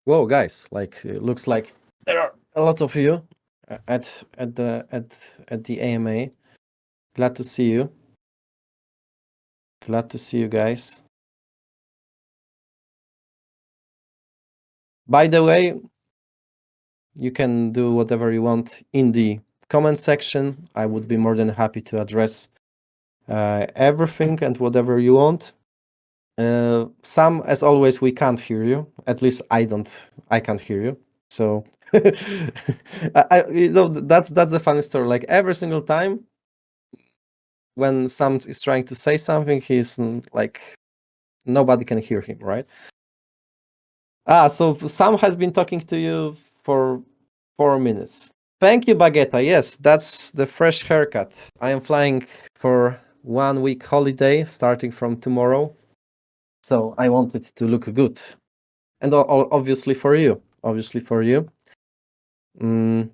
Whoa, guys! Like, it looks like there are a lot of you at the AMA. Glad to see you. Glad to see you guys. By the way, you can do whatever you want in the comment section. I would be more than happy to address everything and whatever you want. Sam, as always, we can't hear you. At least I can't hear you. So that's the funny story. Like every single time when Sam is trying to say something, he's like nobody can hear him, right? So Sam has been talking to you for 4 minutes. Thank you, Baguetta. Yes, that's the fresh haircut. I am flying for 1 week holiday starting from tomorrow. So I want it to look good. And obviously for you. And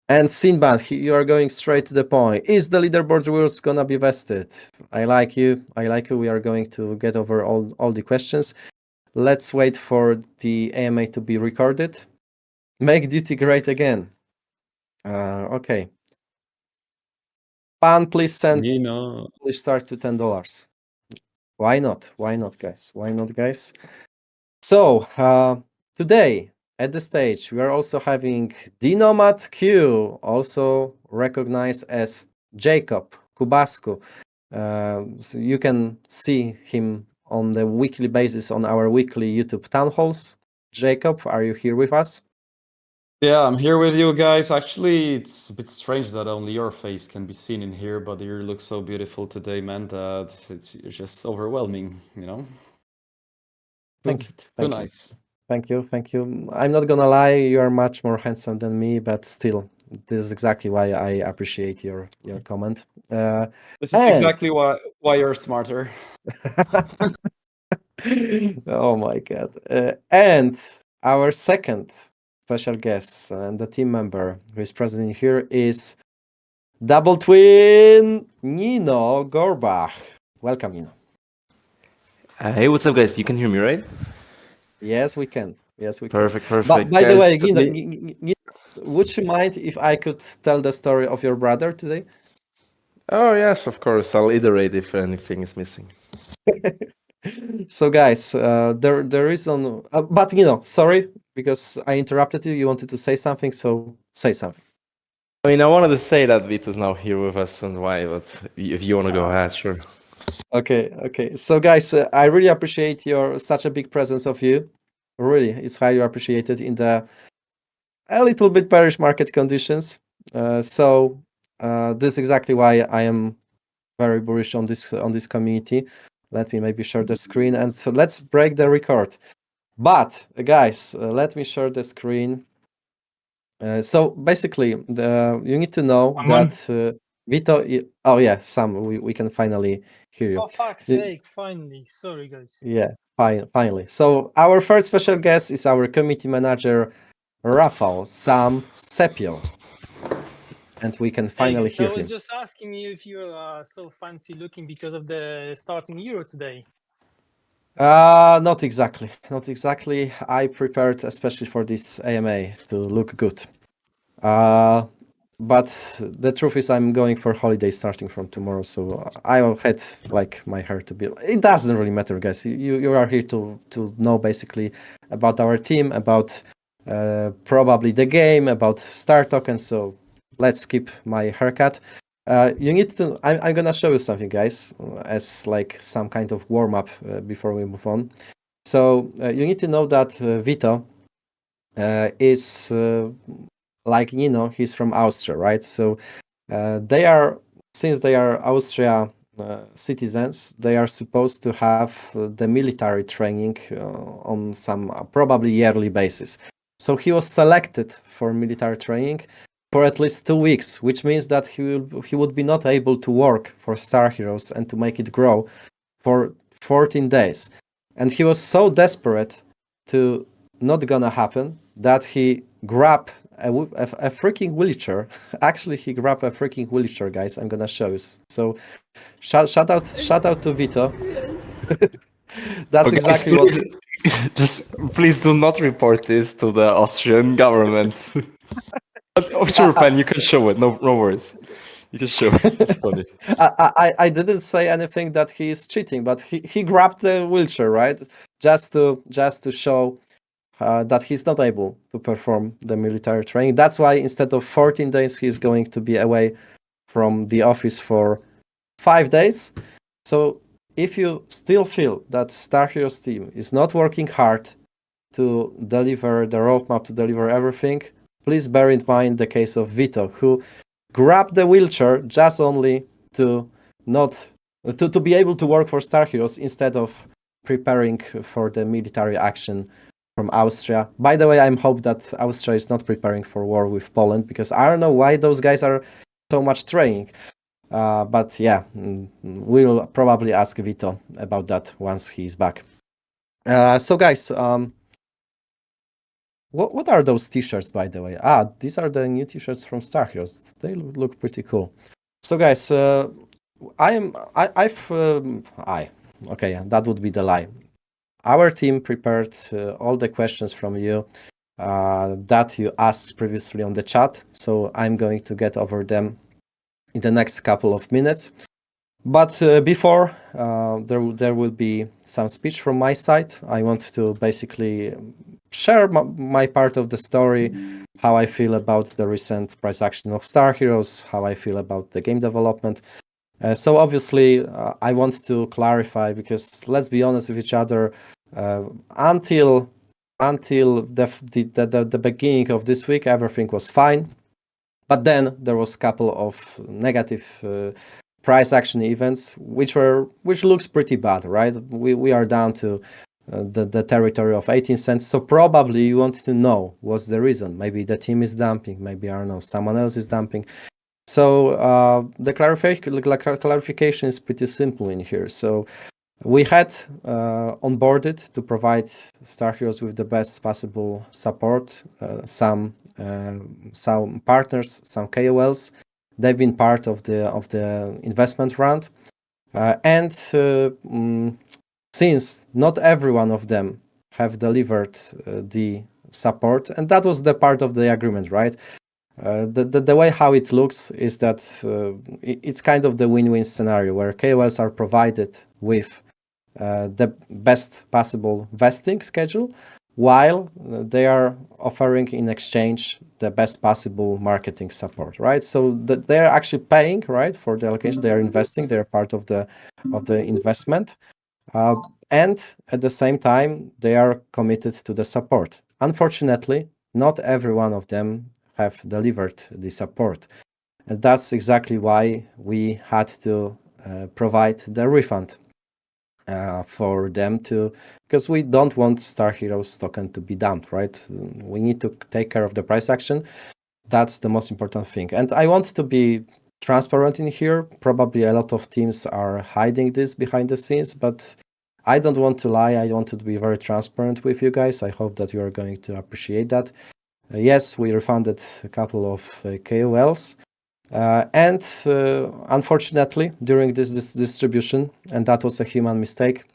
Sinbad, you are going straight to the point. Is the leaderboard rules gonna be vested? I like you. We are going to get over all the questions. Let's wait for the AMA to be recorded. Make duty great again. Okay. Pan, please send Polish start to $10. Why not? Why not, guys? So today at the stage we are also having Dinomat Q, also recognized as Jacob Kubasku. So you can see him on the weekly basis on our weekly YouTube town halls. Jacob, are you here with us? Yeah, I'm here with you guys. Actually, it's a bit strange that only your face can be seen in here, but you look so beautiful today, man, that it's just overwhelming, you know? Thank you. Nice. Thank you. I'm not gonna lie, you are much more handsome than me, but still, this is exactly why I appreciate your comment. This is exactly why you're smarter. Oh my god. And our second special guest and the team member who is present here is double twin Nino Gorbach. Welcome, Nino. Hey, what's up, guys? You can hear me, right? Yes, we can. Perfect. But by the Guys, way, Nino, would you mind if I could tell the story of your brother today? Oh, yes, of course. I'll iterate if anything is missing. So, guys, there is on, but sorry because I interrupted you. You wanted to say something, so say something. I mean, I wanted to say that Vito's now here with us and why, but if you want to go ahead, sure. Okay. So, guys, I really appreciate such a big presence of you. Really, it's highly appreciated in the a little bit bearish market conditions. So this is exactly why I am very bullish on this community. Let me maybe share the screen, and so let's break the record. But guys, let me share the screen. So basically, you need to know that Vito. Oh yeah, Sam, we can finally hear you. Oh fuck's sake! Finally, sorry guys. Yeah, finally. So our third special guest is our committee manager, Rafał Sam Sepio. And we can finally hear him. I was just asking you if you're so fancy looking because of the starting Euro today. Not exactly. I prepared especially for this AMA to look good. But the truth is I'm going for holiday starting from tomorrow, so I had like my hair to be. It doesn't really matter, guys. You are here to know basically about our team, about probably the game, about Star Token. So let's skip my haircut. You need to. I'm gonna show you something, guys, as like some kind of warm up before we move on. So you need to know that Vito is like he's from Austria, right? So since they are Austria citizens, they are supposed to have the military training on some probably yearly basis. So he was selected for military training for at least 2 weeks, which means that he would be not able to work for StarHeroes and to make it grow for 14 days. And he was so desperate to not gonna happen that he grabbed a freaking wheelchair. Actually, he grabbed a freaking wheelchair, guys. I'm gonna show you. So shout out to Vito. That's exactly what. Just please do not report this to the Austrian government. Sure, Pen, you can show it. No worries. You can show it. It's funny. I didn't say anything that he is cheating, but he grabbed the wheelchair, right? Just to show that he's not able to perform the military training. That's why instead of 14 days, he's going to be away from the office for 5 days. So if you still feel that Star Heroes team is not working hard to deliver the roadmap, to deliver everything, please bear in mind the case of Vito, who grabbed the wheelchair just only to not to be able to work for Star Heroes instead of preparing for the military action from Austria. By the way, I hope that Austria is not preparing for war with Poland, because I don't know why those guys are so much training. But yeah, we'll probably ask Vito about that once he's back. So guys, what are those t-shirts, by the way? These are the new t-shirts from Star Heroes. They look pretty cool. So guys, okay, that would be the lie. Our team prepared all the questions from you that you asked previously on the chat. So I'm going to get over them in the next couple of minutes. But before, there will be some speech from my side. I want to basically share my part of the story, how I feel about the recent price action of Star Heroes, how I feel about the game development. So obviously, I want to clarify, because let's be honest with each other, until the beginning of this week, everything was fine. But then there was a couple of negative price action events, which looks pretty bad, right? We are down to the territory of 18 cents. So probably you want to know what's the reason. Maybe the team is dumping. Maybe, I don't know, someone else is dumping. So the clarification is pretty simple in here. So we had onboarded to provide Star Heroes with the best possible support. Some partners, some KOLs, they've been part of the investment round, and since not every one of them have delivered the support, and that was the part of the agreement, right? The way how it looks is that it's kind of the win-win scenario where KOLs are provided with the best possible vesting schedule, while they are offering in exchange the best possible marketing support, right? So they're actually paying, right, for the allocation. They are investing. They are part of the investment, and at the same time they are committed to the support. Unfortunately, not every one of them have delivered the support, and that's exactly why we had to provide the refund for them to, because we don't want Star Heroes token to be dumped, right? We need to take care of the price action. That's the most important thing. And I want to be transparent in here. Probably a lot of teams are hiding this behind the scenes, but I don't want to lie. I want to be very transparent with you guys. I hope that you are going to appreciate that. Yes, we refunded a couple of KOLs. And unfortunately, during this distribution, and that was a human mistake,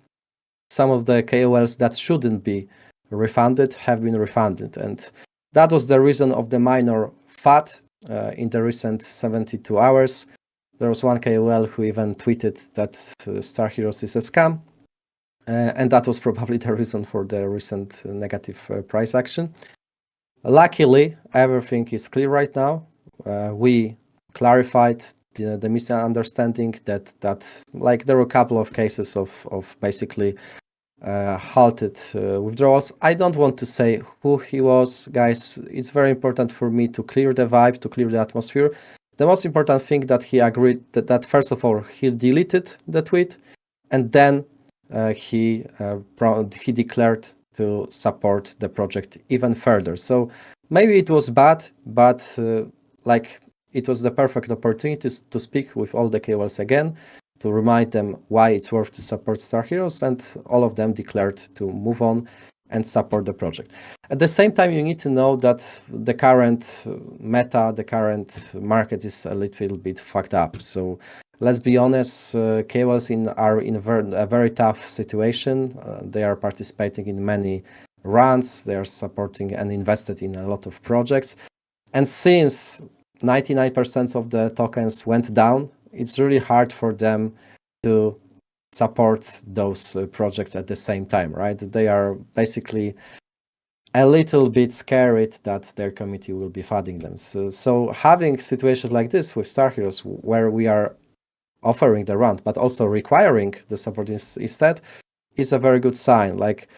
some of the KOLs that shouldn't be refunded have been refunded. And that was the reason of the minor FAT in the recent 72 hours. There was one KOL who even tweeted that Star Heroes is a scam. And that was probably the reason for the recent negative price action. Luckily, everything is clear right now. We clarified the misunderstanding that like there were a couple of cases of basically halted withdrawals. I don't want to say who he was, guys. It's very important for me to clear the vibe, to clear the atmosphere. The most important thing that he agreed that first of all he deleted the tweet, and then he declared to support the project even further. So maybe it was bad, but like it was the perfect opportunity to speak with all the KOLs again, to remind them why it's worth to support Star Heroes, and all of them declared to move on and support the project. At the same time, you need to know that the current meta, the current market is a little bit fucked up. So let's be honest, KOLs are in a very tough situation. They are participating in many runs, they are supporting and invested in a lot of projects. And since 99% of the tokens went down, it's really hard for them to support those projects at the same time, right? They are basically a little bit scared that their committee will be flooding them. So having situations like this with StarHeroes, where we are offering the run, but also requiring the support instead, is a very good sign. Like,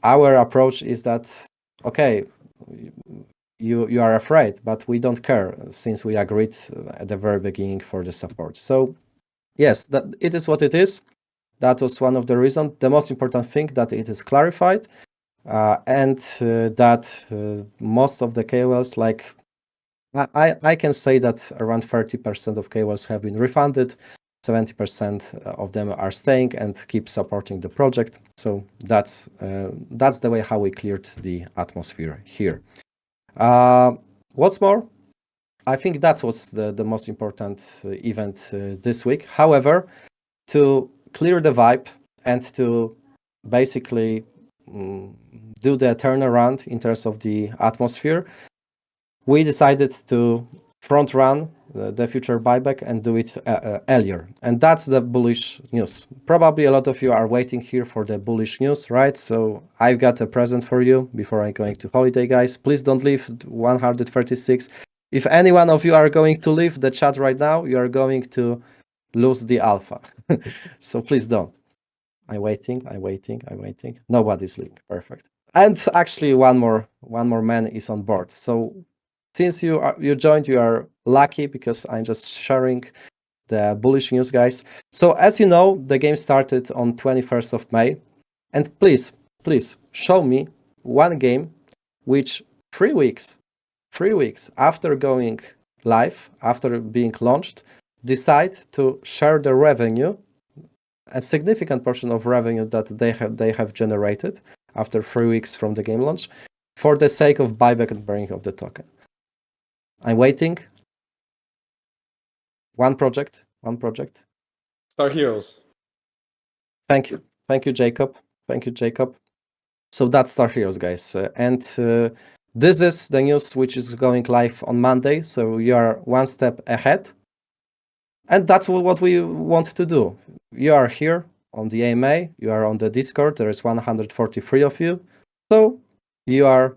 our approach is that, okay, you are afraid, but we don't care, since we agreed at the very beginning for the support. So yes, that it is what it is. That was one of the reasons. The most important thing that it is clarified, and that most of the KOLs, like I can say that around 30% of KOLs have been refunded, 70% of them are staying and keep supporting the project. So that's the way how we cleared the atmosphere here. What's more, I think that was the most important event this week. However, to clear the vibe and to basically do the turnaround in terms of the atmosphere, we decided to front run the future buyback and do it earlier. And that's the bullish news. Probably a lot of you are waiting here for the bullish news, right? So I've got a present for you before I'm going to holiday, guys. Please don't leave 136. If any one of you are going to leave the chat right now, you are going to lose the alpha. So please don't. I'm waiting. Nobody's leaving. Perfect. And actually one more man is on board. So since you joined, you are lucky, because I'm just sharing the bullish news, guys. So as you know, the game started on 21st of May. And please show me one game which 3 weeks after going live, after being launched, decide to share the revenue, a significant portion of revenue that they have generated after 3 weeks from the game launch, for the sake of buyback and burning of the token. I'm waiting. One project. StarHeroes. Thank you, Jacob. So that's StarHeroes, guys. And this is the news which is going live on Monday. So you are one step ahead. And that's what we want to do. You are here on the AMA. You are on the Discord. There is 143 of you. So you are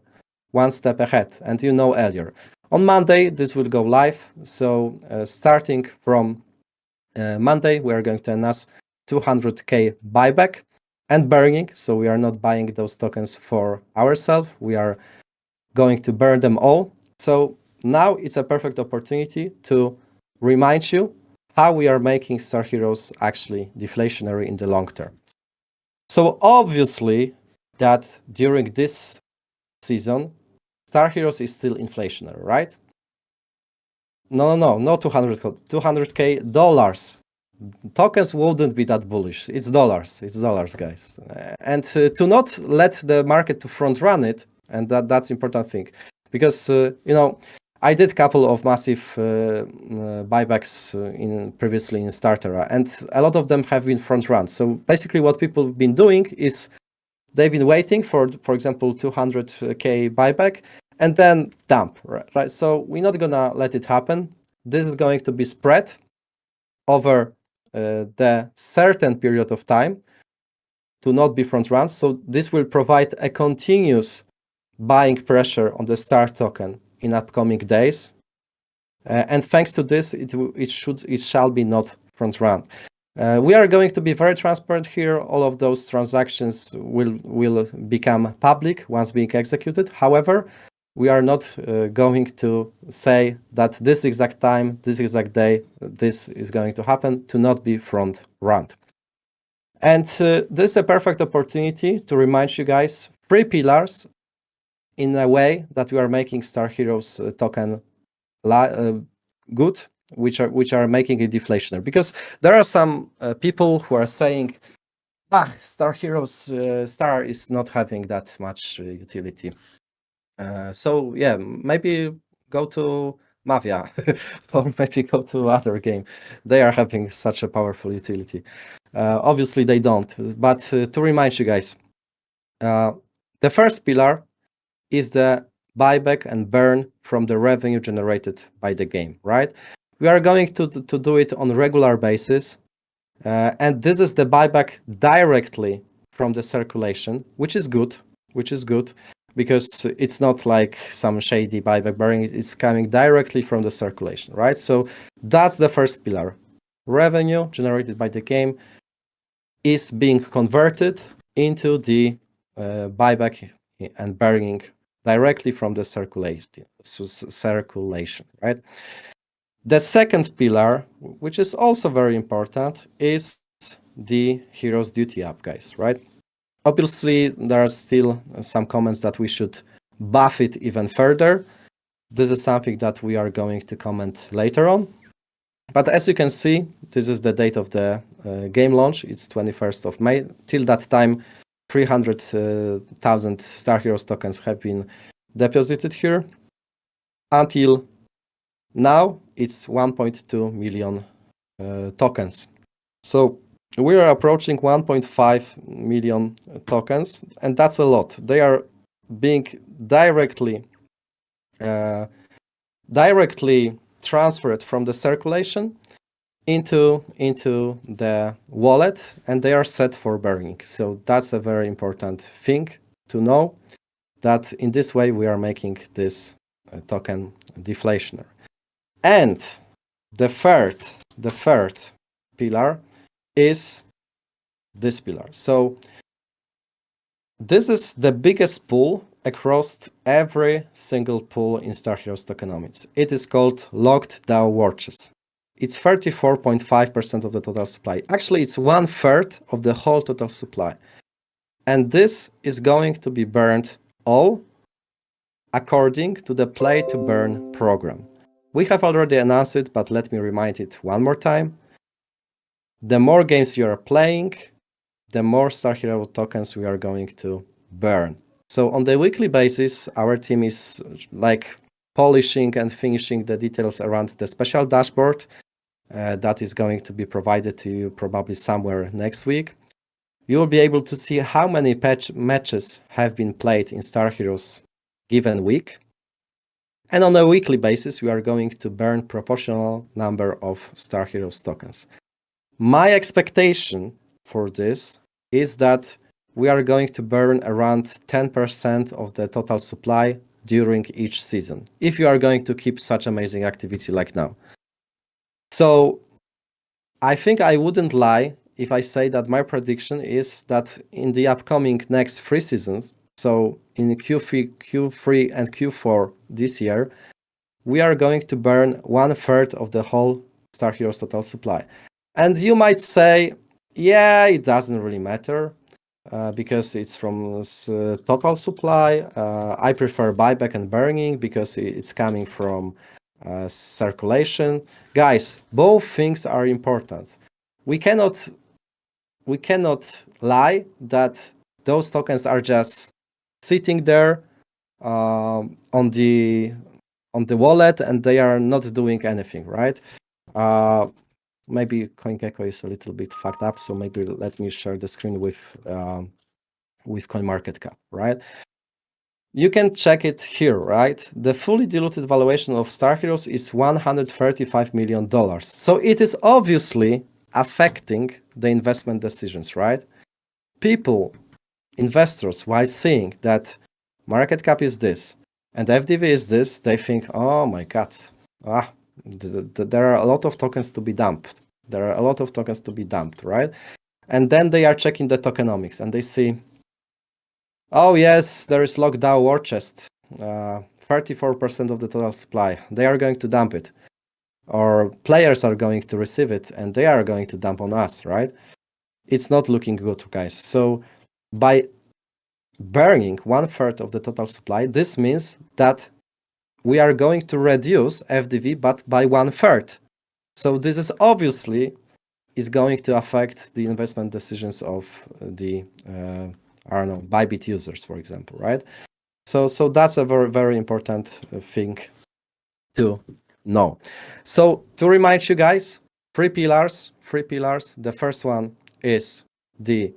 one step ahead, and you know earlier. On Monday, this will go live. So starting from Monday, we are going to announce 200k buyback and burning. So we are not buying those tokens for ourselves. We are going to burn them all. So now it's a perfect opportunity to remind you how we are making StarHeroes actually deflationary in the long term. So obviously that during this season, StarHeroes is still inflationary, right? No, not 200k dollars. Tokens wouldn't be that bullish. It's dollars, guys. And to not let the market to front run it, and that's important thing, because I did a couple of massive buybacks previously in Startera, and a lot of them have been front run. So basically, what people have been doing is they've been waiting for example, 200k buyback, and then dump, right? So we're not gonna let it happen. This is going to be spread over the certain period of time to not be front run. So this will provide a continuous buying pressure on the STAR token in upcoming days. And thanks to this, it shall be not front run. We are going to be very transparent here. All of those transactions will become public once being executed. However, we are not going to say that this exact time, this exact day, this is going to happen, to not be front run. And this is a perfect opportunity to remind you guys 3 pillars in a way that we are making StarHeroes token good, which are making it deflationary. Because there are some people who are saying, StarHeroes Star is not having that much utility. So yeah, maybe go to Mafia, or maybe go to other game. They are having such a powerful utility. Obviously, they don't. But to remind you guys, the first pillar is the buyback and burn from the revenue generated by the game, right? We are going to do it on a regular basis. And this is the buyback directly from the circulation, which is good, because it's not like some shady buyback burning. It's coming directly from the circulation, right? So that's the first pillar. Revenue generated by the game is being converted into the buyback and burning directly from the circulation, right? The second pillar, which is also very important, is the Heroes Duty app, guys, right? Obviously, there are still some comments that we should buff it even further. This is something that we are going to comment later on. But as you can see, this is the date of the game launch. It's 21st of May. Till that time, 300,000 Star Heroes tokens have been deposited here. Until now, it's 1.2 million tokens. So we are approaching 1.5 million tokens, and that's a lot. They are being directly transferred from the circulation into the wallet, and they are set for burning. So that's a very important thing to know, that in this way we are making this token deflationary. And the third pillar is this pillar. So this is the biggest pool across every single pool in Star Heroes tokenomics. It is called locked DAO watches. It's 34.5% of the total supply. Actually, it's 1/3 of the whole total supply. And this is going to be burned all according to the play to burn program. We have already announced it, but let me remind it one more time. The more games you are playing, the more Star Hero tokens we are going to burn. So on the weekly basis, our team is like polishing and finishing the details around the special dashboard that is going to be provided to you probably somewhere next week. You will be able to see how many matches have been played in Star Heroes given week. And on a weekly basis, we are going to burn proportional number of Star Heroes tokens. My expectation for this is that we are going to burn around 10% of the total supply during each season, if you are going to keep such amazing activity like now. So I think I wouldn't lie if I say that my prediction is that in the upcoming next 3 seasons, so in Q3 and Q4 this year, we are going to burn 1/3 of the whole Star Heroes total supply. And you might say, yeah, it doesn't really matter because it's from total supply. I prefer buyback and burning because it's coming from circulation. Guys, both things are important. We cannot lie that those tokens are just sitting there on the wallet and they are not doing anything, right? Maybe CoinGecko is a little bit fucked up, so maybe let me share the screen with CoinMarketCap, right? You can check it here, right? The fully diluted valuation of Star Heroes is $135 million. So it is obviously affecting the investment decisions, right? People, investors, while seeing that market cap is this and FDV is this, they think, oh my God, there are a lot of tokens to be dumped. Right? And then they are checking the tokenomics and they see, oh yes, there is locked DAO war chest, 34% of the total supply. They are going to dump it. Or players are going to receive it and they are going to dump on us, right? It's not looking good, guys. So by burning 1/3 of the total supply, this means that we are going to reduce FDV, but by 1/3. So this is obviously is going to affect the investment decisions of the Bybit users, for example, right? So that's a very, very important thing to No. So to remind you guys, three pillars. The first one is the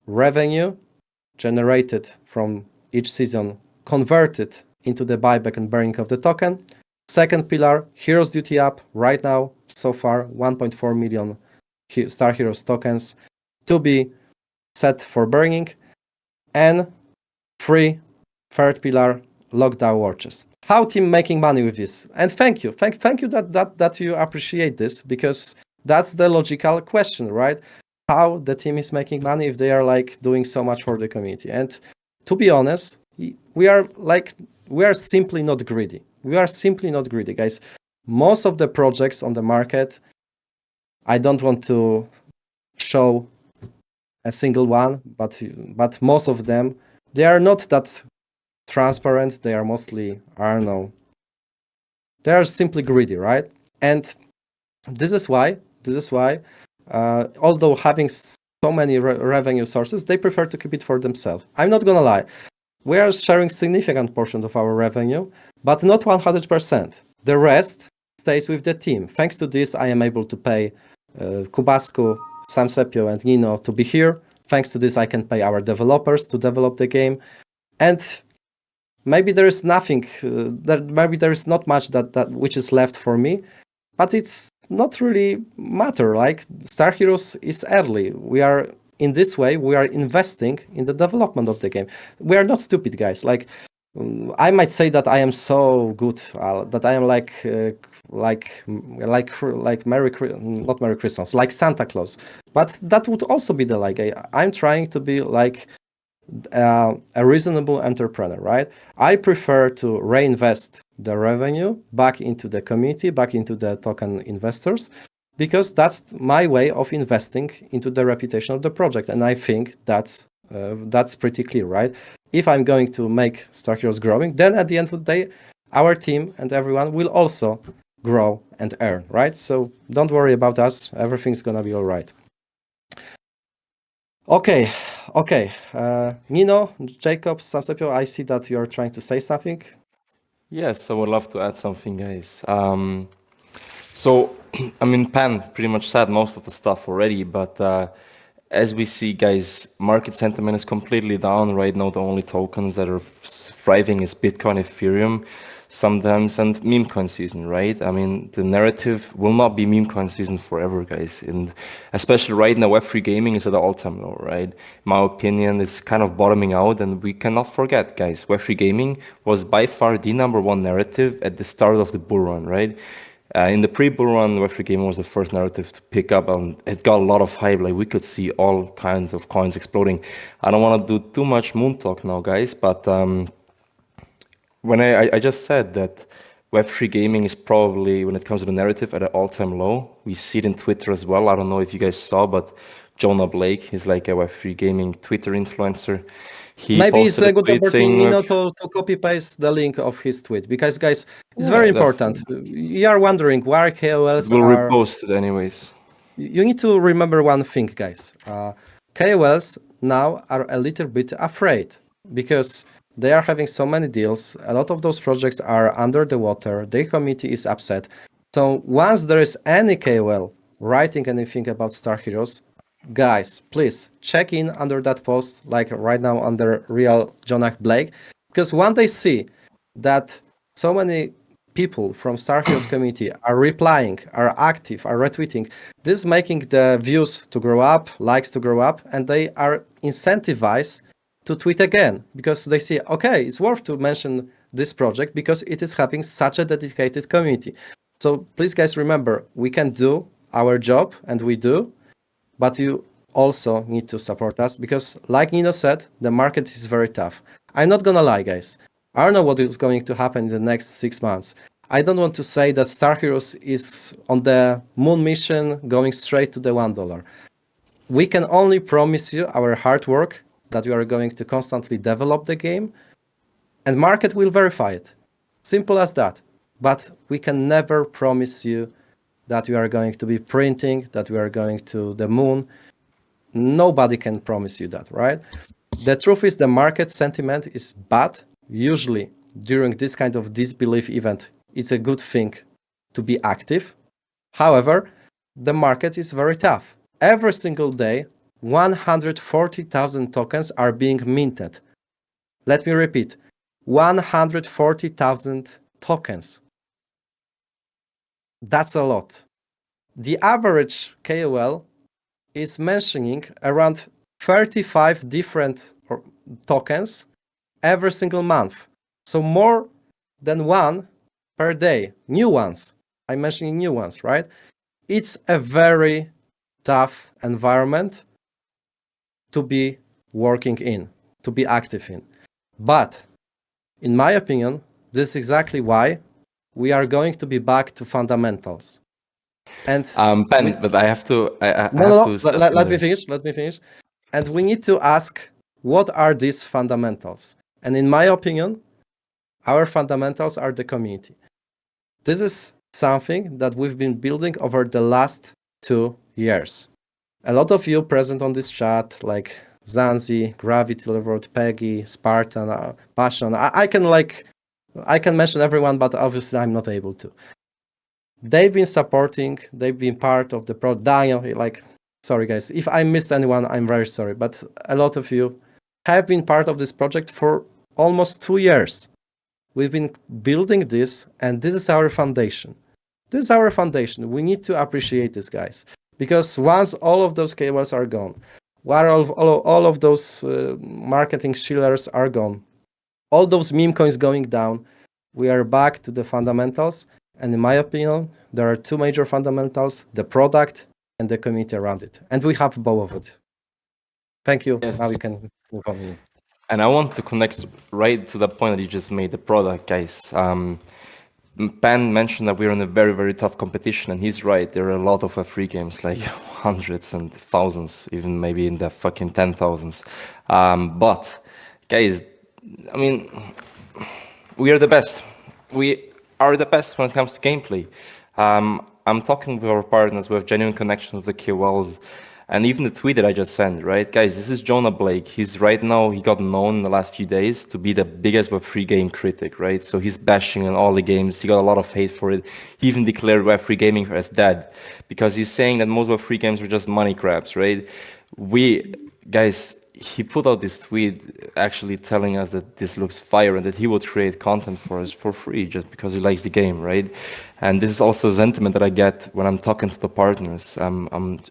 revenue generated from each season converted into the buyback and burning of the token. Second pillar, Heroes Duty Up. Right now, so far, 1.4 million Star Heroes tokens to be set for burning. And third pillar, lockdown watches. How team making money with this? And thank you that you appreciate this, because that's the logical question, right? How the team is making money if they are like doing so much for the community. And to be honest, we are simply not greedy. We are simply not greedy, guys. Most of the projects on the market, I don't want to show a single one, but most of them, they are not that transparent. They are mostly, I don't know, they are simply greedy, right? And this is why although having so many revenue sources, they prefer to keep it for themselves. I'm not gonna lie, we are sharing significant portion of our revenue, but not 100%. The rest stays with the team. Thanks to this, I am able to pay Kubasku, Samsepio, and Nino to be here. Thanks to this, I can pay our developers to develop the game. And maybe there is nothing, maybe there is not much that which is left for me, but it's not really matter. Like, Star Heroes is early. We are in this way, we are investing in the development of the game. We are not stupid, guys. Like, I might say that I am so good, that I am like not Merry Christmas, like Santa Claus. But that would also be the like. I'm trying to be like a reasonable entrepreneur, right? I prefer to reinvest the revenue back into the community, back into the token investors, because that's my way of investing into the reputation of the project. And I think that's pretty clear, right? If I'm going to make Star Heroes growing, then at the end of the day, our team and everyone will also grow and earn, right? So don't worry about us. Everything's gonna be all right. Okay. Nino, Jacob, Samsepio, I see that you're trying to say something. Yes, I would love to add something, guys. So, I mean, Pan pretty much said most of the stuff already, but as we see, guys, market sentiment is completely down right now. The only tokens that are thriving is Bitcoin, Ethereum, sometimes, and meme coin season, right? I mean, the narrative will not be meme coin season forever, guys. And especially right now, Web3 gaming is at an all-time low, right? In my opinion, it's kind of bottoming out, and we cannot forget, guys, Web3 gaming was by far the #1 narrative at the start of the bull run, right? In the pre-bull run, Web3 gaming was the first narrative to pick up, and it got a lot of hype. Like, we could see all kinds of coins exploding. I don't want to do too much moon talk now, guys, but when I just said that Web3 gaming is probably, when it comes to the narrative, at an all-time low. We see it in Twitter as well. I don't know if you guys saw, but Jonah Blake, he's like a Web3 gaming Twitter influencer. He Maybe it's posted a good tweet saying, opportunity, to copy paste the link of his tweet, because guys, it's yeah, very important. You are wondering why KOLs we'll are. repost it anyways. You need to remember one thing, guys. KOLs now are a little bit afraid because they are having so many deals. A lot of those projects are under the water. Their committee is upset. So once there is any KOL writing anything about Star Heroes, guys, please check in under that post, like right now under real Jonah Blake, because when they see that so many people from Star Heroes community are replying, are active, are retweeting, this is making the views to grow up, likes to grow up, and they are incentivized to tweet again, because they see, okay, it's worth to mention this project because it is having such a dedicated community. So please, guys, remember, we can do our job, and we do, but you also need to support us, because like Nino said, the market is very tough. I'm not gonna lie, guys. I don't know what is going to happen in the next 6 months. I don't want to say that Star Heroes is on the moon mission going straight to the $1. We can only promise you our hard work, that we are going to constantly develop the game, and market will verify it. Simple as that. But we can never promise you that we are going to be printing, that we are going to the moon. Nobody can promise you that, right? The truth is the market sentiment is bad. Usually during this kind of disbelief event, it's a good thing to be active. However, the market is very tough. Every single day, 140,000 tokens are being minted. Let me repeat, 140,000 tokens. That's a lot. The average KOL is mentioning around 35 different tokens every single month. So more than one per day, new ones. I'm mentioning new ones, right? It's a very tough environment to be working in, to be active in. But in my opinion, this is exactly why we are going to be back to fundamentals. And Ben, but I have to. I no, have no, to no. step in Let me there. finish. Let me finish. And we need to ask, what are these fundamentals? And in my opinion, our fundamentals are the community. This is something that we've been building over the last 2 years. A lot of you present on this chat, like Zanzi, Gravity Level, Peggy, Spartan, Passion. I can mention everyone, but obviously I'm not able to. They've been supporting, they've been part of the Daniel, sorry guys, if I missed anyone, I'm very sorry, but a lot of you have been part of this project for almost 2 years. We've been building this, and this is our foundation. This is our foundation. We need to appreciate this, guys, because once all of those KOLs are gone, while all of those marketing shillers are gone, all those meme coins going down, we are back to the fundamentals. And in my opinion, there are two major fundamentals: the product and the community around it. And we have both of it. Thank you. Yes. Now you can move on. And I want to connect right to the point that you just made, the product, guys. Pan mentioned that we're in a very, very tough competition, and he's right. There are a lot of free games, like hundreds and thousands, even maybe in the fucking 10,000s. But, guys, I mean, we are the best. We are the best when it comes to gameplay. I'm talking with our partners. We have genuine connection with the KOLs. And even the tweet that I just sent, right? Guys, this is Jonah Blake. He's right now, he got known in the last few days to be the biggest Web3 game critic, right? So he's bashing on all the games. He got a lot of hate for it. He even declared Web3 gaming as dead because he's saying that most Web3 games were just money grabs, right? Guys, he put out this tweet actually telling us that this looks fire and that he would create content for us for free just because he likes the game, right? And this is also a sentiment that I get when I'm talking to the partners,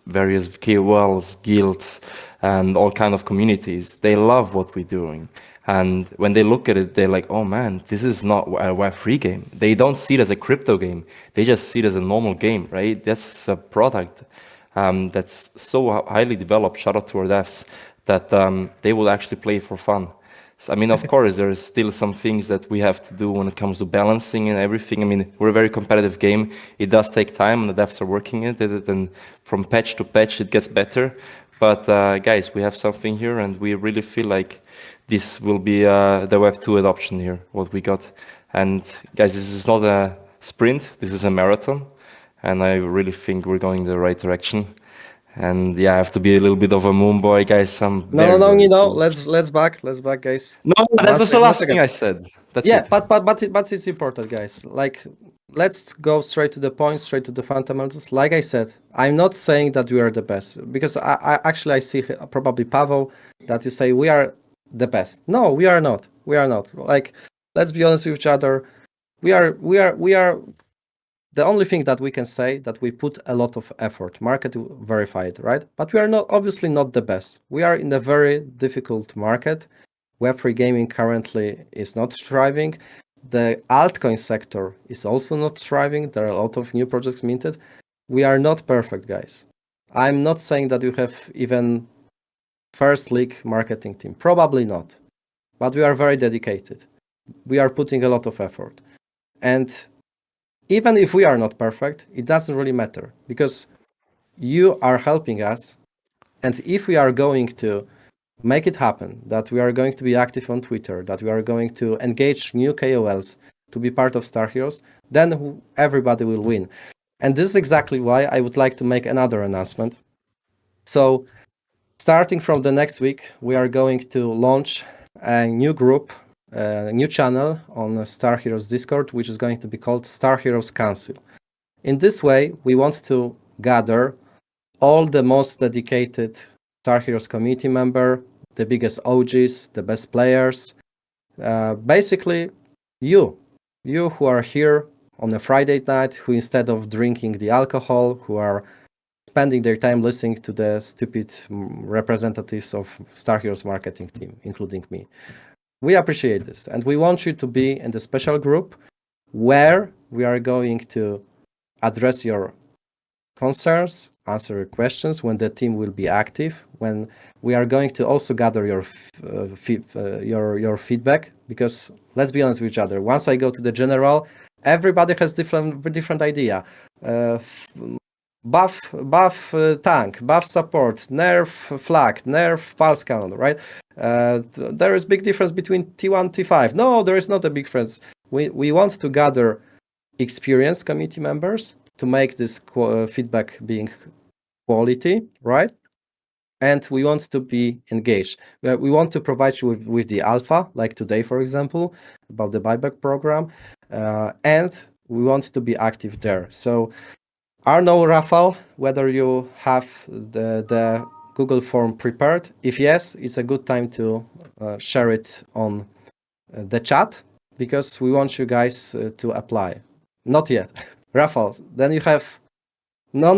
various KOLs, guilds, and all kind of communities. They love what we're doing. And when they look at it, they're like, oh man, this is not a Web3 game. They don't see it as a crypto game. They just see it as a normal game, right? That's a product that's so highly developed. Shout out to our devs that they will actually play for fun. So, I mean, of course, there is still some things that we have to do when it comes to balancing and everything. I mean, we're a very competitive game. It does take time, and the devs are working at it, and from patch to patch, it gets better. But guys, we have something here, and we really feel like this will be the Web 2 adoption here, what we got. And guys, this is not a sprint, this is a marathon, and I really think we're going in the right direction. And yeah, I have to be a little bit of a moon boy, guys. No, let's back, guys. No, that's the last thing I said. That's yeah, it. but it's important, guys. Like, let's go straight to the point, straight to the fundamentals. Like I said, I'm not saying that we are the best, because I see probably Pavel that you say we are the best. No, we are not. We are not. Like, let's be honest with each other. We are. The only thing that we can say that we put a lot of effort, market verified, right? But we are not, obviously not the best. We are in a very difficult market. Web3 gaming currently is not thriving. The altcoin sector is also not thriving. There are a lot of new projects minted. We are not perfect, guys. I'm not saying that you have even first league marketing team. Probably not. But we are very dedicated. We are putting a lot of effort. And even if we are not perfect, it doesn't really matter, because you are helping us. And if we are going to make it happen, that we are going to be active on Twitter, that we are going to engage new KOLs to be part of StarHeroes, then everybody will win. And this is exactly why I would like to make another announcement. So starting from the next week, we are going to launch a new group a new channel on Star Heroes Discord, which is going to be called Star Heroes Council. In this way, we want to gather all the most dedicated Star Heroes community member, the biggest OGs, the best players, basically you who are here on a Friday night, who instead of drinking the alcohol, who are spending their time listening to the stupid representatives of Star Heroes marketing team, including me. We appreciate this, and we want you to be in the special group where we are going to address your concerns, answer your questions when the team will be active, when we are going to also gather your feedback, because let's be honest with each other, once I go to the general, everybody has different idea. Buff tank, buff support, nerf flag, nerf pulse cannon, right? There is big difference between T1, T5. No, there is not a big difference. We want to gather experienced community members to make this feedback being quality, right? And we want to be engaged. We want to provide you with the alpha, like today, for example, about the buyback program, and we want to be active there. So Arno, Rafał, whether you have the Google form prepared. If yes, it's a good time to share it on the chat, because we want you guys to apply. Not yet. Rafał, then you have... No.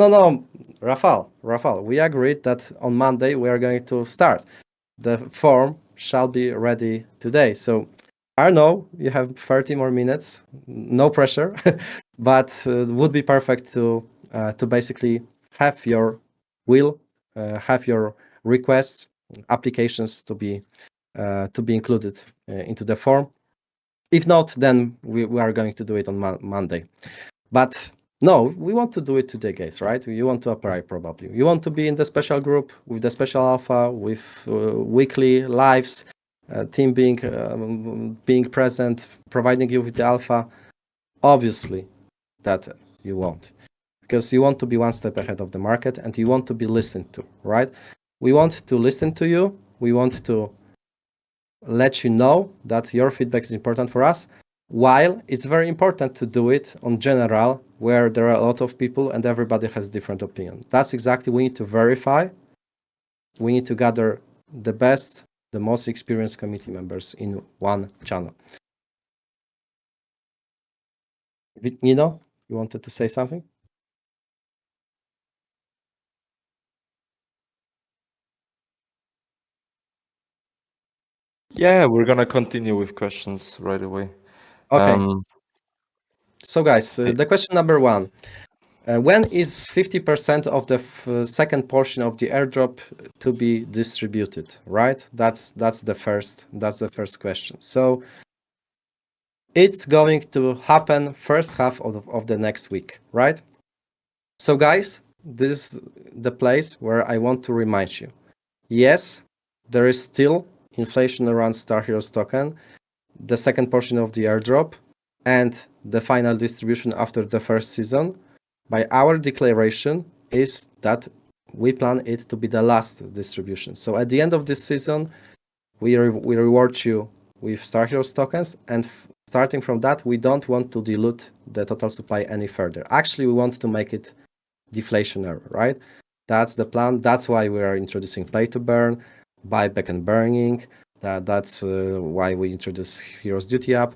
Rafał, we agreed that on Monday we are going to start. The form shall be ready today. So Arno, you have 30 more minutes. No pressure, but would be perfect to basically have your have your requests, applications to be included into the form. If not, then we are going to do it on Monday. But no, we want to do it today, guys, right? You want to apply probably. You want to be in the special group with the special alpha, with weekly lives, team being present, providing you with the alpha. Obviously, that you want, because you want to be one step ahead of the market and you want to be listened to, right? We want to listen to you. We want to let you know that your feedback is important for us, while it's very important to do it on general, where there are a lot of people and everybody has different opinion. That's exactly, we need to verify. We need to gather the best, the most experienced committee members in one channel. Nino, you wanted to say something? Yeah, we're gonna continue with questions right away. Okay. So guys, the question number one. When is 50% of the second portion of the airdrop to be distributed, right? That's the first question. So it's going to happen first half of the next week, right? So guys, this is the place where I want to remind you. Yes, there is still inflation around Star Heroes token, the second portion of the airdrop, and the final distribution after the first season. By our declaration is that we plan it to be the last distribution. So at the end of this season, we reward you with Star Heroes tokens, and starting from that, we don't want to dilute the total supply any further. Actually, we want to make it deflationary, right? That's the plan. That's why we are introducing play to burn, buyback and burning. That's why we introduce Heroes Duty app.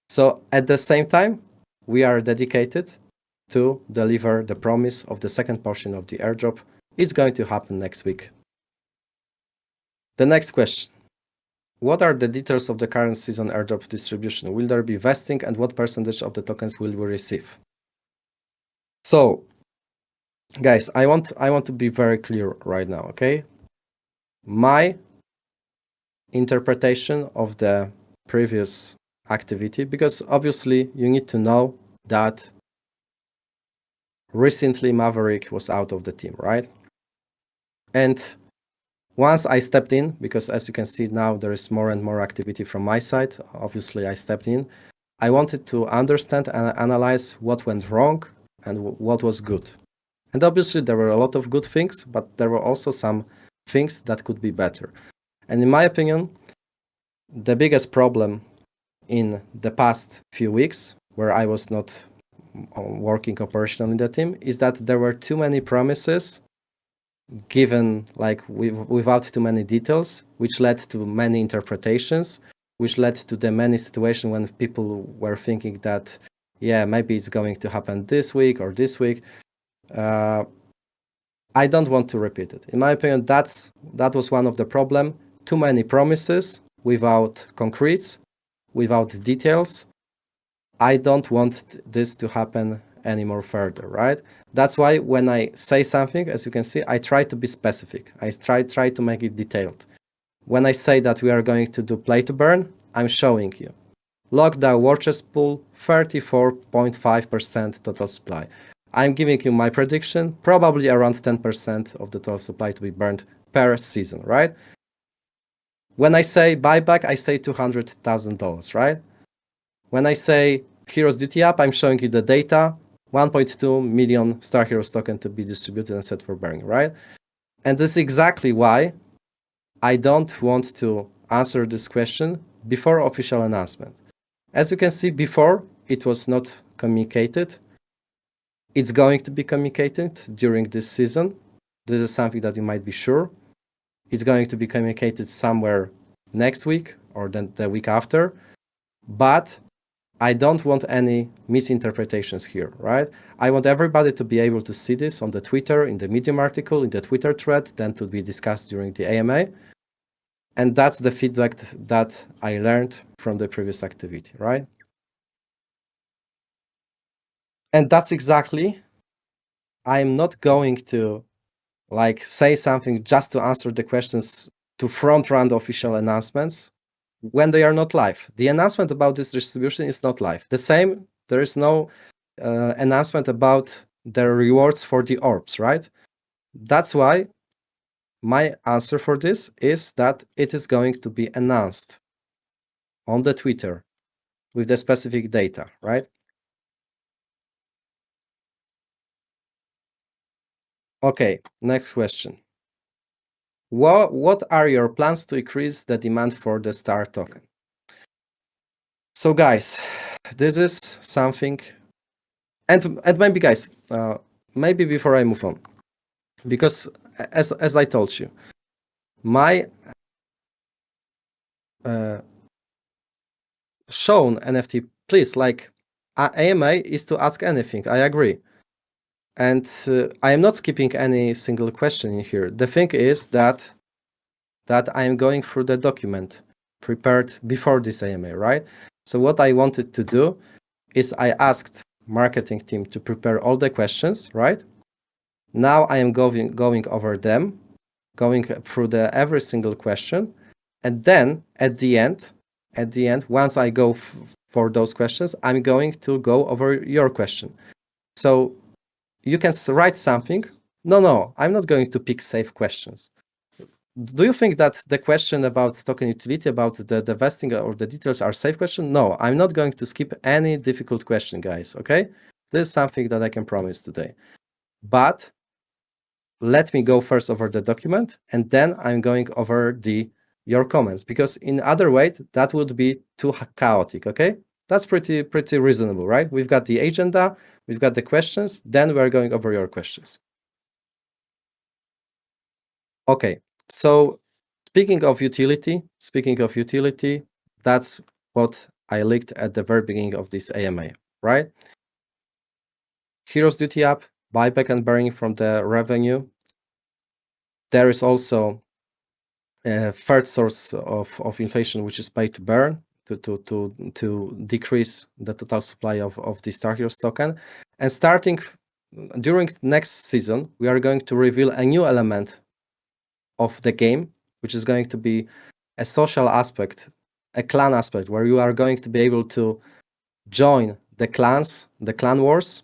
So at the same time, we are dedicated to deliver the promise of the second portion of the airdrop. It's going to happen next week. The next question. What are the details of the current season airdrop distribution? Will there be vesting, and what percentage of the tokens will we receive? So, guys, I want to be very clear right now, okay? My interpretation of the previous activity, because obviously you need to know that recently Maverick was out of the team, right? And once I stepped in, because as you can see now, there is more and more activity from my side. Obviously, I stepped in. I wanted to understand and analyze what went wrong and what was good. And obviously, there were a lot of good things, but there were also some things that could be better. And in my opinion, the biggest problem in the past few weeks, where I was not working operational in the team, is that there were too many promises given without too many details, which led to many interpretations, which led to the many situations when people were thinking that, yeah, maybe it's going to happen this week or this week. I don't want to repeat it. In my opinion, that was one of the problem. Too many promises without concretes, without details. I don't want this to happen anymore further, right? That's why when I say something, as you can see, I try to be specific. I try to make it detailed. When I say that we are going to do play to burn, I'm showing you. Lock the war chest pool, 34.5% total supply. I'm giving you my prediction, probably around 10% of the total supply to be burned per season, right? When I say buyback, I say $200,000, right? When I say Heroes Duty Up, I'm showing you the data, 1.2 million Star Heroes token to be distributed and set for burning, right? And this is exactly why I don't want to answer this question before official announcement. As you can see, before it was not communicated. It's going to be communicated during this season. This is something that you might be sure. It's going to be communicated somewhere next week or then the week after. But I don't want any misinterpretations here, right? I want everybody to be able to see this on the Twitter, in the Medium article, in the Twitter thread, then to be discussed during the AMA. And that's the feedback that I learned from the previous activity, right? And that's exactly, I'm not going to say something just to answer the questions to front run the official announcements when they are not live. The announcement about this distribution is not live. The same, there is no announcement about the rewards for the orbs, right? That's why my answer for this is that it is going to be announced on the Twitter with the specific data, right? Okay, next question. What are your plans to increase the demand for the STAR token? So guys, this is something, and maybe guys, maybe before I move on, because as I told you, my shown NFT, please, AMA is to ask anything. I agree, and I am not skipping any single question in here. The thing is that I am going through the document prepared before this AMA, right? So what I wanted to do is I asked marketing team to prepare all the questions, right? Now I am going over them, going through every single question, and then at the end, once I go for those questions, I'm going to go over your question. So you can write something. No, I'm not going to pick safe questions. Do you think that the question about token utility, about the vesting or the details are safe question? No, I'm not going to skip any difficult question, guys, okay? This is something that I can promise today. But let me go first over the document, and then I'm going over your comments, because in other way, that would be too chaotic, okay? That's pretty reasonable, right? We've got the agenda, we've got the questions, then we're going over your questions. Okay, so speaking of utility, that's what I leaked at the very beginning of this AMA, right? Heroes Duty Up, buyback and burning from the revenue. There is also a third source of inflation, which is pay to burn, to decrease the total supply of the Star Heroes token. And starting during next season, we are going to reveal a new element of the game, which is going to be a social aspect, a clan aspect, where you are going to be able to join the clans, the clan wars.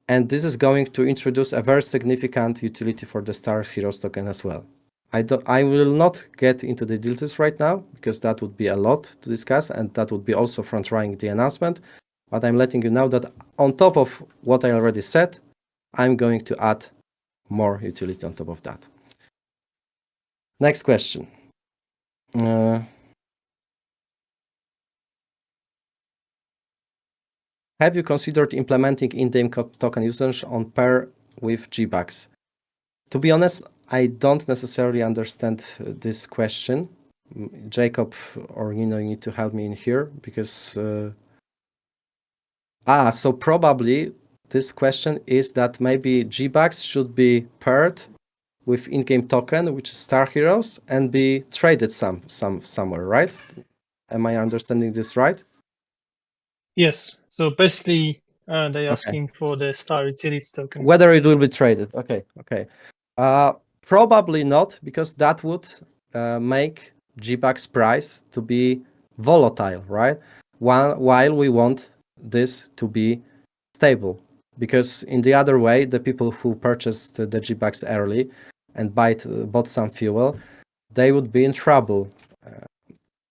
And this is going to introduce a very significant utility for the Star Heroes token as well. I will not get into the details right now, because that would be a lot to discuss, and that would be also front running the announcement. But I'm letting you know that on top of what I already said, I'm going to add more utility on top of that. Next question. have you considered implementing in-game token usage on pair with G-Bucks? To be honest, I don't necessarily understand this question. Jacob or Nino, you need to help me in here because so probably this question is that maybe G-Bucks should be paired with in-game token, which is Star Heroes, and be traded somewhere, right? Am I understanding this right? Yes. So basically, they're asking for the Star Utilities token. Whether it will be traded. Okay. Probably not, because that would make G-Bucks price to be volatile, right? While we want this to be stable, because in the other way, the people who purchased the G-Bucks early and bought some fuel, they would be in trouble.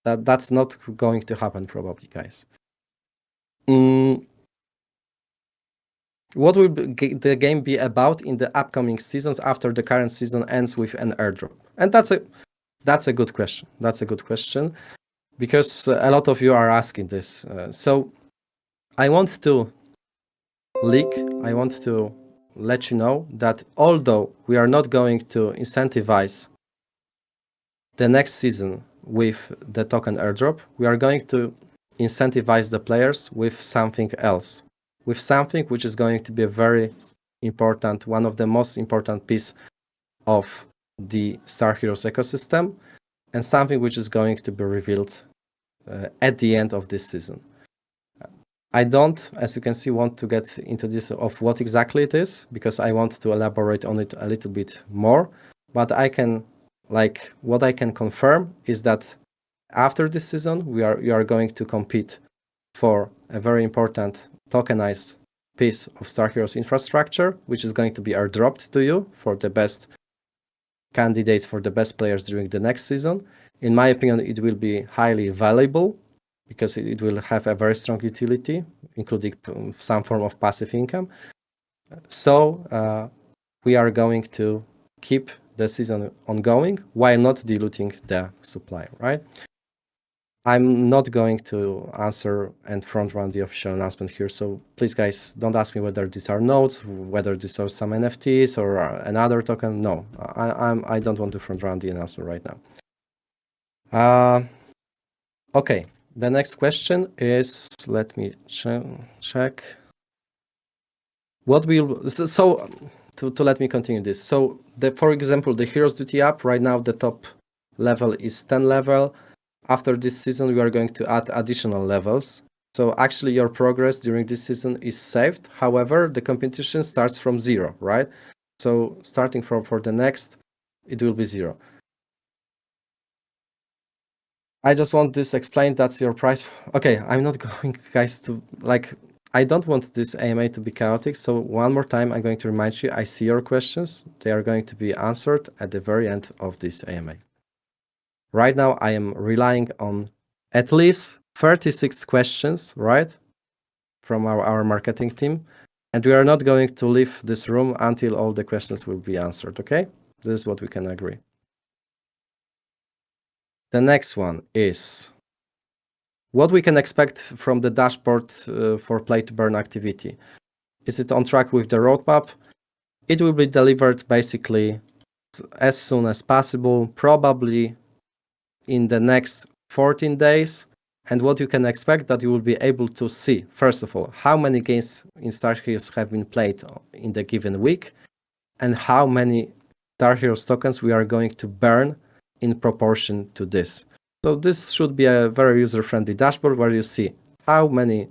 That's not going to happen, probably, guys. What will the game be about in the upcoming seasons after the current season ends with an airdrop? And that's a good question. That's a good question, because a lot of you are asking this. So I want to let you know that although we are not going to incentivize the next season with the token airdrop, we are going to incentivize the players with something else, with something which is going to be a very important, one of the most important piece of the Star Heroes ecosystem, and something which is going to be revealed at the end of this season. I don't, as you can see, want to get into this of what exactly it is, because I want to elaborate on it a little bit more, but what I can confirm is that after this season, we are going to compete for a very important tokenized piece of Star Heroes infrastructure, which is going to be airdropped to you for the best candidates, for the best players during the next season. In my opinion, it will be highly valuable because it will have a very strong utility, including some form of passive income. So we are going to keep the season ongoing while not diluting the supply, right? I'm not going to answer and front run the official announcement here. So please, guys, don't ask me whether these are nodes, whether these are some NFTs or another token. No, I don't want to front run the announcement right now. Okay, the next question is, let me check. What will to let me continue this. So for example, the Heroes Duty app right now, the top level is 10 level. After this season, we are going to add additional levels. So actually your progress during this season is saved. However, the competition starts from 0, right? So starting for the next, it will be 0. I just want this explained. That's your price. Okay, I'm not going, guys, to I don't want this AMA to be chaotic. So one more time, I'm going to remind you, I see your questions. They are going to be answered at the very end of this AMA. Right now, I am relying on at least 36 questions, right, from our marketing team. And we are not going to leave this room until all the questions will be answered, okay? This is what we can agree. The next one is what we can expect from the dashboard for play-to-burn activity. Is it on track with the roadmap? It will be delivered basically as soon as possible, probably in the next 14 days. And what you can expect that you will be able to see, first of all, how many games in Star Heroes have been played in the given week, and how many Star Heroes tokens we are going to burn in proportion to this. So this should be a very user-friendly dashboard where you see how many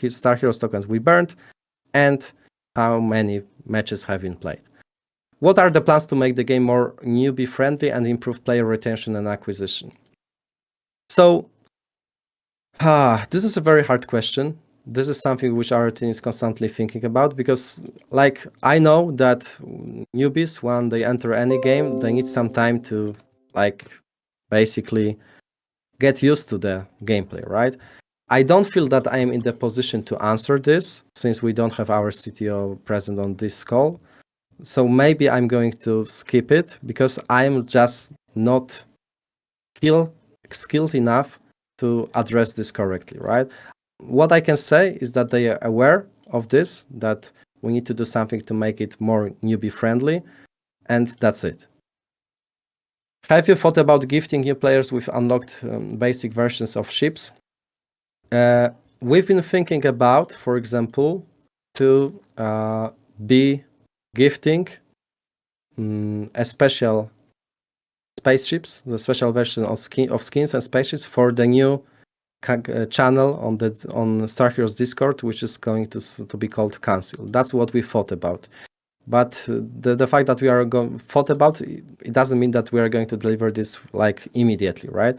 Star Heroes tokens we burned and how many matches have been played. What are the plans to make the game more newbie-friendly and improve player retention and acquisition? So this is a very hard question. This is something which our team is constantly thinking about, because I know that newbies, when they enter any game, they need some time to basically get used to the gameplay, right? I don't feel that I am in the position to answer this, since we don't have our CTO present on this call. So maybe I'm going to skip it, because I'm just not skilled enough to address this correctly, right? what I can say is that they are aware of this, that we need to do something to make it more newbie friendly, and that's it. Have you thought about gifting new players with unlocked basic versions of ships? We've been thinking about, for example, to be gifting a special spaceships, the special version of skins and spaceships for the new channel on StarHeroes Discord, which is going to be called Council. That's what we thought about. But the fact that we are thought about, it doesn't mean that we are going to deliver this like immediately, right?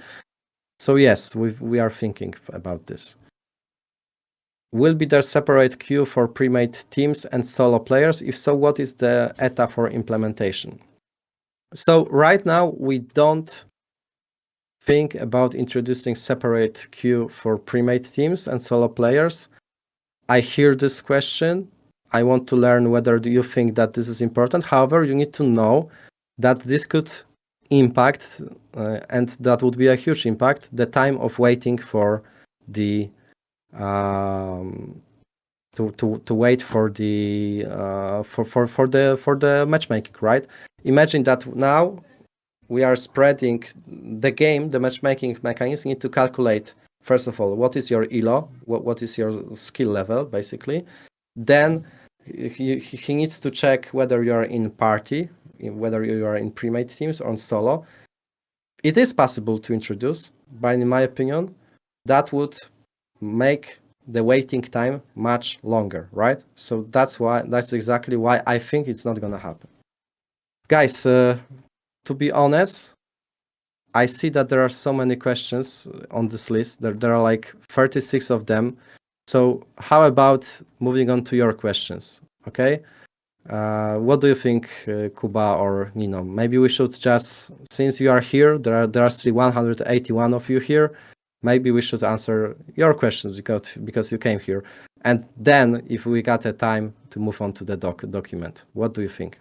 So yes, we are thinking about this. Will be there separate queue for pre-made teams and solo players? If so, what is the ETA for implementation? So right now we don't think about introducing separate queue for pre-made teams and solo players. I hear this question. I want to learn whether do you think that this is important. However, you need to know that this could impact, and that would be a huge impact, the time of waiting for the to wait for the for the matchmaking, right? Imagine that now we are spreading the game, the matchmaking mechanism. You need to calculate, first of all, what is your elo, what is your skill level, basically. Then he needs to check whether you are in party, whether you are in pre-made teams or on solo. It is possible to introduce, but in my opinion, that would make the waiting time much longer, right? So that's exactly why I think it's not gonna happen. Guys, to be honest, I see that there are so many questions on this list. There are like 36 of them. So how about moving on to your questions? Okay. What do you think, Kuba or Nino? Maybe we should just, since you are here, there are still 181 of you here. Maybe we should answer your questions because you came here, and then if we got a time to move on to the document. What do you think?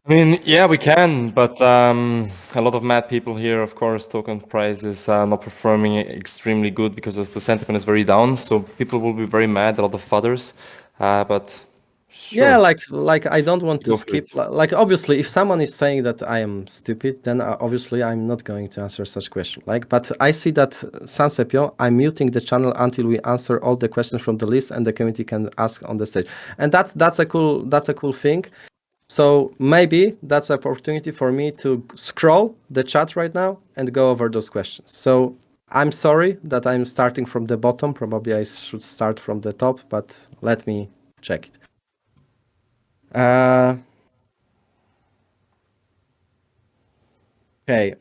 I mean, yeah, we can, but a lot of mad people here, of course. Token price is not performing extremely good because the sentiment is very down. So people will be very mad, a lot of fathers. But sure. Yeah, like I don't want to Go for skip. it. Like obviously, if someone is saying that I am stupid, then obviously I'm not going to answer such question. Like, but I see that Sansepio, I'm muting the channel until we answer all the questions from the list, and the community can ask on the stage. And that's a cool thing. So maybe that's an opportunity for me to scroll the chat right now and go over those questions. So I'm sorry that I'm starting from the bottom. Probably I should start from the top, but let me check it. Okay,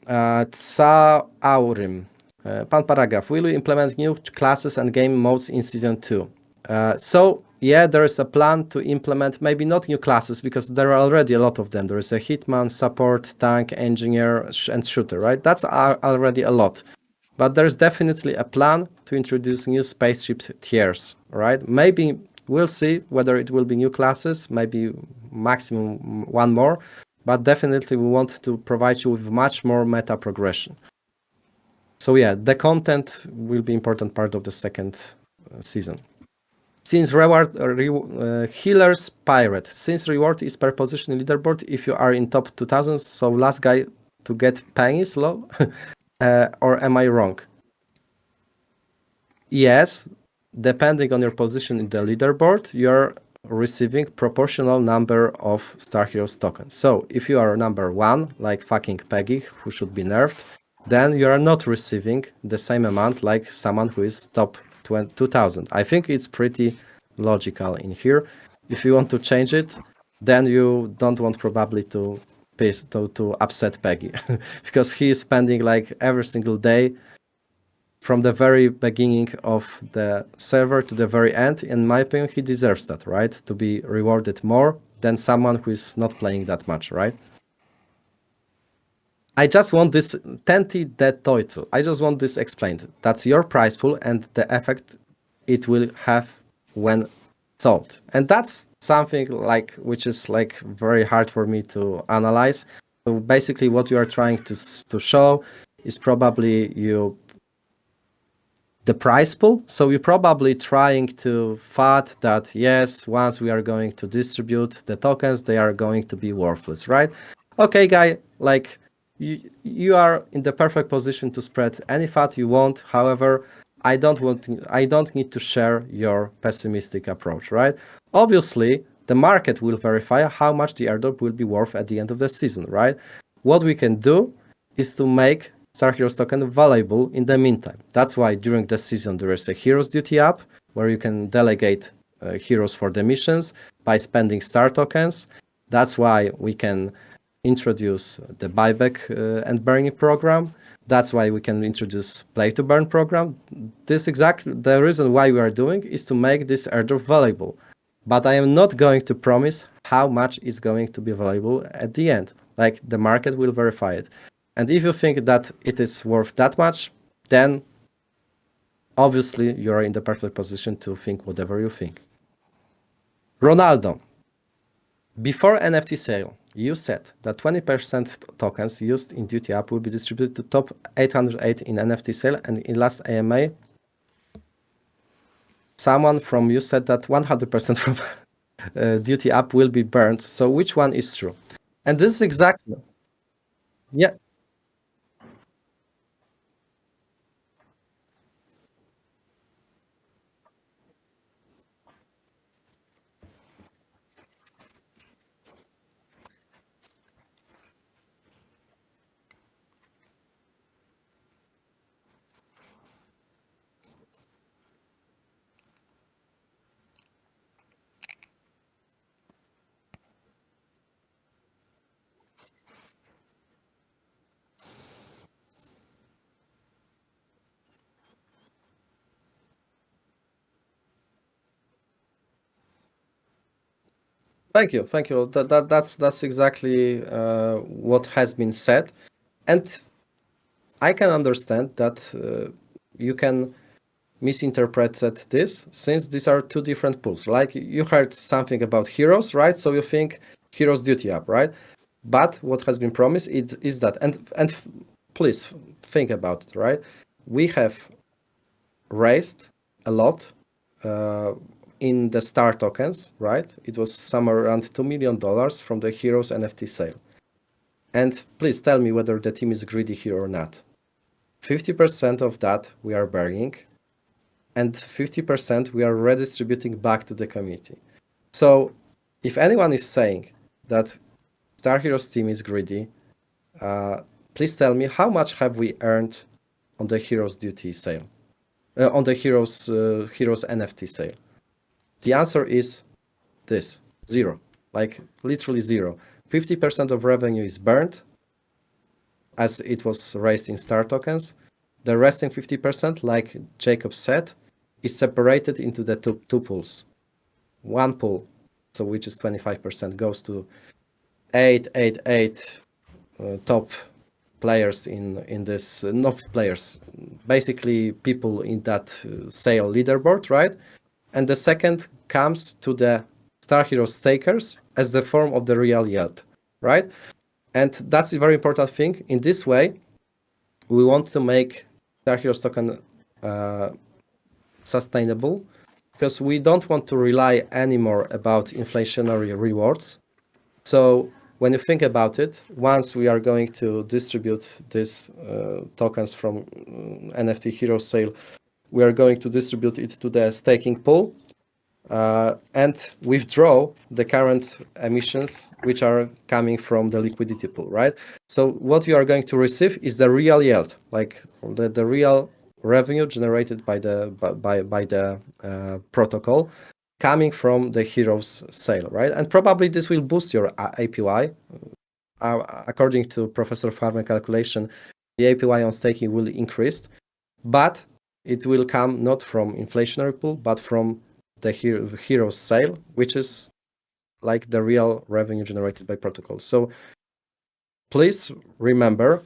Tsa Aurym. Pan Paragraph, will you implement new classes and game modes in Season 2? So, yeah, there is a plan to implement, maybe not new classes, because there are already a lot of them. There is a Hitman, Support, Tank, Engineer, and Shooter, right? That's already a lot. But there's definitely a plan to introduce new spaceship tiers, right? Maybe we'll see whether it will be new classes, maybe maximum one more, but definitely we want to provide you with much more meta progression. So yeah, the content will be important part of the second season. Since reward healers pirate, since reward is per position in leaderboard if you are in top 2000, so last guy to get pennies low, or am I wrong? Yes, depending on your position in the leaderboard, you're receiving proportional number of StarHeroes tokens. So if you are number 1, like fucking Peggy, who should be nerfed, then you are not receiving the same amount like someone who is top 2000. I think it's pretty logical in here. If you want to change it, then you don't want probably to upset Peggy because he is spending like every single day from the very beginning of the server to the very end. In my opinion, he deserves that, right? To be rewarded more than someone who is not playing that much, right? I just want this Tenti dead title. I just want this explained. That's your prize pool and the effect it will have when sold. And that's something like which is like very hard for me to analyze. So basically what you are trying to show is probably you the price pool. So you're probably trying to thought that yes, once we are going to distribute the tokens, they are going to be worthless, right? Okay, guy, like you are in the perfect position to spread any thought you want. However, I don't need to share your pessimistic approach, right? Obviously, the market will verify how much the airdrop will be worth at the end of the season, right? What we can do is to make StarHeroes token valuable in the meantime. That's why during the season there is a Heroes Duty app where you can delegate heroes for the missions by spending star tokens. That's why we can introduce the buyback and burning program. That's why we can introduce play to burn program. This exactly the reason why we are doing is to make this airdrop valuable. But I am not going to promise how much is going to be valuable at the end. Like the market will verify it. And if you think that it is worth that much, then obviously you are in the perfect position to think whatever you think. Ronaldo, before NFT sale, you said that 20% tokens used in Duty App will be distributed to top 808 in NFT sale, and in last AMA, someone from you said that 100% from Duty App will be burned. So which one is true? And this is exactly, yeah. Thank you, thank you. That's exactly what has been said, and I can understand that you can misinterpret this since these are two different pools. Like you heard something about heroes, right? So you think heroes duty up, right? But what has been promised is that, and please think about it, right? We have raised a lot in the star tokens, right? It was somewhere around $2 million from the Heroes NFT sale. And please tell me whether the team is greedy here or not. 50% of that we are burning, and 50% we are redistributing back to the community. So if anyone is saying that Star Heroes team is greedy, please tell me how much have we earned on the Heroes Duty sale, on the Heroes NFT sale? The answer is this, zero, like literally zero. 50% of revenue is burned as it was raised in star tokens. The resting 50%, like Jacob said, is separated into the two pools. One pool, so which is 25%, goes to 888 top players in this, not players, basically people in that sale leaderboard, right? And the second comes to the Star Heroes stakers as the form of the real yield, right? And that's a very important thing. In this way, we want to make Star Heroes token sustainable, because we don't want to rely anymore about inflationary rewards. So when you think about it, once we are going to distribute these tokens from NFT Hero sale, we are going to distribute it to the staking pool and withdraw the current emissions which are coming from the liquidity pool, right? So what you are going to receive is the real yield, like the real revenue generated by the protocol coming from the Heroes sale, right? And probably this will boost your APY. According to Professor Farmer calculation, the APY on staking will increase, but it will come not from inflationary pool, but from the Heroes sale, which is like the real revenue generated by protocol. So please remember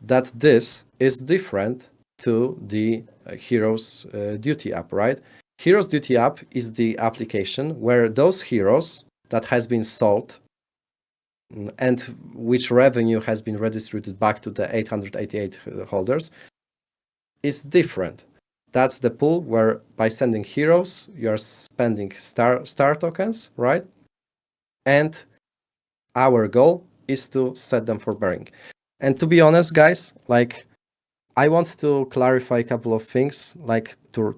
that this is different to the Heroes Duty app, right? Heroes Duty app is the application where those heroes that has been sold and which revenue has been redistributed back to the 888 holders is different. That's the pool where by sending heroes, you're spending star tokens, right? And our goal is to set them for bearing. And to be honest, guys, like I want to clarify a couple of things, like to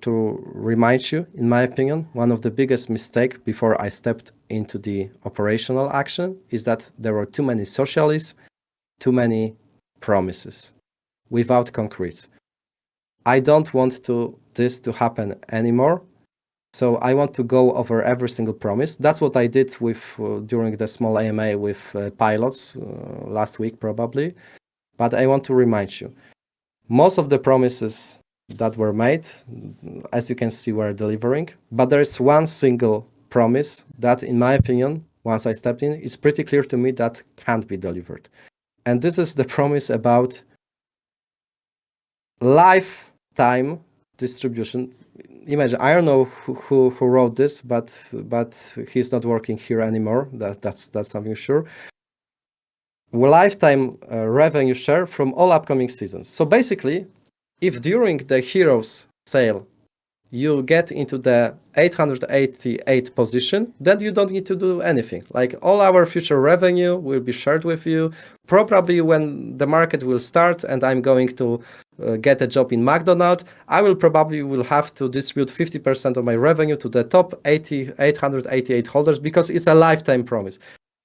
remind you, in my opinion, one of the biggest mistake before I stepped into the operational action is that there were too many socialists, too many promises without concrete. I don't want this to happen anymore. So I want to go over every single promise. That's what I did with during the small AMA with pilots last week, probably. But I want to remind you, most of the promises that were made, as you can see, were delivering. But there is one single promise that, in my opinion, once I stepped in, it's pretty clear to me that can't be delivered. And this is the promise about lifetime distribution. Imagine, I don't know who wrote this, but he's not working here anymore. That's something sure. Lifetime revenue share from all upcoming seasons. So basically, if during the Heroes sale you get into the 888 position, then you don't need to do anything. Like all our future revenue will be shared with you. Probably when the market will start and I'm going to get a job in McDonald's, I will probably have to distribute 50% of my revenue to the top 888 holders because it's a lifetime promise.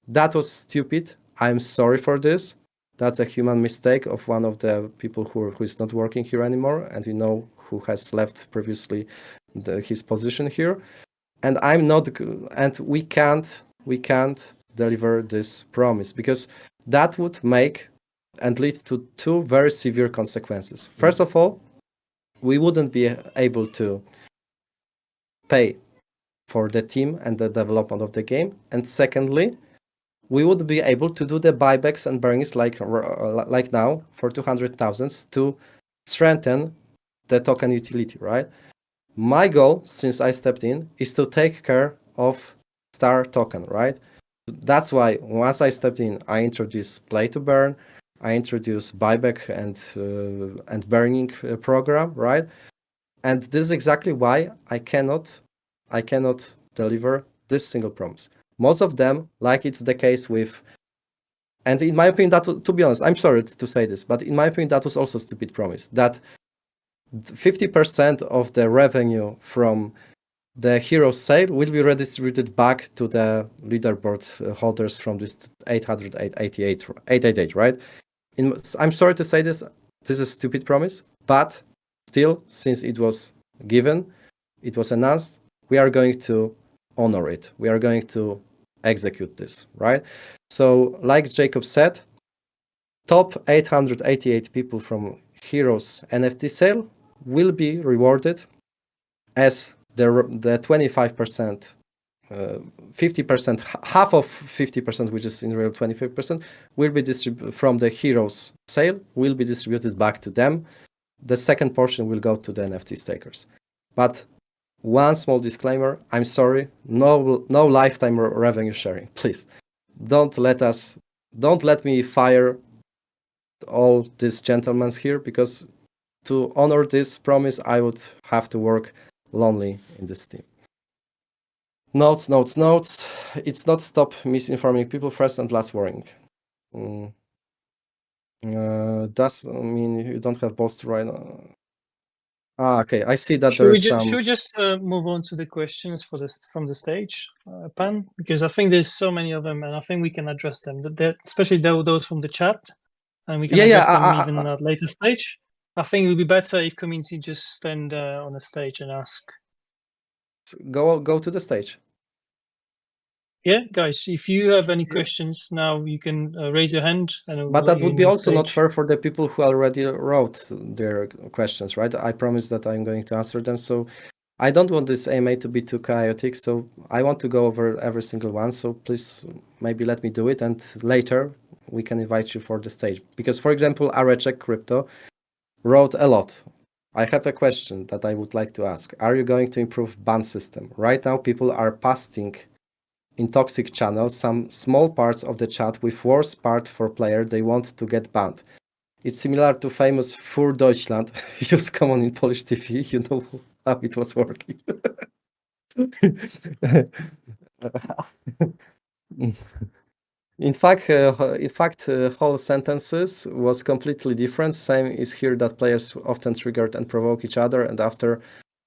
That was stupid. I'm sorry for this. That's a human mistake of one of the people who is not working here anymore, and you know who has left previously his position here. And I'm not, and we can't deliver this promise because that would make and lead to two very severe consequences. First of all, we wouldn't be able to pay for the team and the development of the game, and secondly, we would be able to do the buybacks and burnings like now for 200,000 to strengthen the token utility, right? My goal, since I stepped in, is to take care of star token, right? That's why once I stepped in, I introduced play to burn, I introduced buyback and burning program, right? And this is exactly why I cannot deliver this single promise. Most of them, like it's the case with, and in my opinion, that to be honest, I'm sorry to say this, but in my opinion, that was also a stupid promise. That 50% of the revenue from the hero sale will be redistributed back to the leaderboard holders from this 888, right? I'm sorry to say this is a stupid promise, but still, since it was given, it was announced, we are going to honor it. We are going to execute this, right? So, like Jacob said, top 888 people from Heroes NFT sale will be rewarded as the 25%, 50%, half of 50%, which is in real 25%, will be distributed from the Heroes sale, will be distributed back to them. The second portion will go to the NFT stakers. But one small disclaimer, I'm sorry, no lifetime revenue sharing, please. Don't let me fire all these gentlemen here, because to honor this promise, I would have to work lonely in this team. Notes. It's not stop misinforming people first and last warning. Does mean you don't have balls to write. Okay, I see that Should there we, is some. should we just move on to the questions from the stage, Pan? Because I think there's so many of them, and I think we can address them. Especially those from the chat, and we can address them even at later stage. I think it would be better if community just stand on the stage and ask. Go to the stage. Yeah, guys, if you have any questions now, you can raise your hand. But that would be also not fair for the people who already wrote their questions, right? I promise that I'm going to answer them. So I don't want this AMA to be too chaotic. So I want to go over every single one. So please maybe let me do it. And later we can invite you for the stage. Because, for example, Arechek Crypto wrote a lot. I have a question that I would like to ask. Are you going to improve ban system? Right now, people are pasting in toxic channels some small parts of the chat with worse part for player they want to get banned. It's similar to famous Für Deutschland. It was common in Polish TV. You know how it was working. In fact, whole sentences was completely different. Same is here that players often triggered and provoke each other. And after,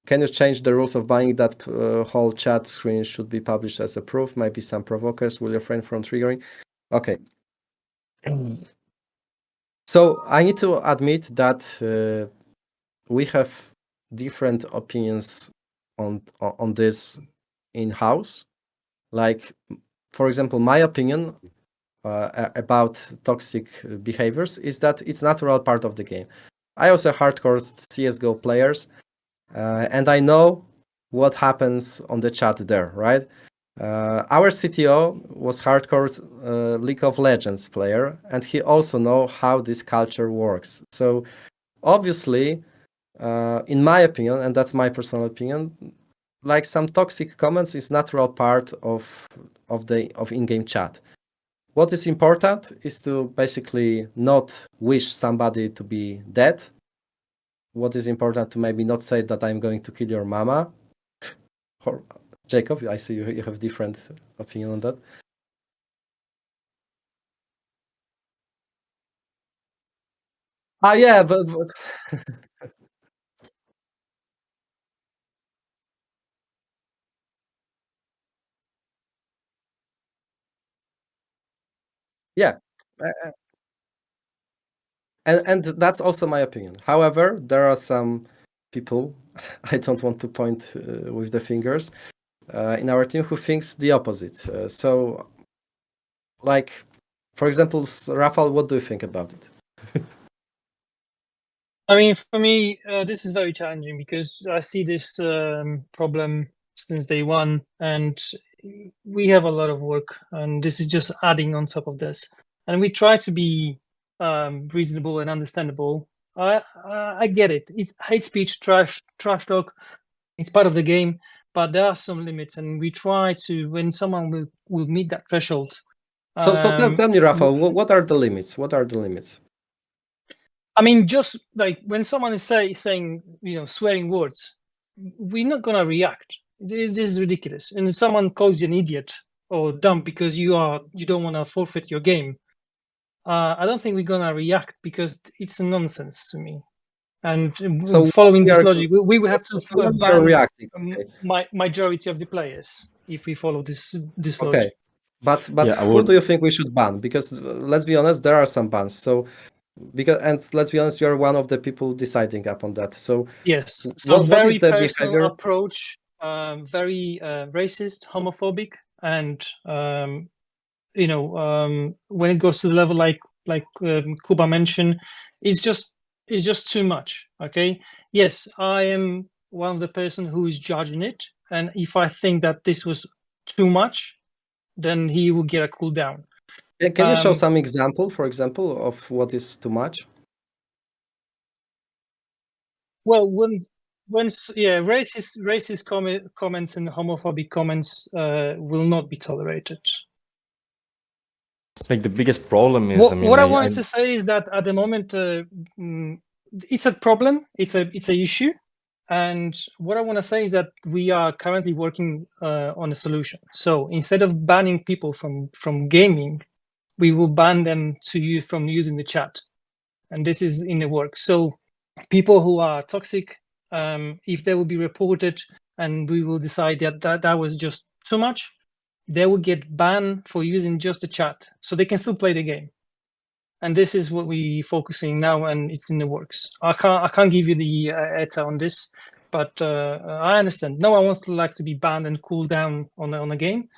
can you change the rules of buying that whole chat screen should be published as a proof? Maybe some provokers will refrain from triggering. Okay. So I need to admit that we have different opinions on this in-house. Like, for example, my opinion about toxic behaviors is that it's natural part of the game. I also hardcore CS:GO players, and I know what happens on the chat there, right? Our CTO was hardcore League of Legends player, and he also know how this culture works. So obviously, in my opinion, and that's my personal opinion, like some toxic comments is natural part of in-game chat. What is important is to basically not wish somebody to be dead. What is important to maybe not say that I'm going to kill your mama. Or, Jacob, I see you have different opinion on that. Yeah, but yeah, and that's also my opinion. However, there are some people I don't want to point with the fingers in our team who thinks the opposite. So, like, for example, Rafal, what do you think about it? I mean, for me, this is very challenging because I see this problem since day one, and we have a lot of work, and this is just adding on top of this. And we try to be reasonable and understandable. I get it. It's hate speech, trash talk. It's part of the game, but there are some limits, and we try to, when someone will meet that threshold. So tell me, Rafal, what are the limits? What are the limits? I mean, just like when someone is saying, swearing words, we're not gonna react. This is ridiculous. And someone calls you an idiot or dumb because you don't want to forfeit your game. I don't think we're gonna react because it's nonsense to me. And So following this logic, we will have to ban reacting. Okay. majority of the players if we follow this Okay. logic. But Yeah, who do you think we should ban? Because let's be honest, there are some bans. So and let's be honest, you're one of the people deciding upon that. So yes, so what very is the personal behavior? approach, very racist, homophobic, and when it goes to the level like Kuba mentioned, it's just too much. Okay, yes, I am one of the person who is judging it, and if I think that this was too much, then he will get a cool down. Can you show some example, for example, of what is too much? Well, when racist comments and homophobic comments will not be tolerated. Like the biggest problem is, What I wanted to say is that at the moment, it's a problem. It's a issue, and what I want to say is that we are currently working on a solution. So instead of banning people from gaming, we will ban them from using the chat, and this is in the work. So people who are toxic, if they will be reported, and we will decide that was just too much, they will get banned for using just the chat, so they can still play the game. And this is what we focusing now, and it's in the works. I can't give you the ETA on this, but I understand. No one wants to be banned and cool down on a game.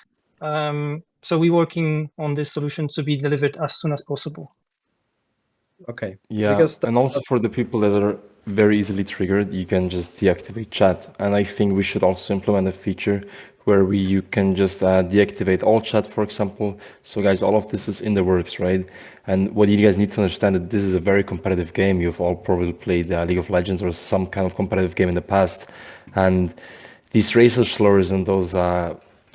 So we're working on this solution to be delivered as soon as possible. Okay. Yeah, and also for the people that are very easily triggered, you can just deactivate chat. And I think we should also implement a feature where you can just deactivate all chat, for example. So guys, all of this is in the works, right? And what you guys need to understand that this is a very competitive game. You've all probably played League of Legends or some kind of competitive game in the past. And these racial slurs and those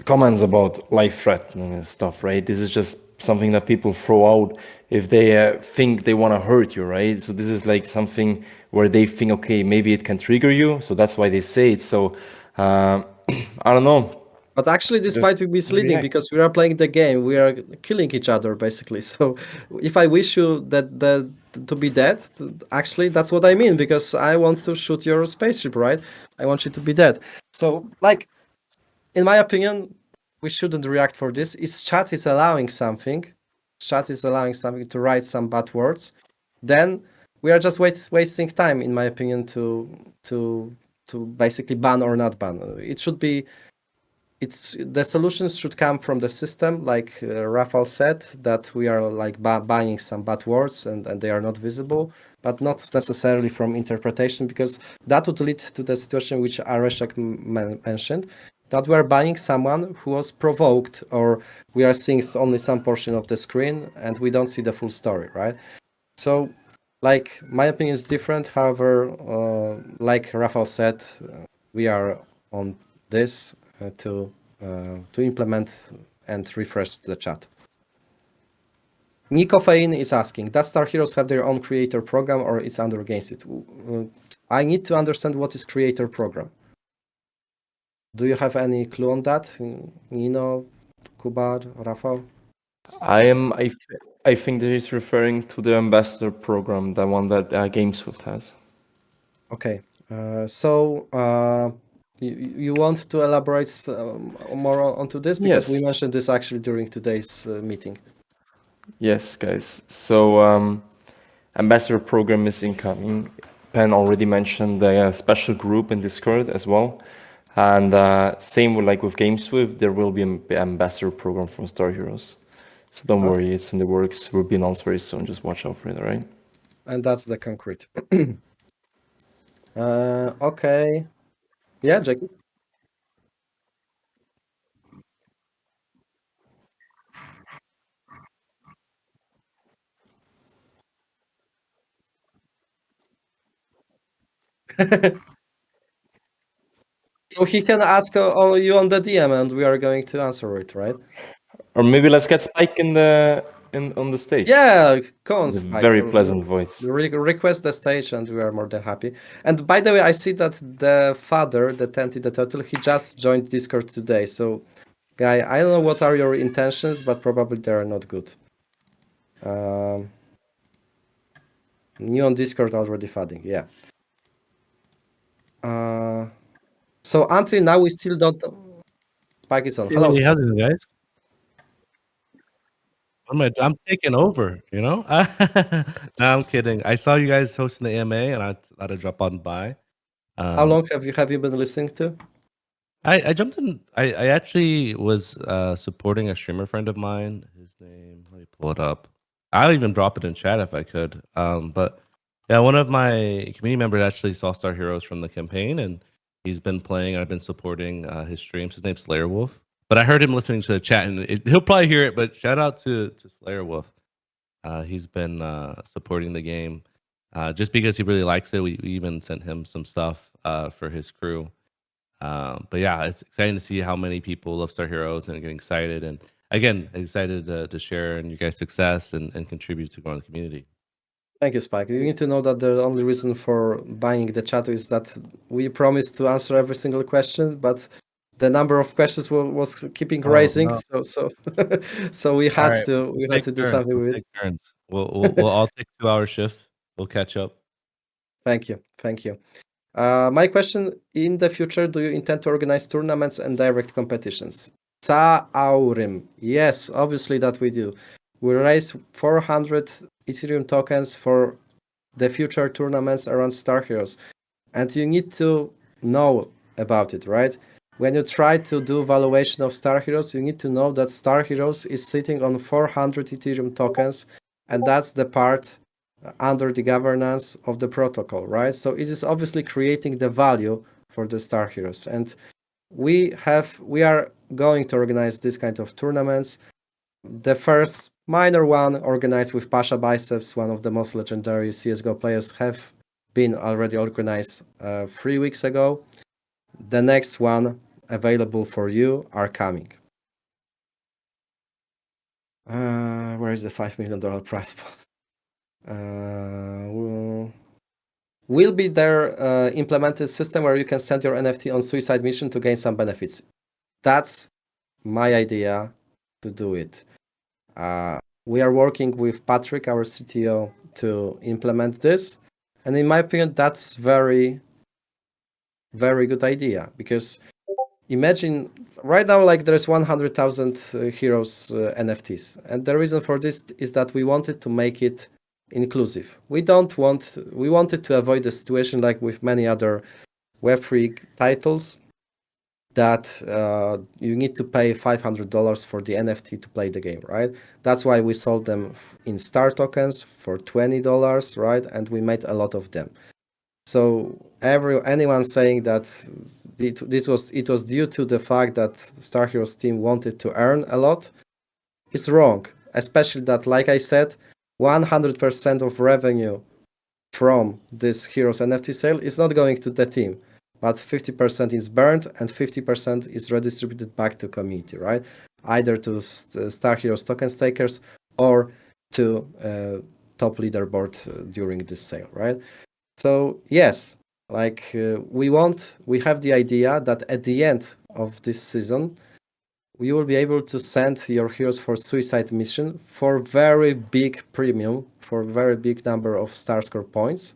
comments about life threat and stuff, right? This is just something that people throw out if they think they want to hurt you, right? So this is like something where they think, okay, maybe it can trigger you, so that's why they say it. So I don't know. But actually, this Just might be misleading react. because we are playing the game. We are killing each other basically. So if I wish you that to be dead, actually that's what I mean because I want to shoot your spaceship, right? I want you to be dead. So like, in my opinion, we shouldn't react for this. If chat is allowing something, chat is allowing something to write some bad words, then we are just wasting time, in my opinion, to basically ban or not ban. It should be the solutions should come from the system, like Rafał said, that we are like buying some bad words and they are not visible, but not necessarily from interpretation, because that would lead to the situation which Areshek mentioned, that we are buying someone who was provoked, or we are seeing only some portion of the screen and we don't see the full story, right? So, like, my opinion is different. However, like Rafał said, we are on this to implement and refresh the chat. Nicofein is asking, does Star Heroes have their own creator program or it's under against it? I need to understand what is creator program. Do you have any clue on that? Nino, Kubar, Rafał? I think that he's referring to the ambassador program, the one that GameSwift has. Okay, so you want to elaborate more onto this, because we Yes. mentioned this actually during today's meeting. Yes, guys. So ambassador program is incoming. Pen already mentioned the special group in Discord as well. And same with like with GameSwift, there will be an ambassador program from Star Heroes. So don't worry, it's in the works. We'll be announced very soon. Just watch out for it, all right? And that's the concrete. Okay. Yeah, Jackie. So he can ask all you on the DM and we are going to answer it, right? Or maybe let's get Spike in on the stage. Yeah, come on, It's a Spike. very pleasant voice. Request the stage and we are more than happy. And by the way, I see that the father, the Tenty the Turtle, he just joined Discord today. So, guy, I don't know what are your intentions, but probably they are not good. New on Discord, already fadding, yeah. So until now, we still don't... Spike is on. Hello, Hey, Spike. how's it going, guys? I'm taking over, you know? No, I'm kidding. I saw you guys hosting the AMA, and I thought I'd drop on by. How long have you been listening to? I jumped in. I actually was supporting a streamer friend of mine. His name, let me pull it up. I'll even drop it in chat if I could. But yeah, one of my community members actually saw Star Heroes from the campaign, and he's been playing. I've been supporting his streams. His name's Slayer Wolf. But I heard him listening to the chat, and he'll probably hear it. But shout out to Slayer Wolf. He's been supporting the game just because he really likes it. We even sent him some stuff for his crew. But yeah, it's exciting to see how many people love Star Heroes and are getting excited. And again, excited to share in your guys' success and contribute to growing the community. Thank you, Spike. You need to know that the only reason for buying the chat is that we promised to answer every single question, but the number of questions was keeping rising. No. So we had Right. to do something with it. Take turns. We'll all take 2-hour shifts. We'll catch up. Thank you. My question: in the future, do you intend to organize tournaments and direct competitions? Saurim. Yes, obviously that we do. We raise 400 Ethereum tokens for the future tournaments around Star Heroes. And you need to know about it, right? When you try to do valuation of Star Heroes, you need to know that Star Heroes is sitting on 400 Ethereum tokens, and that's the part under the governance of the protocol, right? So it is obviously creating the value for the Star Heroes. And we are going to organize this kind of tournaments. The first minor one organized with Pasha Biceps, one of the most legendary CSGO players, have been already organized 3 weeks ago. The next one available for you are coming. Where is the $5 million prize pool? Will be there implemented system where you can send your NFT on suicide mission to gain some benefits. That's my idea to do it. We are working with Patrick, our CTO, to implement this. And in my opinion, that's very, very good idea, because imagine right now, like there's 100,000 heroes NFTs. And the reason for this is that we wanted to make it inclusive. We wanted to avoid a situation like with many other Web3 titles, that you need to pay $500 for the NFT to play the game, right? That's why we sold them in Star tokens for $20, right? And we made a lot of them. So anyone saying that it was due to the fact that StarHeroes team wanted to earn a lot is wrong. Especially that, like I said, 100% of revenue from this Heroes NFT sale is not going to the team, but 50% is burned and 50% is redistributed back to community, right? Either to StarHeroes token stakers or to top leaderboard during this sale, right? So yes, like we have the idea that at the end of this season, you will be able to send your heroes for suicide mission for very big premium, for very big number of star score points,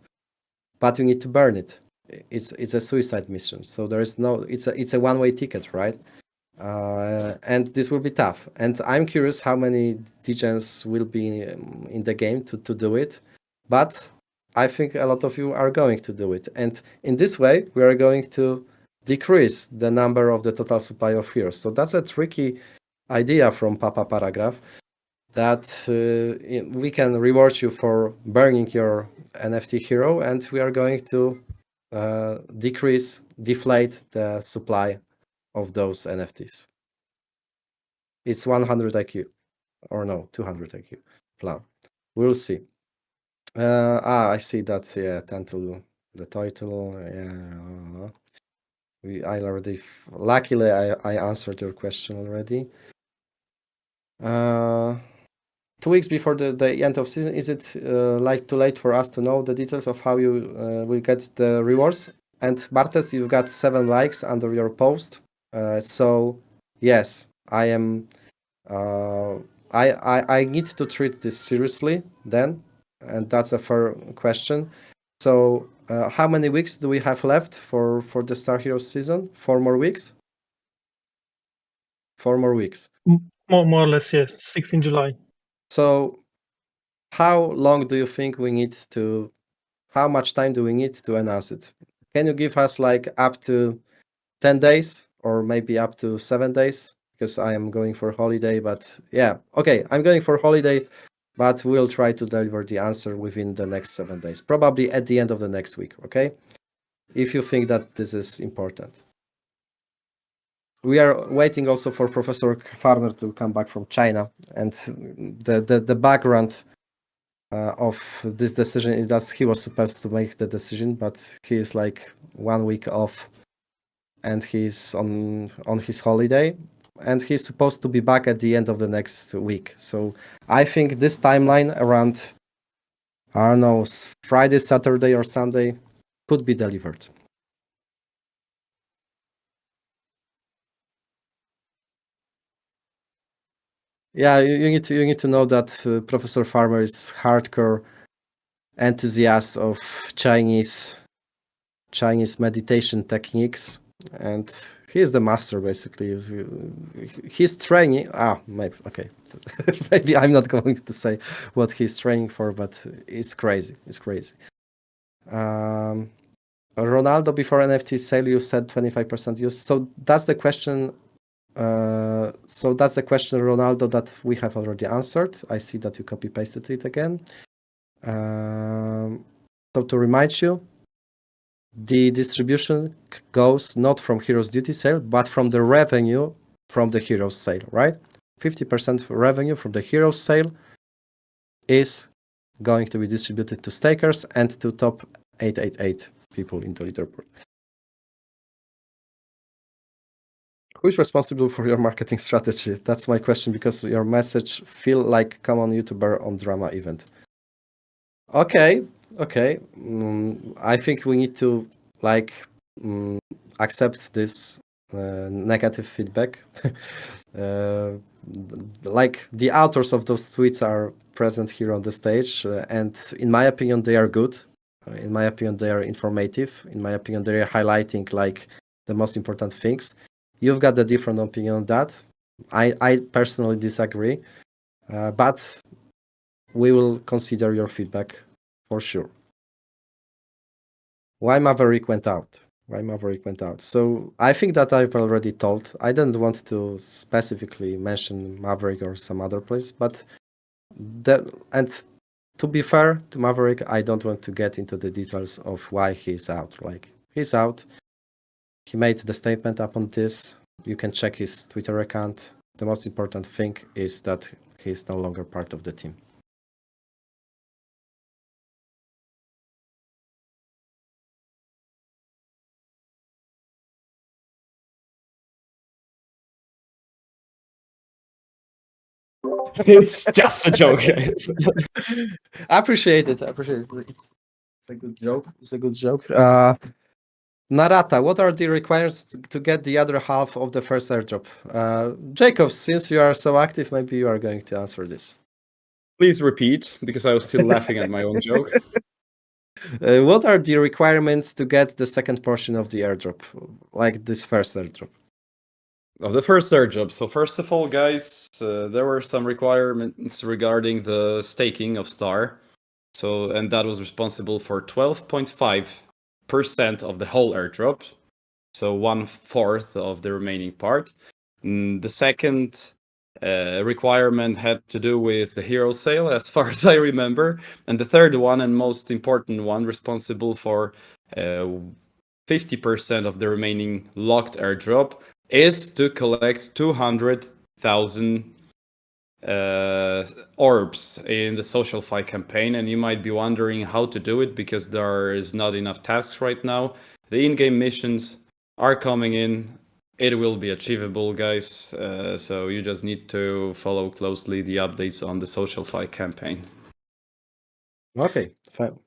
but you need to burn it. It's a suicide mission, so there is no. It's a one-way ticket, right? And this will be tough. And I'm curious how many degens will be in the game to do it, but I think a lot of you are going to do it. And in this way, we are going to decrease the number of the total supply of heroes. So that's a tricky idea from Papa Paragraph, that we can reward you for burning your NFT hero, and we are going to deflate the supply of those NFTs. It's 100 IQ, or no, 200 IQ plan. We'll see. I see that. Yeah, tend to the title. Yeah, luckily I answered your question already. 2 weeks before the end of season, is it like too late for us to know the details of how you will get the rewards? And Bartes, you've got 7 likes under your post. So yes, I am. I need to treat this seriously then, and that's a fair question. So how many weeks do we have left for the Star Heroes season? 4 more weeks? 4 more weeks. More or less, yes. 16 July. So how long do you think we need to, how much time do we need to announce it? Can you give us like up to 10 days or maybe up to 7 days? Because I am going for holiday, but yeah, okay, I'm going for holiday, but we'll try to deliver the answer within the next 7 days, probably at the end of the next week, okay? If you think that this is important. We are waiting also for Professor Farmer to come back from China, and the background of this decision is that he was supposed to make the decision, but he is like 1 week off and he's on his holiday, and he's supposed to be back at the end of the next week. So I think this timeline around, I don't know, Friday, Saturday or Sunday could be delivered. Yeah, you need to know that Professor Farmer is hardcore enthusiast of Chinese meditation techniques, and he is the master basically. He's training. Maybe okay. Maybe I'm not going to say what he's training for, but it's crazy. It's crazy. Ronaldo, before NFT sale, you said 25% use. So that's the question. Ronaldo, that we have already answered. I see that you copy pasted it again. So to remind you, the distribution goes not from Heroes Duty sale, but from the revenue from the Heroes sale, right? 50% revenue from the Heroes sale is going to be distributed to stakers and to top 888 people in the leaderboard. Who is responsible for your marketing strategy? That's my question, because your message feel like common YouTuber on drama event. Okay. I think we need to accept this negative feedback. Like the authors of those tweets are present here on the stage, and in my opinion, they are good. In my opinion, they are informative. In my opinion, they are highlighting like the most important things. You've got a different opinion on that. I personally disagree, but we will consider your feedback for sure. Why Maverick went out? So I think that I've already told. I didn't want to specifically mention Maverick or some other place, but and to be fair to Maverick, I don't want to get into the details of why he's out. Like, he's out. He made the statement upon this. You can check his Twitter account. The most important thing is that he's no longer part of the team. It's just a joke. I appreciate it. It's a good joke. Narata, what are the requirements to get the other half of the first airdrop? Jacob, since you are so active, maybe you are going to answer this. Please repeat, because I was still laughing at my own joke. What are the requirements to get the second portion of the airdrop, like this first airdrop? Of the first airdrop. So first of all, guys, there were some requirements regarding the staking of Star. So, and that was responsible for 12.5% of the whole airdrop. So 1/4 of the remaining part. The second requirement had to do with the hero sale, as far as I remember. And the third one, and most important one, responsible for 50% of the remaining locked airdrop, is to collect 200,000 orbs in the social fight campaign. And you might be wondering how to do it, because there is not enough tasks right now. The in-game missions are coming in. It will be achievable, guys. So you just need to follow closely the updates on the social fight campaign. Okay, fine.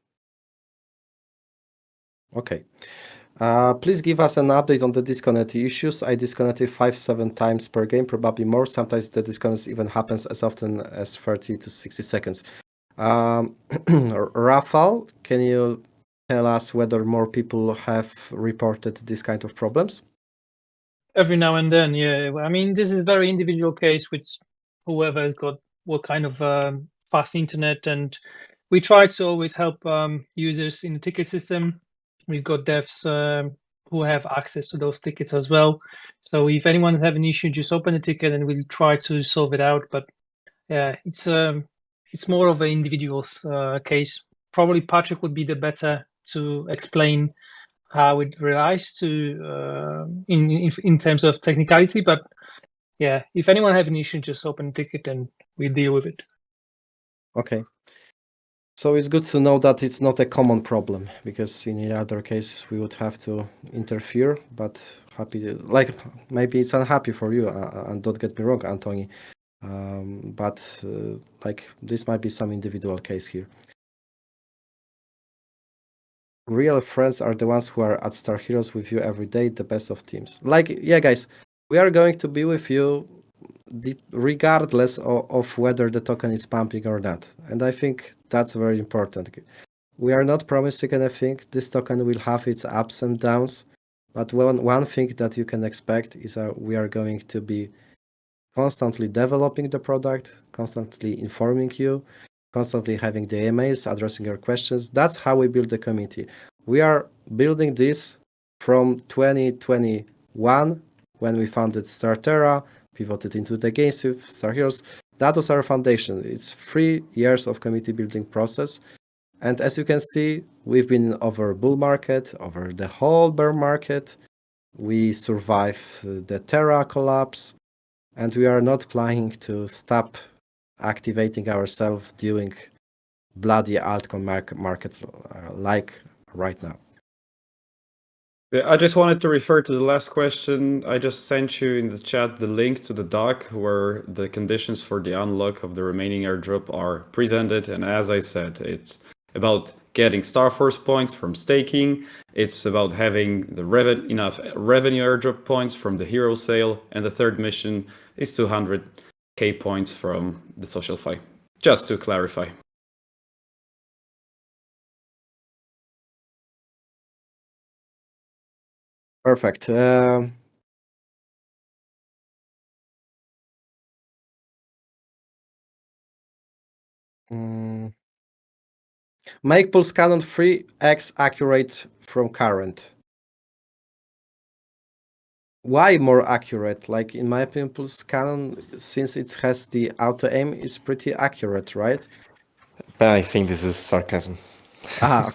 Okay. Please give us an update on the disconnect issues. I disconnected 5-7 times per game, probably more. Sometimes the disconnect even happens as often as 30 to 60 seconds. Rafał, can you tell us whether more people have reported this kind of problems? Every now and then, yeah. I mean, this is a very individual case with whoever has got what kind of fast internet, and we try to always help users in the ticket system. We've got devs who have access to those tickets as well. So if anyone has an issue, just open a ticket and we'll try to solve it out. But yeah, it's more of an individual's case. Probably Patrick would be the better to explain how it relies to in terms of technicality. But yeah, if anyone have an issue, just open a ticket and we deal with it. Okay. So it's good to know that it's not a common problem, because in the other case we would have to interfere. But maybe it's unhappy for you, and don't get me wrong, Anthony. But this might be some individual case here. Real friends are the ones who are at StarHeroes with you every day, the best of teams. Yeah, guys, we are going to be with you regardless of whether the token is pumping or not. And I think that's very important. We are not promising anything. This token will have its ups and downs. But one thing that you can expect is we are going to be constantly developing the product, constantly informing you, constantly having the AMAs, addressing your questions. That's how we build the community. We are building this from 2021, when we founded StarTerra, pivoted into the games with StarHeroes. That was our foundation. It's 3 years of community building process. And as you can see, we've been over bull market, over the whole bear market. We survived the Terra collapse, and we are not planning to stop activating ourselves during bloody altcoin market like right now. Yeah, I just wanted to refer to the last question. I just sent you in the chat the link to the doc where the conditions for the unlock of the remaining airdrop are presented. And as I said, it's about getting Star Force points from staking. It's about having the enough revenue airdrop points from the hero sale. And the third mission is 200k points from the social fi. Just to clarify. Perfect. Make pulse cannon 3x accurate from current. Why more accurate? Like in my opinion, pulse cannon, since it has the auto aim, is pretty accurate, right? But I think this is sarcasm. I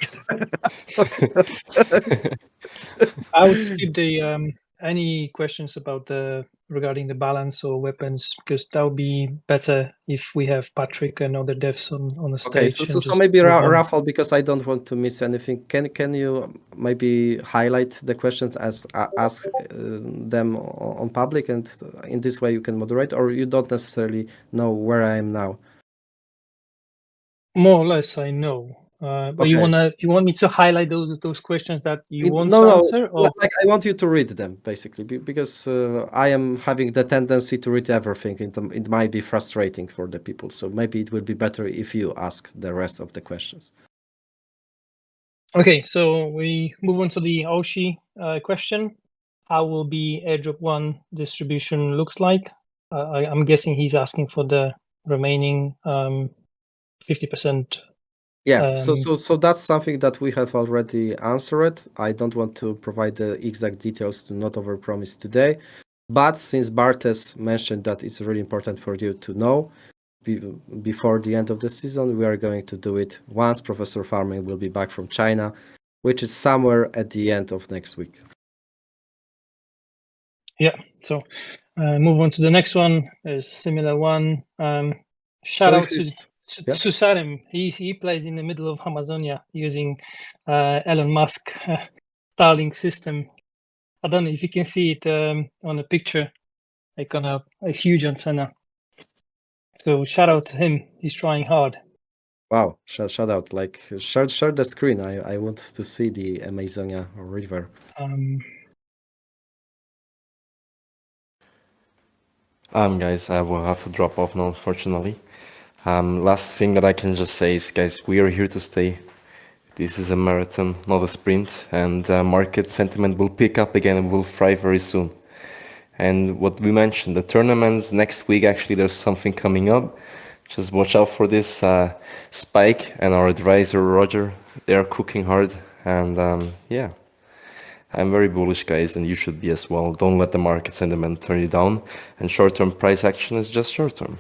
would skip the any questions about regarding the balance or weapons, because that would be better if we have Patrick and other devs on the Okay, stage. so maybe Rafał, because I don't want to miss anything. Can you maybe highlight the questions as ask them on public, and in this way you can moderate, or you don't necessarily know where I am now? More or less, I know. But Okay. you want me to highlight those questions that you want No, to no. answer? Or Like I want you to read them basically because I am having the tendency to read everything. It might be frustrating for the people, so maybe it will be better if you ask the rest of the questions. okay, so we move on to the Oshi question. How will be airdrop 1 distribution looks like? I'm guessing he's asking for the remaining 50%. Yeah, so that's something that we have already answered. I don't want to provide the exact details to not overpromise today, but since Bartes mentioned that it's really important for you to know before the end of the season, we are going to do it once Professor Farming will be back from China, which is somewhere at the end of next week. Yeah, so move on to the next one. There's a similar one. Shout out to Sarim. He plays in the middle of Amazonia using Elon Musk Starlink system. I don't know if you can see it on the picture, like on a huge antenna. So shout out to him. He's trying hard. Wow, shout out! Like share the screen. I want to see the Amazonia River. Guys, I will have to drop off now, unfortunately. Last thing that I can just say is, guys, we are here to stay. This is a marathon, not a sprint, and market sentiment will pick up again and will thrive very soon. And what we mentioned, the tournaments next week, actually, there's something coming up. Just watch out for this. Spike and our advisor, Roger, they are cooking hard. And yeah, I'm very bullish, guys, and you should be as well. Don't let the market sentiment turn you down. And short-term price action is just short-term.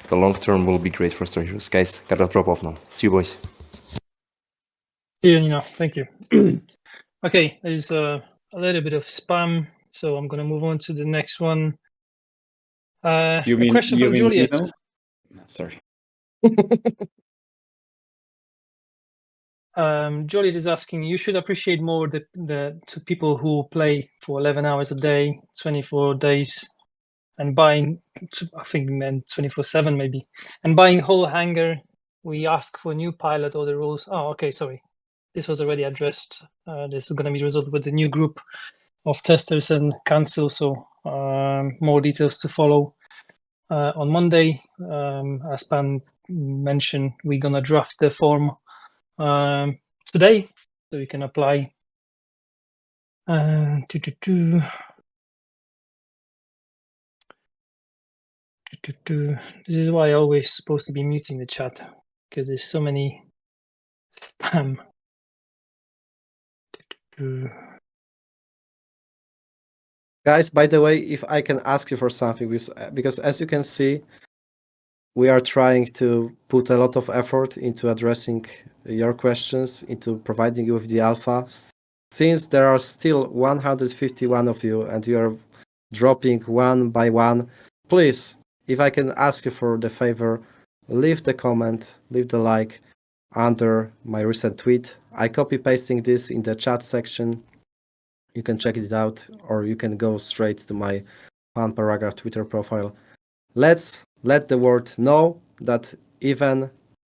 The long-term will be great for StarHeroes. Guys, gotta drop off now. See you, boys. See you, Nino. Thank you. Okay, there's a little bit of spam, so I'm going to move on to the next one. A question from Juliet. Nino? Sorry. Juliet is asking, you should appreciate more the to people who play for 11 hours a day, 24 days, and buying, I think meant 24/7 maybe, and buying whole hangar. We ask for new pilot or the rules. Oh, okay, sorry. This was already addressed. This is going to be resolved with the new group of testers and council. So more details to follow on Monday. As Pan mentioned, we're going to draft the form today, so you can apply. This is why I always supposed to be muting the chat, because there's so many spam. Guys, by the way, if I can ask you for something, because as you can see, we are trying to put a lot of effort into addressing your questions, into providing you with the alpha. Since there are still 151 of you and you are dropping one by one, please, if I can ask you for the favor, leave the comment, leave the like under my recent tweet. I copy pasting this in the chat section. You can check it out, or you can go straight to my Pan Paragraph Twitter profile. Let's let the world know that even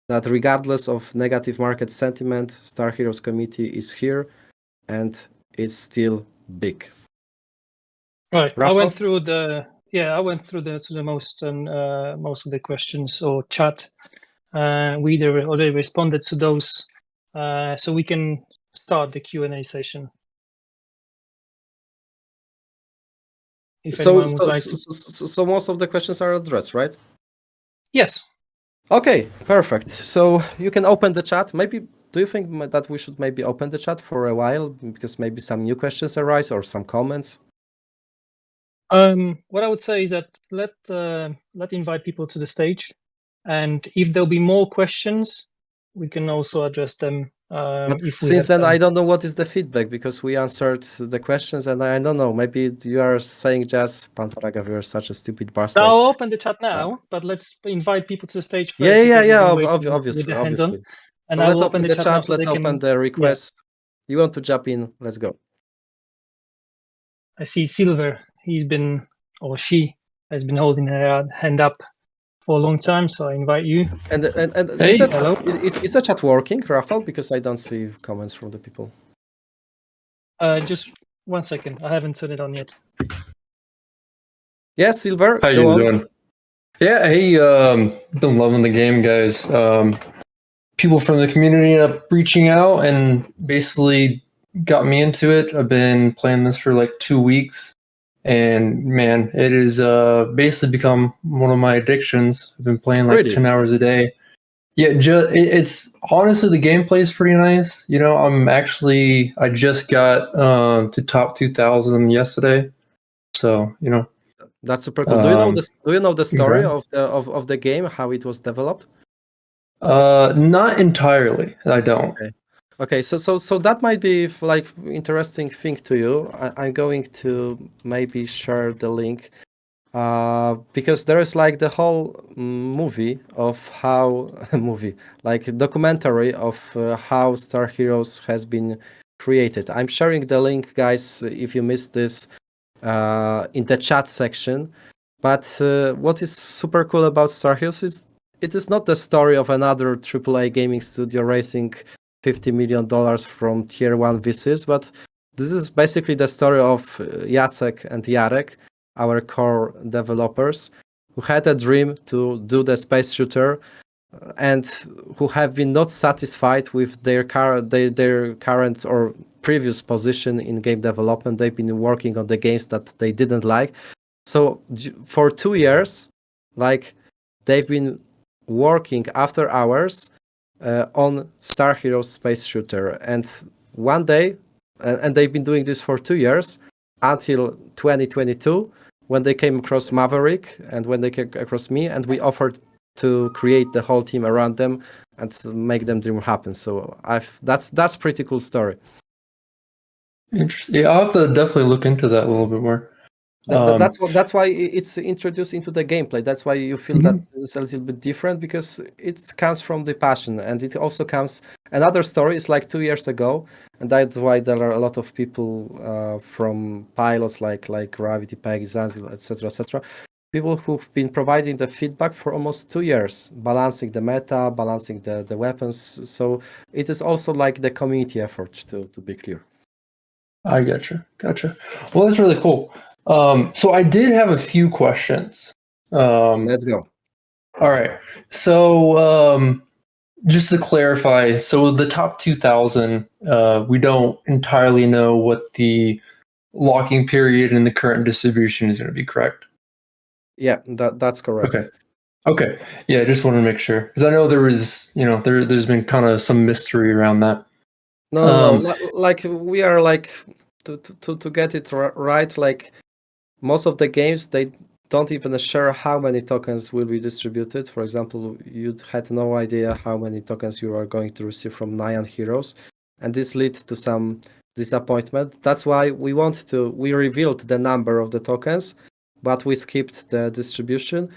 that regardless of negative market sentiment, Star Heroes committee is here and it's still big. Right. Rafał? I went through the most of the questions or chat. We either already responded to those, so we can start the Q&A session. If anyone would like to. So most of the questions are addressed, right? Yes. Okay, perfect. So you can open the chat. Maybe do you think that we should maybe open the chat for a while because maybe some new questions arise or some comments? What I would say is that let invite people to the stage, and if there'll be more questions, we can also address them. But If we since have then, time. I don't know what is the feedback because we answered the questions, and I don't know. Maybe you are saying just Pan Paragraph, you're such a stupid bastard. I'll open the chat now, but let's invite people to the stage first. Yeah. Obviously. And So I let's will open the chat chat. now so Let's they open can. the request. You want to jump in? Let's go. I see Silver. He has been holding her hand up for a long time, so I invite you. And Hey. Hello. Is the chat working, Rafał? Because I don't see comments from the people. Just 1 second. I haven't turned it on yet. Yes, Silver. How go you on. doing? Yeah, hey, been loving the game, guys. People from the community ended up reaching out and basically got me into it. I've been playing this for like 2 weeks, and man, it is basically become one of my addictions. I've been playing like Really? 10 hours a day. Yeah, it's honestly the gameplay is pretty nice. You know, I just got to top 2,000 yesterday, so you know. That's super cool. Do you know the story of the game, how it was developed? Not entirely. I don't. Okay, so that might be like interesting thing to you. I'm going to maybe share the link because there is like the whole movie of how like documentary of how Star Heroes has been created. I'm sharing the link, guys, if you missed this in the chat section. But what is super cool about Star Heroes is it is not the story of another AAA gaming studio raising $50 million from tier 1 VCs, but this is basically the story of Jacek and Jarek, our core developers, who had a dream to do the space shooter and who have been not satisfied with their current or previous position in game development. They've been working on the games that they didn't like. So for 2 years, like they've been working after hours on Star Heroes space shooter, and one day, and they've been doing this for 2 years until 2022, when they came across Maverick and when they came across me, and we offered to create the whole team around them and make them dream happen. So that's pretty cool story. Interesting. Yeah, I'll have to definitely look into that a little bit more. That's why it's introduced into the gameplay. That's why you feel that it's a little bit different, because it comes from the passion, and it also comes. Another story is like 2 years ago, and that's why there are a lot of people from pilots like Gravity, Peggy, Zanzibar, etc. People who've been providing the feedback for almost 2 years, balancing the meta, balancing the weapons. So it is also like the community effort, to be clear. I gotcha. Well, that's really cool. So I did have a few questions. Let's go. All right. So just to clarify, so the top 2,000, we don't entirely know what the locking period in the current distribution is going to be, correct? Yeah, that's correct. Okay. Yeah, I just wanted to make sure, because I know there was, there's been kind of some mystery around that. No. Like we are like to get it right. Like most of the games, they don't even share how many tokens will be distributed. For example, you had no idea how many tokens you are going to receive from Nyan Heroes, and this led to some disappointment. That's why we revealed the number of the tokens, but we skipped the distribution.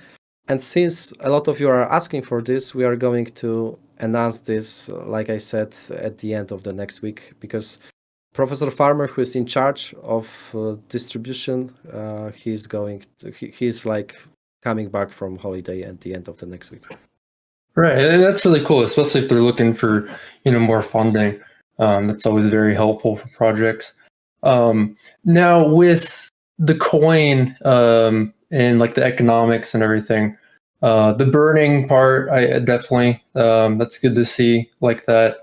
And since a lot of you are asking for this, we are going to announce this, like I said, at the end of the next week, because Professor Farmer, who is in charge of distribution, he's like coming back from holiday at the end of the next week. Right, and that's really cool, especially if they're looking for more funding. That's always very helpful for projects. Now with the coin and like the economics and everything, the burning part, I definitely that's good to see like that.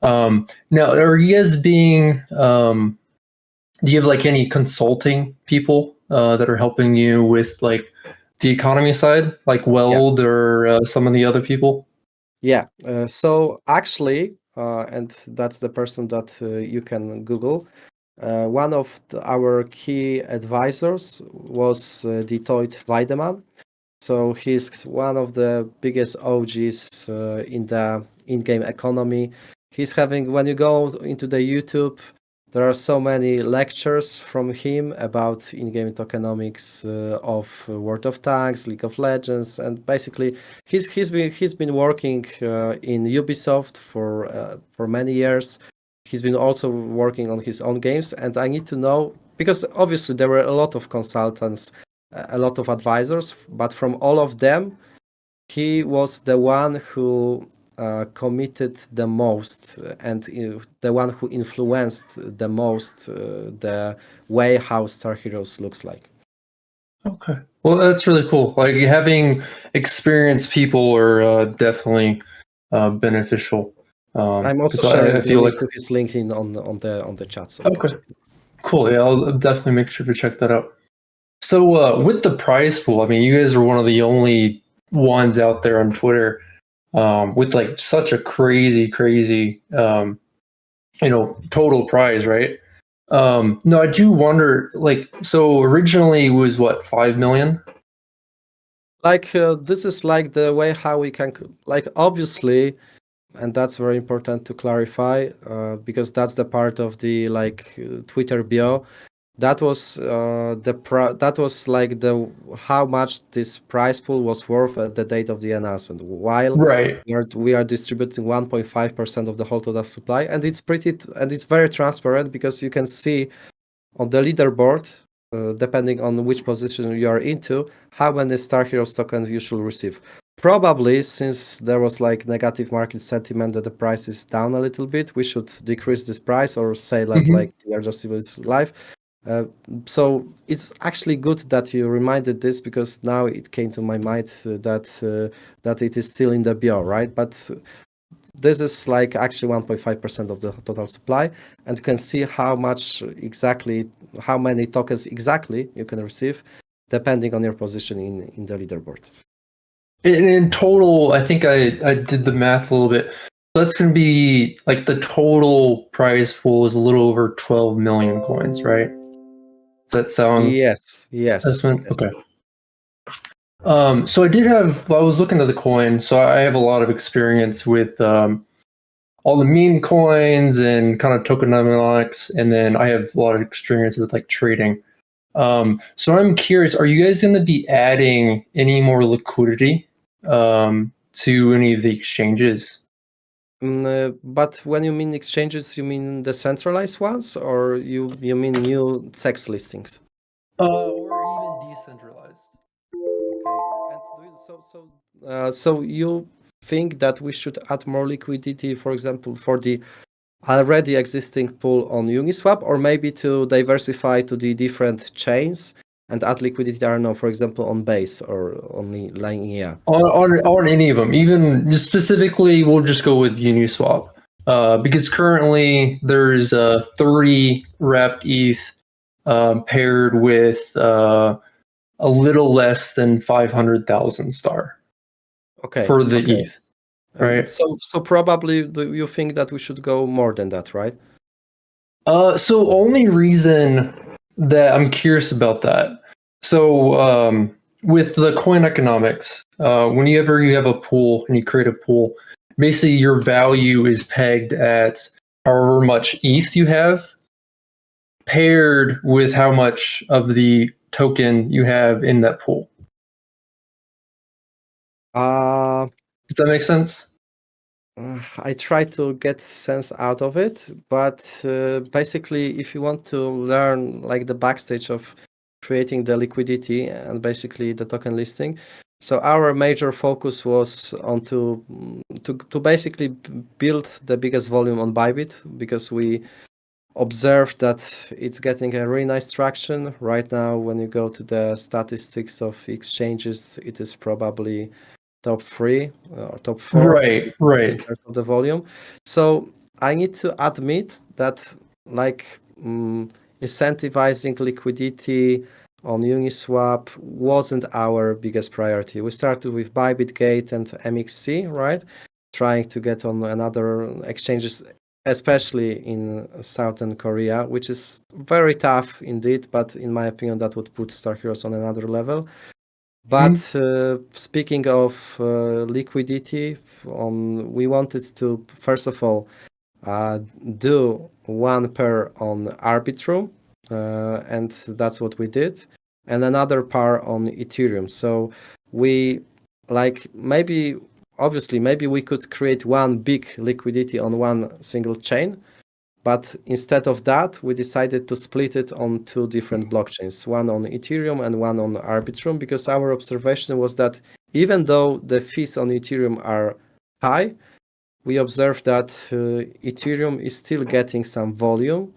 Now, are you guys being? Do you have like any consulting people that are helping you with like the economy side, like Weld or some of the other people? Yeah. So actually, and that's the person that you can Google. One of our key advisors was Detroit Weidemann. So he's one of the biggest OGs in the in-game economy. He's having, when you go into the YouTube, there are so many lectures from him about in-game tokenomics of World of Tanks, League of Legends, and basically he's been working in Ubisoft for many years. He's been also working on his own games, and I need to know, because obviously there were a lot of consultants, a lot of advisors, but from all of them, he was the one who committed the most and the one who influenced the most the way how StarHeroes looks like. Okay, well, that's really cool. Like having experienced people are definitely beneficial. I'm also 'cause sharing I the feel link like to his LinkedIn on the chat. So okay, cool. Yeah, I'll definitely make sure to check that out. So with the prize pool, I mean, you guys are one of the only ones out there on Twitter with like such a crazy total prize, right? No, I do wonder, like, so originally it was what, 5 million? like this is like the way how we can like obviously, and that's very important to clarify because that's the part of the Twitter bio. That was that was like the how much this prize pool was worth at the date of the announcement. While Right. we are distributing 1.5% of the whole total supply, and it's very transparent because you can see on the leaderboard, depending on which position you are into, how many StarHeroes tokens you should receive. Probably, since there was like negative market sentiment that the price is down a little bit, we should decrease this price or say that like the adjustable is live. So it's actually good that you reminded this because now it came to my mind that it is still in the bio, right? But this is like actually 1.5% of the total supply, and you can see how many tokens exactly you can receive depending on your position in the leaderboard. In total, I think I did the math a little bit. That's going to be like the total prize pool is a little over 12 million coins, right? Does that sound? Yes. Okay. So I was looking at the coin, so I have a lot of experience with all the meme coins and kind of tokenomics, and then I have a lot of experience with like trading. So I'm curious, are you guys going to be adding any more liquidity to any of the exchanges? But when you mean exchanges, you mean the centralized ones, or you mean new sex listings? Or even decentralized. Okay, and so you think that we should add more liquidity, for example, for the already existing pool on Uniswap, or maybe to diversify to the different chains and add liquidity, I don't know, for example, on Base or only Linea? On any of them, even just specifically, we'll just go with Uniswap because currently there's 30 wrapped ETH paired with a little less than 500,000 star. Okay. For the okay. ETH, right? So probably you think that we should go more than that, right? So only reason that I'm curious about that. So with the coin economics, whenever you have a pool and you create a pool, basically your value is pegged at however much ETH you have, paired with how much of the token you have in that pool. Uh Does that make sense? I try to get sense out of it, but basically, if you want to learn like the backstage of creating the liquidity and basically the token listing, so our major focus was on to basically build the biggest volume on Bybit, because we observed that it's getting a really nice traction right now. When you go to the statistics of exchanges, it is probably top 3 or top 4 Right, in right. terms of the volume. So I need to admit that like incentivizing liquidity on Uniswap wasn't our biggest priority. We started with Bybitgate and MXC, right? Trying to get on another exchanges, especially in Southern Korea, which is very tough indeed, but in my opinion, that would put StarHeroes on another level. But speaking of liquidity, we wanted to, first of all, do one pair on Arbitrum, and that's what we did, and another pair on Ethereum. So we maybe we could create one big liquidity on one single chain, but instead of that, we decided to split it on 2 different blockchains, one on Ethereum and one on Arbitrum, because our observation was that even though the fees on Ethereum are high, we observed that Ethereum is still getting some volume.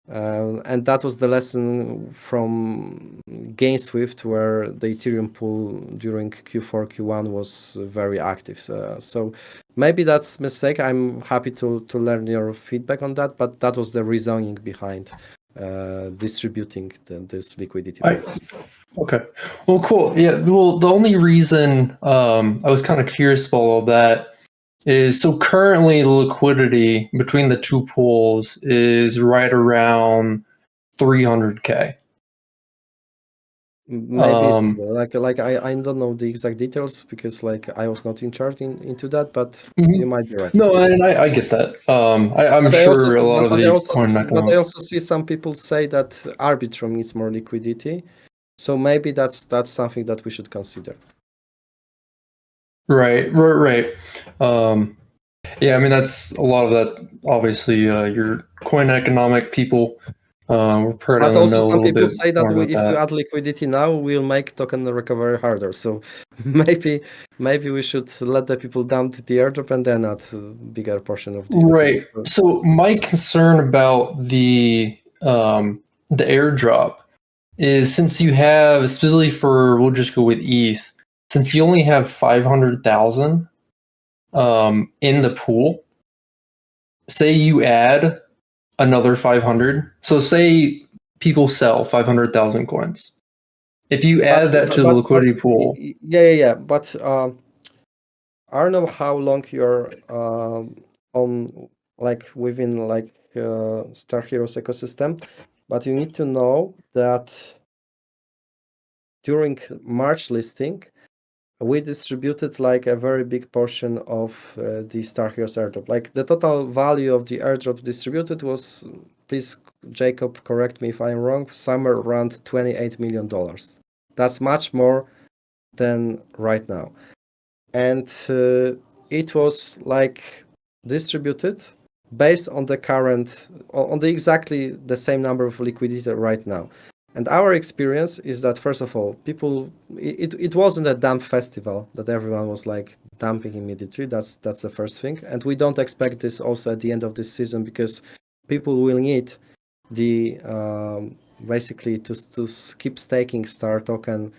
And that was the lesson from GainSwift, where the Ethereum pool during Q4, Q1 was very active. So maybe that's a mistake. I'm happy to learn your feedback on that, but that was the reasoning behind distributing this liquidity pools. Okay. Well, cool. Yeah. Well, the only reason I was kind of curious about all that is, so currently the liquidity between the 2 pools is right around 300K. Maybe like I don't know the exact details, because like I was not in charge into that, but you might be right. No, and I get that. I'm sure a lot of the coin But I economics. also see some people say that Arbitrum needs more liquidity, so maybe that's something that we should consider. Right. Yeah, I mean, that's a lot of that. Obviously, your coin economic people we're probably But gonna also know a some little people bit say that more about if we that. add liquidity now, we'll make token recovery harder. So maybe we should let the people dump the airdrop and then add a bigger portion of the Right. liquidity. So my concern about the airdrop is, since you have, specifically for, we'll just go with ETH, since you only have 500,000 in the pool. Say you add another 500. So say people sell 500,000 coins. If you add that to the liquidity pool, Yeah. But I don't know how long you're on, like within like StarHeroes ecosystem, but you need to know that during March listing, we distributed like a very big portion of the StarHeroes airdrop. Like the total value of the airdrop distributed was, please Jacob, correct me if I'm wrong, somewhere around $28 million. That's much more than right now. And it was like distributed based on the current, on the exactly the same number of liquidity right now. And our experience is that, first of all, people, it wasn't a dump festival that everyone was like dumping immediately. That's the first thing. And we don't expect this also at the end of this season, because people will need the basically to keep staking Star token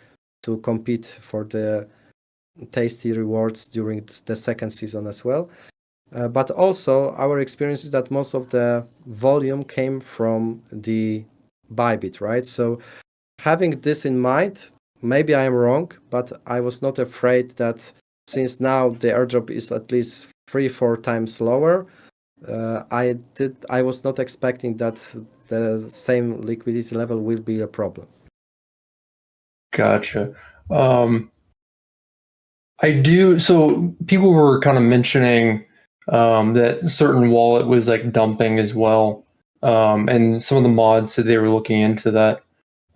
to compete for the tasty rewards during the second season as well. But also our experience is that most of the volume came from the Bybit, right? So having this in mind, maybe I'm wrong, but I was not afraid that since now the airdrop is at least 3-4 times lower, I was not expecting that the same liquidity level will be a problem. Gotcha. I do. So people were kind of mentioning that certain wallet was like dumping as well, and some of the mods said they were looking into that.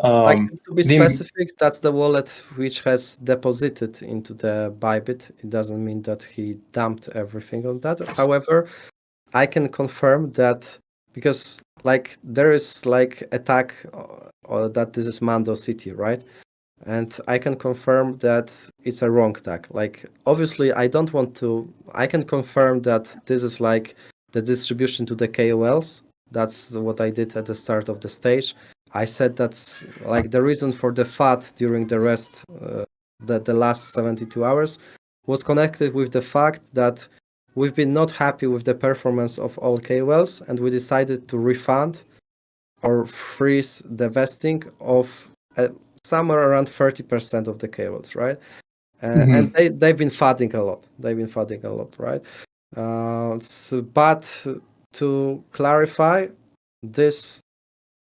Like to be the- specific, that's the wallet which has deposited into the Bybit. It doesn't mean that he dumped everything on that. However, I can confirm that because like there is like attack or that this is Mando City, right? And I can confirm that it's a wrong tag. Like obviously I don't want to. I can confirm that this is like the distribution to the KOLs. That's what I did at the start of the stage. I said that's like the reason for the FAT during the rest, the last 72 hours, was connected with the fact that we've been not happy with the performance of all KOLs, and we decided to refund or freeze the vesting of somewhere around 30% of the KOLs, right? And they've been FATing a lot. They've been FATing a lot, right? But to clarify, this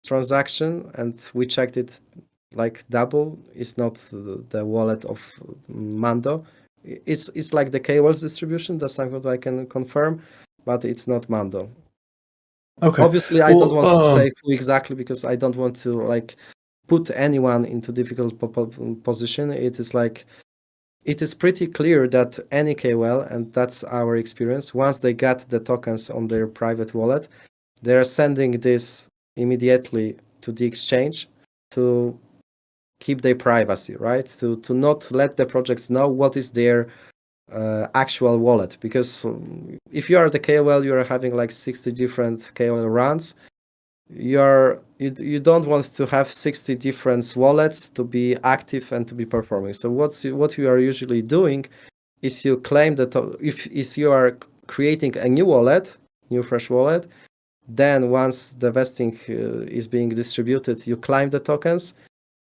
transaction, and we checked it like double, is not the wallet of Mando. It's like the KOLs distribution. That's something that I can confirm, but it's not Mando. Okay. Obviously, I don't want to say who exactly because I don't want to like put anyone into difficult position. It is like it is pretty clear that any KOL, and that's our experience, once they get the tokens on their private wallet, they're sending this immediately to the exchange to keep their privacy, right? To not let the projects know what is their actual wallet. Because if you are the KOL, you are having like 60 different KOL runs. You don't want to have 60 different wallets to be active and to be performing. So what you are usually doing is you claim that if you are creating a new wallet, new fresh wallet, then once the vesting is being distributed, you claim the tokens,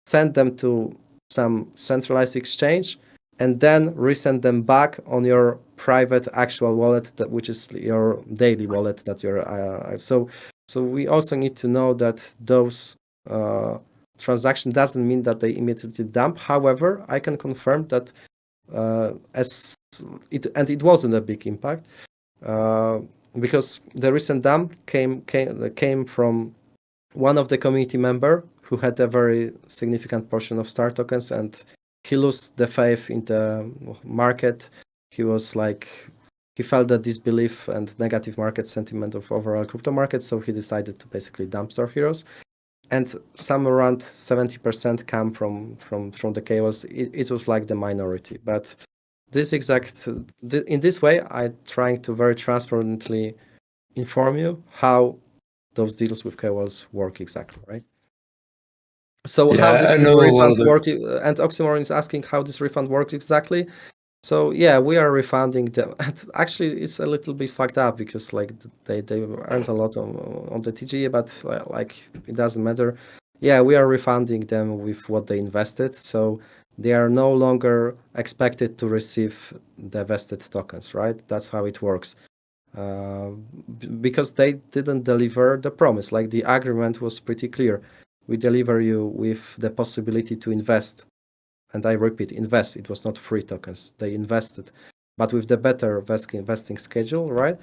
send them to some centralized exchange, and then resend them back on your private actual wallet, which is your daily wallet that you're. So we also need to know that those transaction doesn't mean that they immediately dump. However, I can confirm that it wasn't a big impact because the recent dump came from one of the community member who had a very significant portion of Star tokens, and he lost the faith in the market. He was like, he felt the disbelief and negative market sentiment of overall crypto market, so he decided to basically dump StarHeroes. And some around 70% come from the KOLs. It was like the minority, but in this way, I'm trying to very transparently inform you how those deals with KOLs work exactly, right? So how this refund works, and Oxymoron is asking how this refund works exactly. So yeah, we are refunding them. Actually, it's a little bit fucked up because like they earned a lot on the TGE, but like it doesn't matter. Yeah, we are refunding them with what they invested, so they are no longer expected to receive the vested tokens, right? That's how it works. Because they didn't deliver the promise. Like the agreement was pretty clear. We deliver you with the possibility to invest. And I repeat, invest. It was not free tokens. They invested, but with the better vesting schedule, right?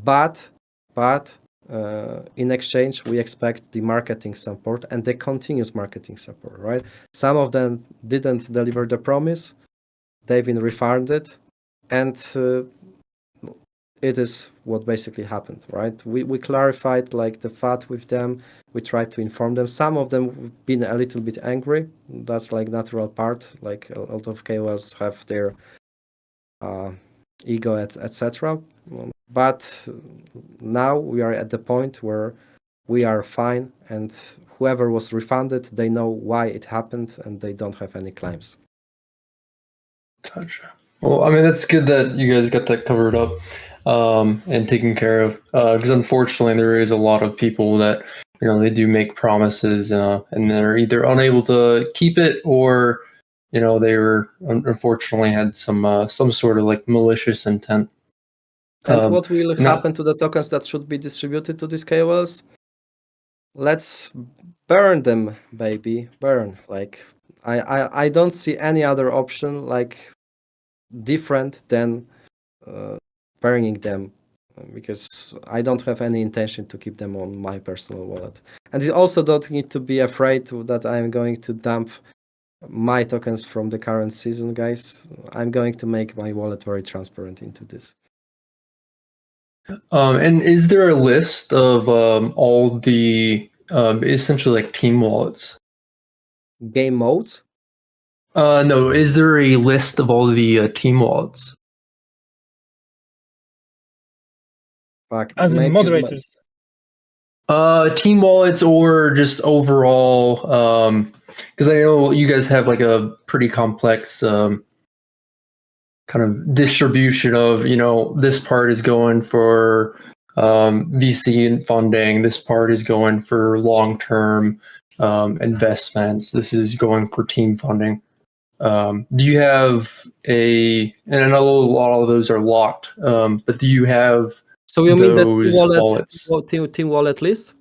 But in exchange, we expect the marketing support and the continuous marketing support, right? Some of them didn't deliver the promise. They've been refunded, and it is what basically happened, right? We clarified like the FAT with them. We tried to inform them. Some of them have been a little bit angry. That's like natural part. Like a lot of KOLs have their ego, etc. But now we are at the point where we are fine, and whoever was refunded, they know why it happened, and they don't have any claims. Gotcha. Well, I mean, that's good that you guys got that covered up and taken care of. Because unfortunately, there is a lot of people that they do make promises and they're either unable to keep it, or they were unfortunately had some sort of like malicious intent. And what will happen to the tokens that should be distributed to these KOLs? Let's burn them, baby, burn. Like I don't see any other option like different than burning them because I don't have any intention to keep them on my personal wallet. And you also don't need to be afraid that I'm going to dump my tokens from the current season, guys. I'm going to make my wallet very transparent into this. And is there a list of all the essentially like team wallets? Game modes? No, is there a list of all the team wallets? As in moderators? Team wallets or just overall, because I know you guys have like a pretty complex kind of distribution of, this part is going for VC funding, this part is going for long-term investments, this is going for team funding. Do you have and I know a lot of those are locked, but do you have so you mean the wallets? Team wallet list?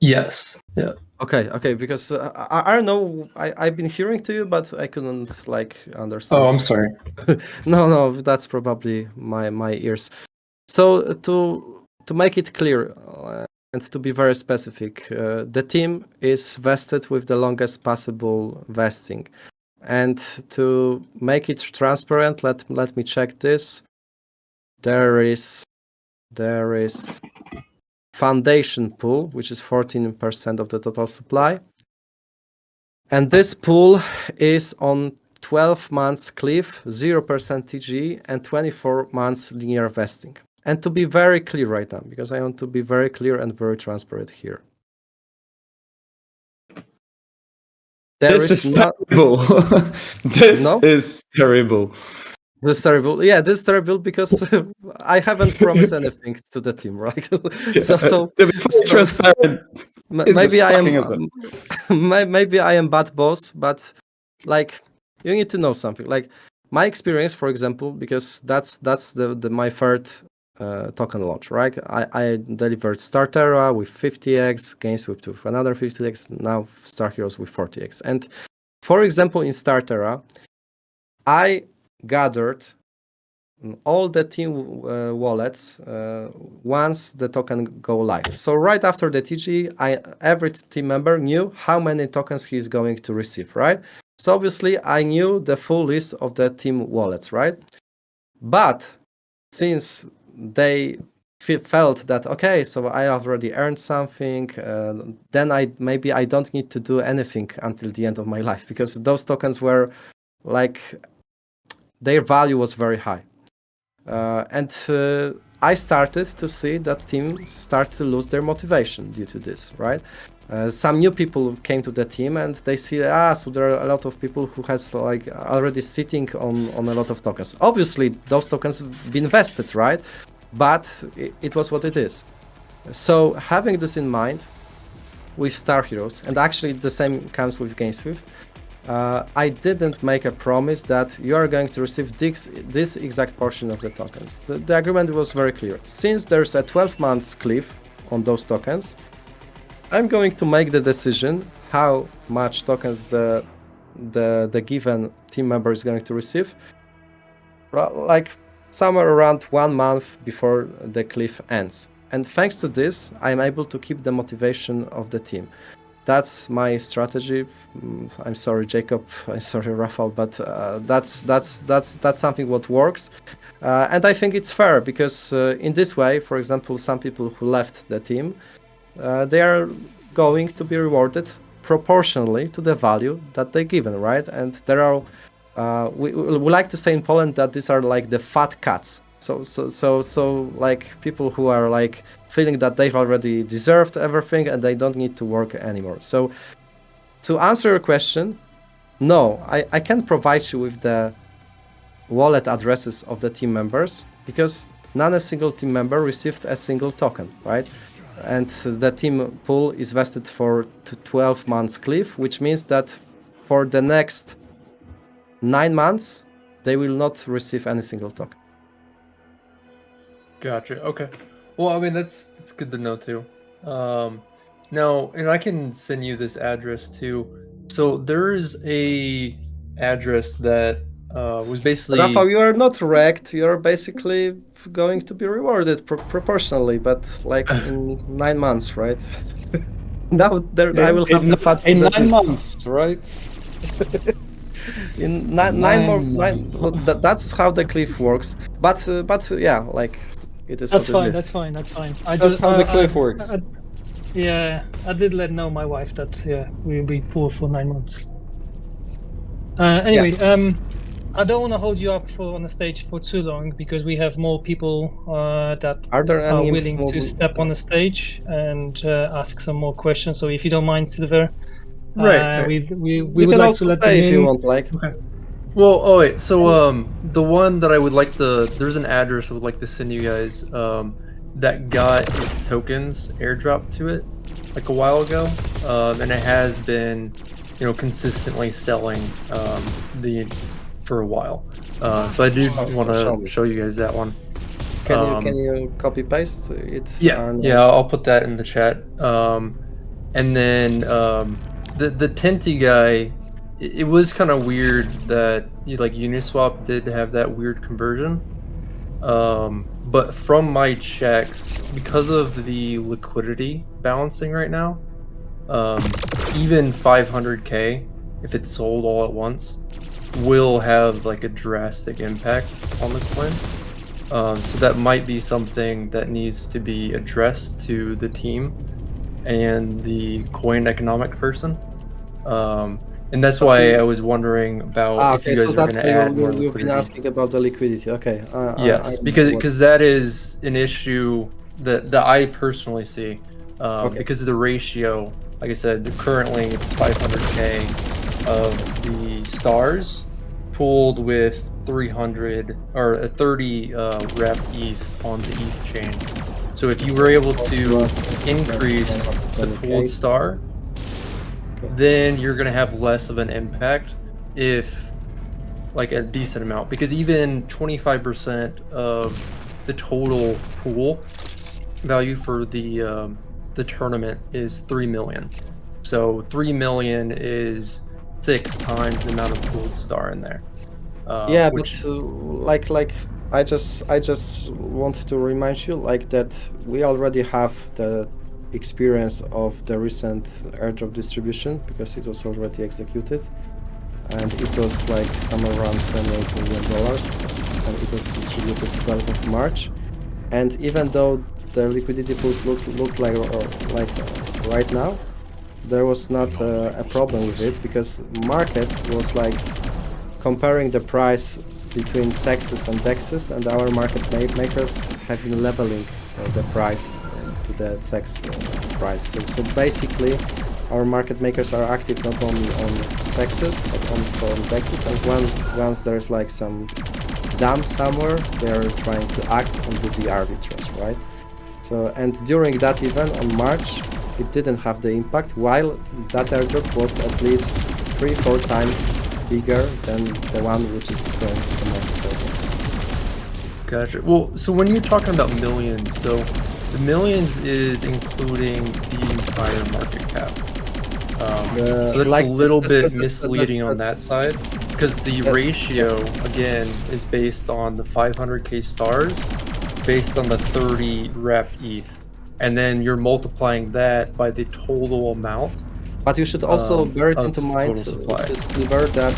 Yes. Yeah. Okay, because I don't know, I've been hearing to you, but I couldn't understand. Oh, I'm sorry. No, that's probably my ears. So to make it clear and to be very specific, the team is vested with the longest possible vesting. And to make it transparent, let me check this. There is foundation pool, which is 14% of the total supply. And this pool is on 12 months cliff, 0% TG, and 24 months linear vesting. And to be very clear right now, because I want to be very clear and very transparent here. This is terrible. This is terrible. This is terrible. Yeah, this is terrible because I haven't promised anything to the team, right? So transparent. Maybe I am maybe I am bad boss, but you need to know something. Like my experience, for example, because that's my third token launch, right? I delivered StarTerra with 50x, GameSwift with another 50x, now StarHeroes with 40x. And for example, in StarTerra, I gathered all the team wallets once the token go live. So right after the TG, every team member knew how many tokens he is going to receive, right? So obviously I knew the full list of the team wallets, right? But since they felt that, okay, so I already earned something, then maybe I don't need to do anything until the end of my life, because those tokens were their value was very high. And I started to see that teams start to lose their motivation due to this, right? Some new people came to the team and they see, so there are a lot of people who has already sitting on a lot of tokens. Obviously, those tokens been vested, right? But it was what it is. So having this in mind with StarHeroes, and actually the same comes with GameSwift, I didn't make a promise that you are going to receive this exact portion of the tokens. The agreement was very clear. Since there's a 12 months cliff on those tokens, I'm going to make the decision how much tokens the given team member is going to receive, somewhere around 1 month before the cliff ends. And thanks to this, I'm able to keep the motivation of the team. That's my strategy. I'm sorry, Jacob. I'm sorry, Rafał, but that's something what works, and I think it's fair because in this way, for example, some people who left the team, they are going to be rewarded proportionally to the value that they given, right? And there are, we like to say in Poland that these are like the fat cats. So people who are feeling that they've already deserved everything and they don't need to work anymore. So to answer your question, no, I can't provide you with the wallet addresses of the team members because not a single team member received a single token, right? And the team pool is vested for 12 months cliff, which means that for the next 9 months, they will not receive any single token. Gotcha. Okay. Well, I mean, that's good to know too. Now, and I can send you this address too. So there's a address that was basically. Rafa, you are not wrecked. You are basically going to be rewarded proportionally, but like in 9 months, right? Now I will have the fat in that 9 months, right? in nine more nine. Well, that's how the cliff works. But yeah, like it is. That's what it fine. is. That's fine. That's fine. That's how the cliff works. Yeah, I did let know my wife that we'll be poor for 9 months. Anyway, I don't want to hold you up on the stage for too long because we have more people that Are there any willing to step on the stage and ask some more questions. So if you don't mind, Silver, Right. we You would can like also to let stay them if you in. want, like. Okay. Well, oh wait. So the one that I would like there's an address I would like to send you guys that got its tokens airdropped to it like a while ago, and it has been consistently selling for a while. So I do want to show you guys that one. Can you copy paste it? Yeah, I'll put that in the chat. And then the Tinty guy, it was kind of weird that Uniswap did have that weird conversion. But from my checks, because of the liquidity balancing right now, even 500k, if it's sold all at once, will have like a drastic impact on the coin. So that might be something that needs to be addressed to the team and the coin economic person. And that's why I was wondering about if you guys are going to add more liquidity. You've been asking about the liquidity. Okay. Yes, because that is an issue that I personally see. Because of the ratio, like I said, currently it's 500k of the stars pooled with 300 or 30 rep ETH on the ETH chain. So if you were able to increase the pooled star, then you're going to have less of an impact if like a decent amount, because even 25% of the total pool value for the tournament is 3 million. So 3 million is 6 times the amount of pooled star in there. Yeah, which... but like I just want to remind you like that we already have the experience of the recent airdrop distribution because it was already executed, and it was like somewhere around $28 million, and it was distributed 12th of March. And even though the liquidity pools looked like right now, there was not a problem with it because market was like comparing the price between CEXs and DEXs, and our market makers have been leveling the price to the CEX price. So basically, our market makers are active not only on CEXs but also on DEXs, and once there's like some dump somewhere, they're trying to act and do the arbitrage, right? So, and during that event on March, it didn't have the impact, while that airdrop was at least 3-4 times bigger than the one which is going to the market. Gotcha. Well, so when you're talking about millions, so the millions is including the entire market cap. So that's like a little bit misleading on that side, because the ratio, again, is based on the 500k stars, based on the 30 rep ETH, and then you're multiplying that by the total amount. But you should also bear it into mind, Silver, that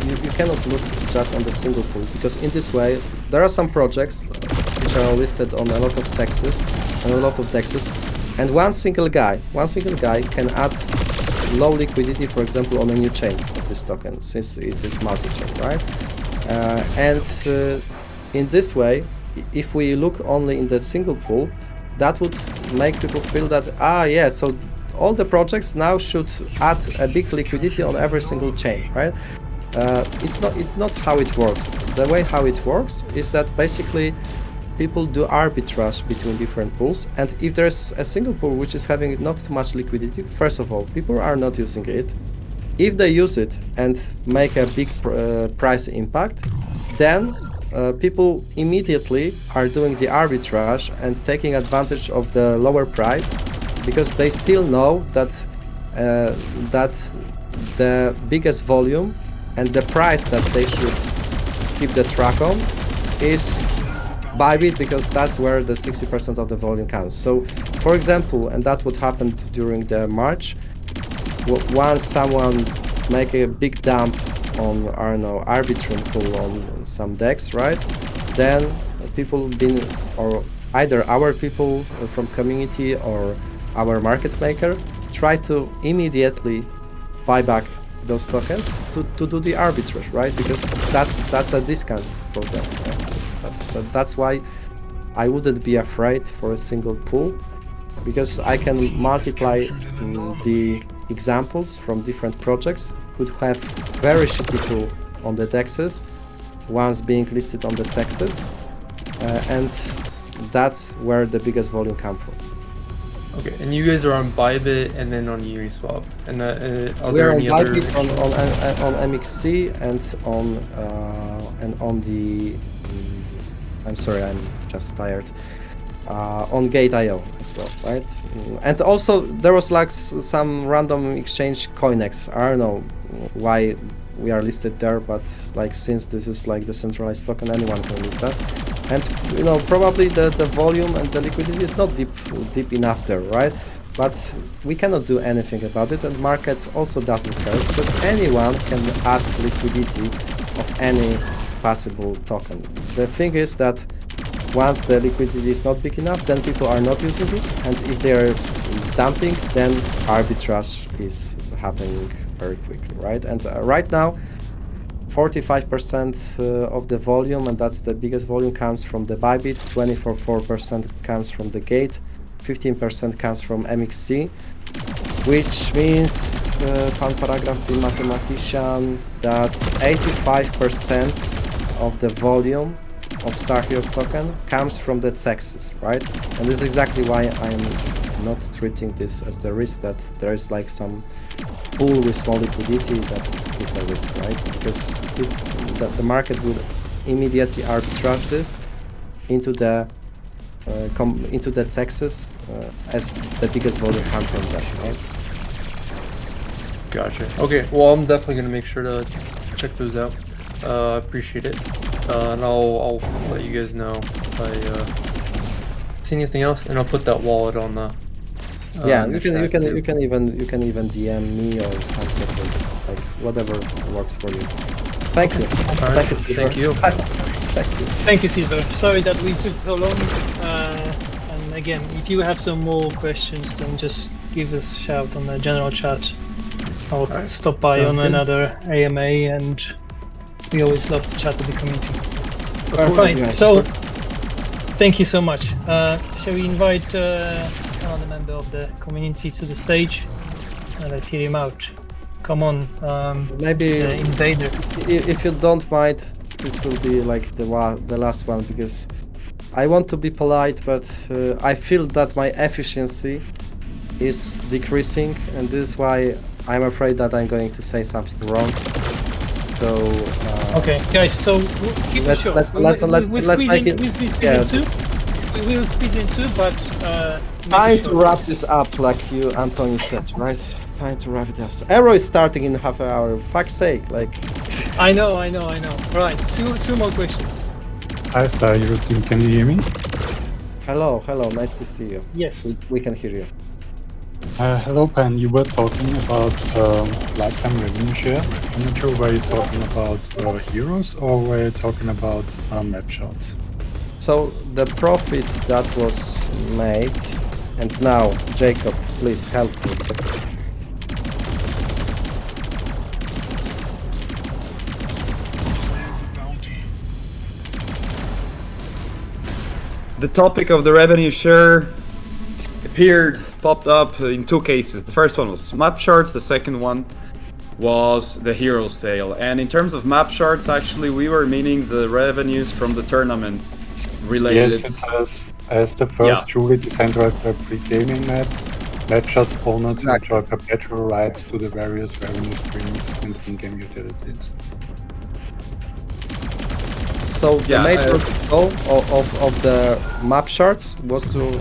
you cannot look just on the single pool, because in this way there are some projects which are listed on a lot of CEXs and a lot of DEXs, and one single guy can add low liquidity, for example, on a new chain of this token, since it is multi-chain, right? In this way, if we look only in the single pool, that would make people feel that so all the projects now should add a big liquidity on every single chain, right? It's not how it works. The way how it works is that basically people do arbitrage between different pools, and if there's a single pool which is having not too much liquidity, first of all, people are not using it. If they use it and make a big price impact, then people immediately are doing the arbitrage and taking advantage of the lower price, because they still know that the biggest volume and the price that they should keep the track on is Bybit, because that's where the 60% of the volume comes. So, for example, and that would happen during the March, once someone make a big dump on, I don't know, Arbitrum pool on some DEX, right? Then people been, or either our people from community or our market maker try to immediately buy back those tokens to do the arbitrage, right? Because that's a discount for them. Right? So that's why I wouldn't be afraid for a single pool, because I can multiply the examples from different projects who have very shitty pool on the DEXs, ones being listed on the TEXs, and that's where the biggest volume come from. Okay, and you guys are on Bybit and then on Uniswap. And are We there are on any other? Bybit, on MXC, and on the I'm sorry, I'm just tired. On Gate.io as well, right? And also there was like some random exchange Coinex. I don't know why we are listed there, but like since this is like the centralized token, anyone can list us. And you know, probably the volume and the liquidity is not deep enough there, right? But we cannot do anything about it, and market also doesn't care, because anyone can add liquidity of any possible token. The thing is that once the liquidity is not big enough, then people are not using it, and if they are dumping, then arbitrage is happening very quickly, right? And right now, 45% of the volume, and that's the biggest volume, comes from the Bybit, 24% comes from the Gate, 15% comes from MXC, which means, pan paragraph, the mathematician, that 85% of the volume of StarHeroes token comes from the TEXs, right? And this is exactly why I'm not treating this as the risk that there is like some pool with small liquidity that is a risk, right? Because the market will immediately arbitrage this into the TEXs as the biggest volume comes from that, right? Gotcha. Okay, well, I'm definitely gonna make sure to check those out. Appreciate it, and I'll let you guys know if I see anything else, and I'll put that wallet on the. Yeah, in you the chat can too. you can even DM me or something, like whatever works for you. Thank you. Alright, Thank you, Silver. thank you. Thank you. Thank you, Silver. Sorry that we took so long. And again, if you have some more questions, then just give us a shout on the general chat. I'll Alright, stop by sounds on good. another AMA, and we always love to chat with the community. Perfect, Right, guys. so thank you so much. Shall we invite another member of the community to the stage? Let's hear him out. Come on, Maybe Mr. Invader. if you don't mind, this will be like the last one, because I want to be polite, but I feel that my efficiency is decreasing, and this is why I'm afraid that I'm going to say something wrong. So Okay, guys. So keep it short. let's make it. We will squeeze in two, but make Time it to short. wrap this up, like you, Anthony, said, right? Time to wrap it up. So Arrow is starting in half an hour. Fuck's sake, like. I know. Right, two more questions. Hi, StarHeroes team. Can you hear me? Hello, nice to see you. Yes. We can hear you. Hello, Pan. You were talking about lifetime revenue share. I'm not sure, were you talking about heroes or were you talking about map shots? So the profit that was made, and now Jacob, please help me. The topic of the revenue share popped up in two cases. The first one was map charts, the second one was the hero sale. And in terms of map charts, actually, we were meaning the revenues from the tournament related. Yes, it says, as the first truly decentralized Web3 gaming maps, map shots owners enjoy perpetual rights to the various revenue streams and in-game utilities. So the major goal of the map charts was to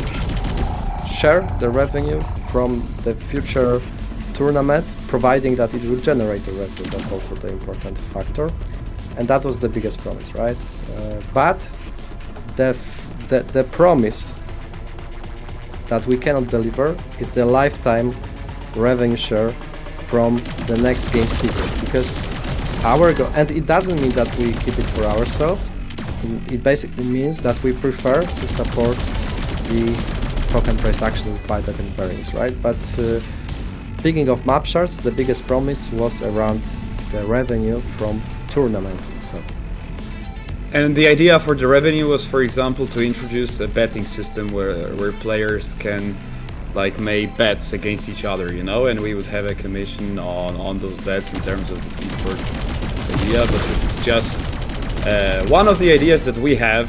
share the revenue from the future tournament providing that it will generate the revenue. That's also the important factor, and that was the biggest promise, right? But the promise that we cannot deliver is the lifetime revenue share from the next game seasons, because and it doesn't mean that we keep it for ourselves. It basically means that we prefer to support the token price action with buyback and bearings, right? But speaking of map shards, the biggest promise was around the revenue from tournaments itself. And the idea for the revenue was, for example, to introduce a betting system where players can like make bets against each other, you know, and we would have a commission on those bets in terms of this esport idea. But this is just one of the ideas that we have.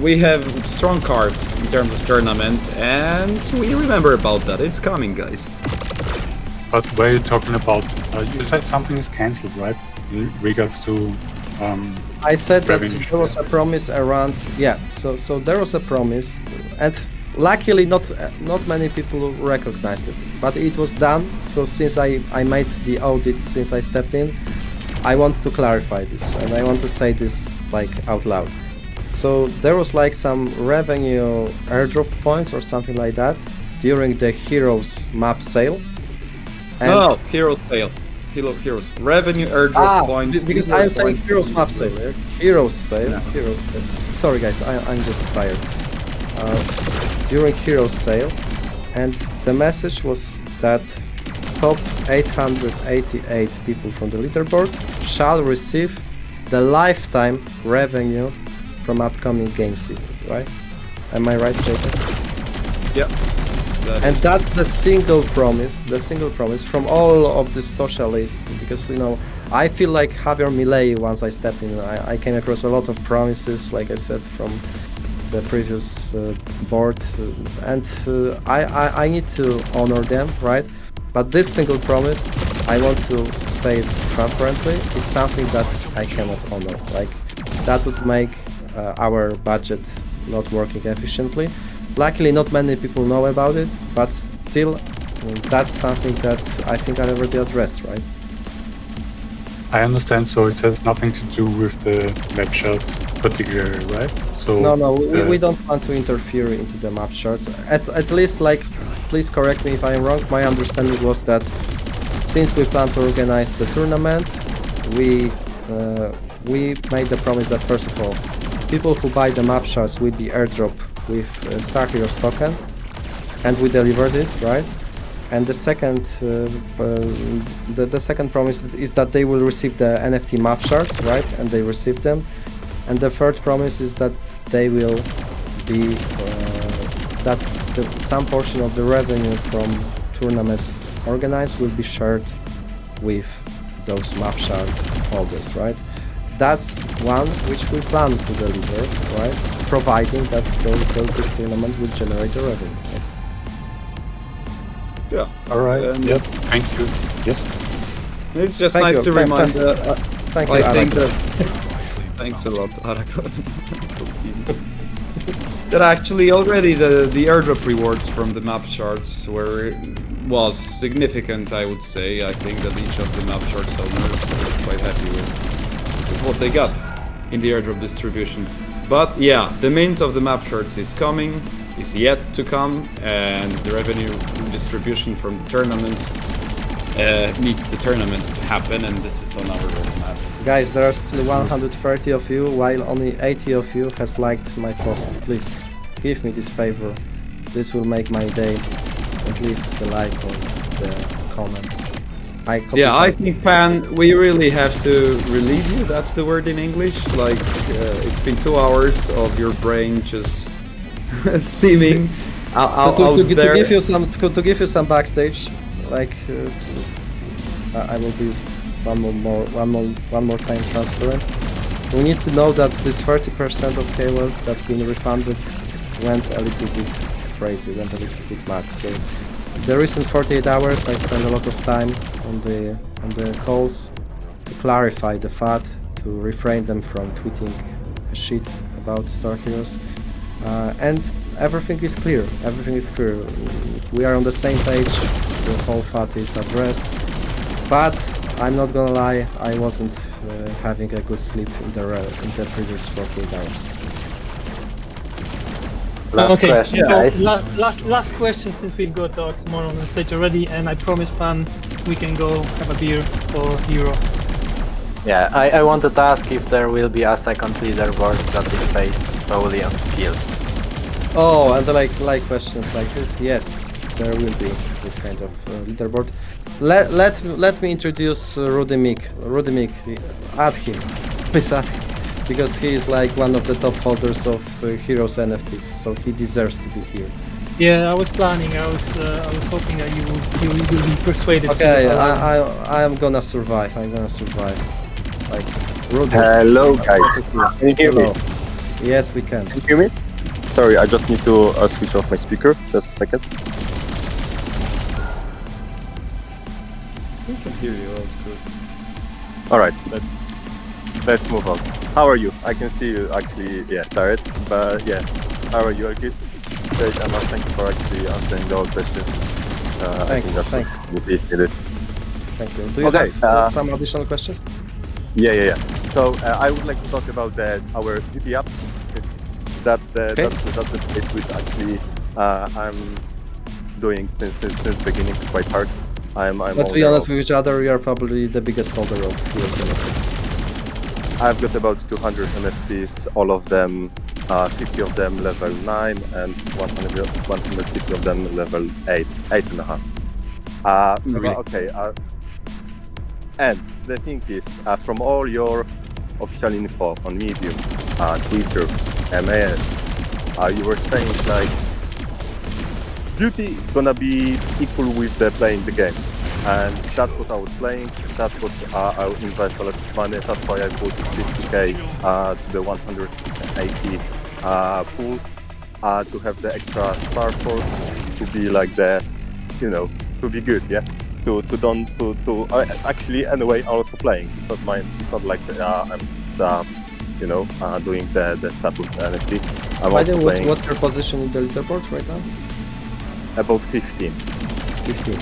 We have strong cards in terms of tournament, and we remember about that. It's coming, guys. But were you talking about? You said something is cancelled, right? In regards to. I said that revenue there was a promise around. Yeah, so there was a promise, and luckily not many people recognized it, but it was done. So since I made the audit, since I stepped in, I want to clarify this, and I want to say this like out loud. So there was like some revenue airdrop points or something like that during the Heroes map sale. And No, Hero sale. Heroes. Revenue airdrop points. because I'm saying Heroes map sale. Heroes sale. Heroes sale. Sorry guys, I'm just tired. During Heroes sale, and the message was that top 888 people from the leaderboard shall receive the lifetime revenue from upcoming game seasons, right? Am I right, Jacob? Yeah. And that's the single promise from all of the socialists, because you know I feel like Javier Milei. Once I stepped in, I came across a lot of promises, like I said, from the previous board, and I need to honor them, right? But this single promise, I want to say it transparently, is something that I cannot honor. Like that would make our budget not working efficiently. Luckily, not many people know about it, but still, that's something that I think I already addressed, right? I understand. So it has nothing to do with the map shards particularly, right? So No, we don't want to interfere into the map shards. At least, like, please correct me if I'm wrong. My understanding was that since we plan to organize the tournament, we made the promise that first of all, people who buy the map shards will be airdrop with StarHeroes token, and we delivered it, right? And the second, the second promise is that they will receive the NFT map shards, right? And they received them. And the third promise is that they will be some portion of the revenue from tournaments organized will be shared with those map shard holders, right? That's one which we plan to deliver, right? Providing that this tournament will generate a revenue. Right? Yeah. all right. Yep. Thank you. Yes. It's just Thank nice you. to remind. Thank you, I think Alec. Thanks a lot, Arakon. That actually already the airdrop rewards from the map shards was significant, I would say. I think that each of the map shards owners was quite happy with what they got in the airdrop distribution. But yeah, the mint of the map shards is yet to come, and the revenue distribution from the tournaments needs the tournaments to happen, and this is on our roadmap. Guys, there are still 130 of you, while only 80 of you has liked my posts. Please, give me this favor. This will make my day. And leave the like or the comment. I think, Pan, we really have to relieve you. That's the word in English. Like, it's been 2 hours of your brain just steaming out there. To give you some backstage, like I will be one more time transparent. We need to know that this 30% of KOLs that been refunded went a little bit crazy, went a little bit mad. So the recent 48 hours, I spent a lot of time on the calls to clarify the FAT, to refrain them from tweeting shit about StarHeroes, and everything is clear. Everything is clear. We are on the same page. The whole FAT is addressed. But I'm not gonna lie, I wasn't having a good sleep in the previous 48 hours. Last Okay, question, so guys. last question, since we've got Oxymoron on the stage already, and I promise Pan we can go have a beer for Hero. Yeah, I wanted to ask if there will be a second leaderboard that is based solely on skill. Oh, and like questions like this, yes, there will be this kind of leaderboard. Let me introduce Rudimik. Rudimik, add him, please add him, because he is like one of the top holders of Heroes NFTs, so he deserves to be here. Yeah, I was planning. I was hoping that you will be persuaded. Okay, to allow me. I am gonna survive. I'm gonna survive. Like Rudimik. Hello guys, can you hear me? Hello. Yes, we can. Can you hear me? Sorry, I just need to switch off my speaker. Just a second. We can hear you. That's good. All right, let's move on. How are you? I can see you actually. Yeah, tired, but yeah. How are you? Are good? Great, Emma. Thank you for actually answering all questions. I think that's what is needed. Thank you. Do you Okay, have some additional questions? Yeah. So I would like to talk about our GP app. That's the bit which actually I'm doing since beginning quite hard. Let's be honest with each other. We are probably the biggest holder of Heroes NFTs. I've got about 200 NFTs, all of them, 50 of them level 9 and 150 of them level 8.5. Really? Okay. And the thing is, from all your official info on Medium, Twitter, MAS, you were saying like duty is gonna be equal with the playing the game, and that's what I was playing. That's what I would invest a lot of money. That's why I put 50k to the 180 pool to have the extra star force to be like the, to be good, yeah. Actually anyway also playing. It's not mine. It's not like I'm doing the stuff with the NFTs. I'm By the also way, playing what's your position in the leaderboard right now? about 15. 15.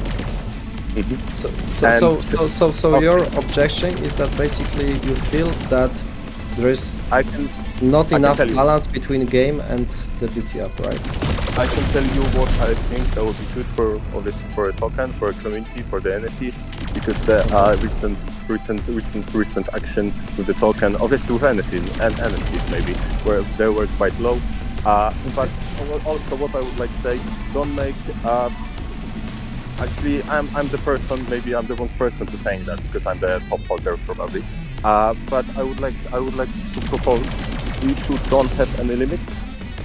Mm-hmm. So your objection is that basically you feel that there is not enough tell you. balance between game and the duty up, right? I can tell you what I think that would be good for a token, for a community, for the NFTs, because the recent action with the token, obviously with NFTs maybe, where they were quite low. But also what I would like to say, don't make. Actually, I'm the person. Maybe I'm the wrong person to saying that because I'm the top holder probably. But I would like to propose we should don't have any limit.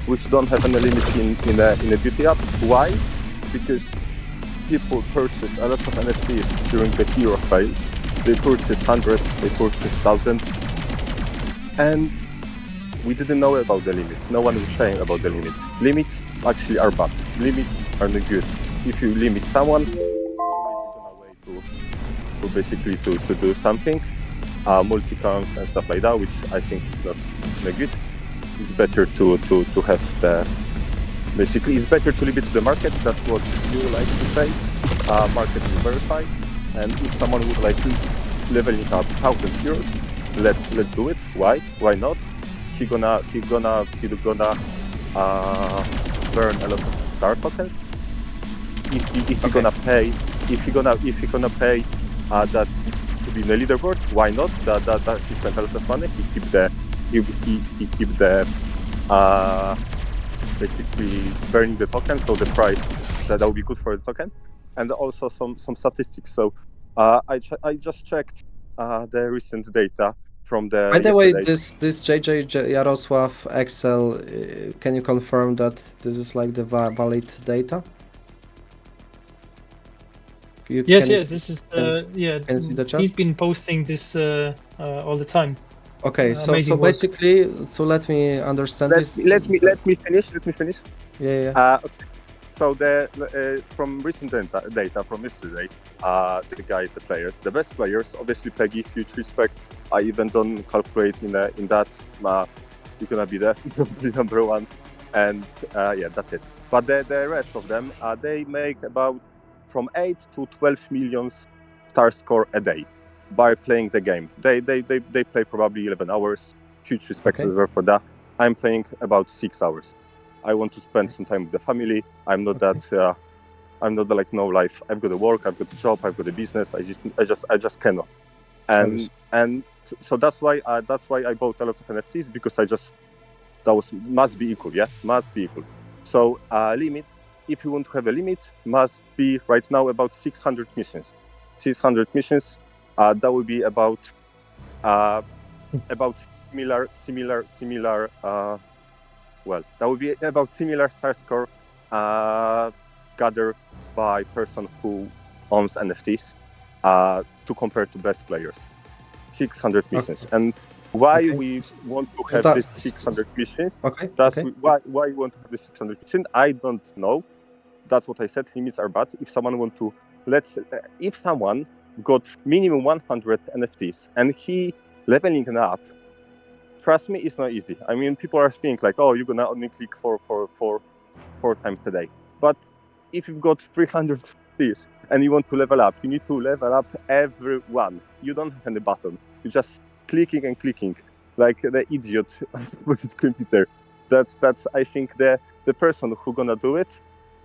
We shouldn't have any limit in a duty app. Why? Because people purchase a lot of NFTs during the hero phase. They purchase hundreds, they purchase thousands, and we didn't know about the limits. No one was saying about the limits. Limits actually are bad. Limits are not good. If you limit someone, you might be on a way to basically to do something, multi-cons and stuff like that, which I think is not good. It's better to have the. Basically, it's better to leave it to the market. That's what you like to say. Market will verify, and if someone would like to leveling up 1,000 heroes, let's do it. Why? Why not? He gonna burn a lot of star tokens. If he gonna pay that to be in the leaderboard, why not? That he spent a lot of money. He keep the basically burning the token, so the price that will be good for the token, and also some statistics. So I just checked the recent data from the. By the way, yesterday. this JJ Jarosław Excel, can you confirm that this is like the valid data? Yes, this is yeah. Can you see the chat? He's been posting this all the time. Okay, so work. basically, to let me understand this. Let me finish. Yeah. Okay. So from recent data from yesterday, the guys, the players, the best players, obviously Peggy, huge respect. I even don't calculate in that. You're gonna be the number one, and yeah, that's it. But the rest of them, they make about from 8 to 12 million star score a day by playing the game. They play probably 11 hours. Huge respect Okay. to them for that. I'm playing about 6 hours. I want to spend some time with the family. I'm not that. I'm not like no life. I've got to work. I've got a job. I've got a business. I just cannot. And so that's why I bought a lot of NFTs, because must be equal. Yeah, must be equal. So limit, if you want to have a limit, must be right now about 600 missions. 600 missions. That would be about similar. Well, that would be about similar star score gathered by person who owns NFTs to compare to best players. 600 missions. And why we want to have this 600 missions? Why we want to have this 600 missions? I don't know. That's what I said. Limits are bad. If someone want to, if someone got minimum 100 NFTs and he leveling it up, trust me, it's not easy. I mean, people are thinking like, oh, you're gonna only click four times a day. But if you've got 300 NFTs and you want to level up, you need to level up everyone. You don't have any button. You're just clicking and clicking like the idiot on the computer. That's I think the person who gonna do it.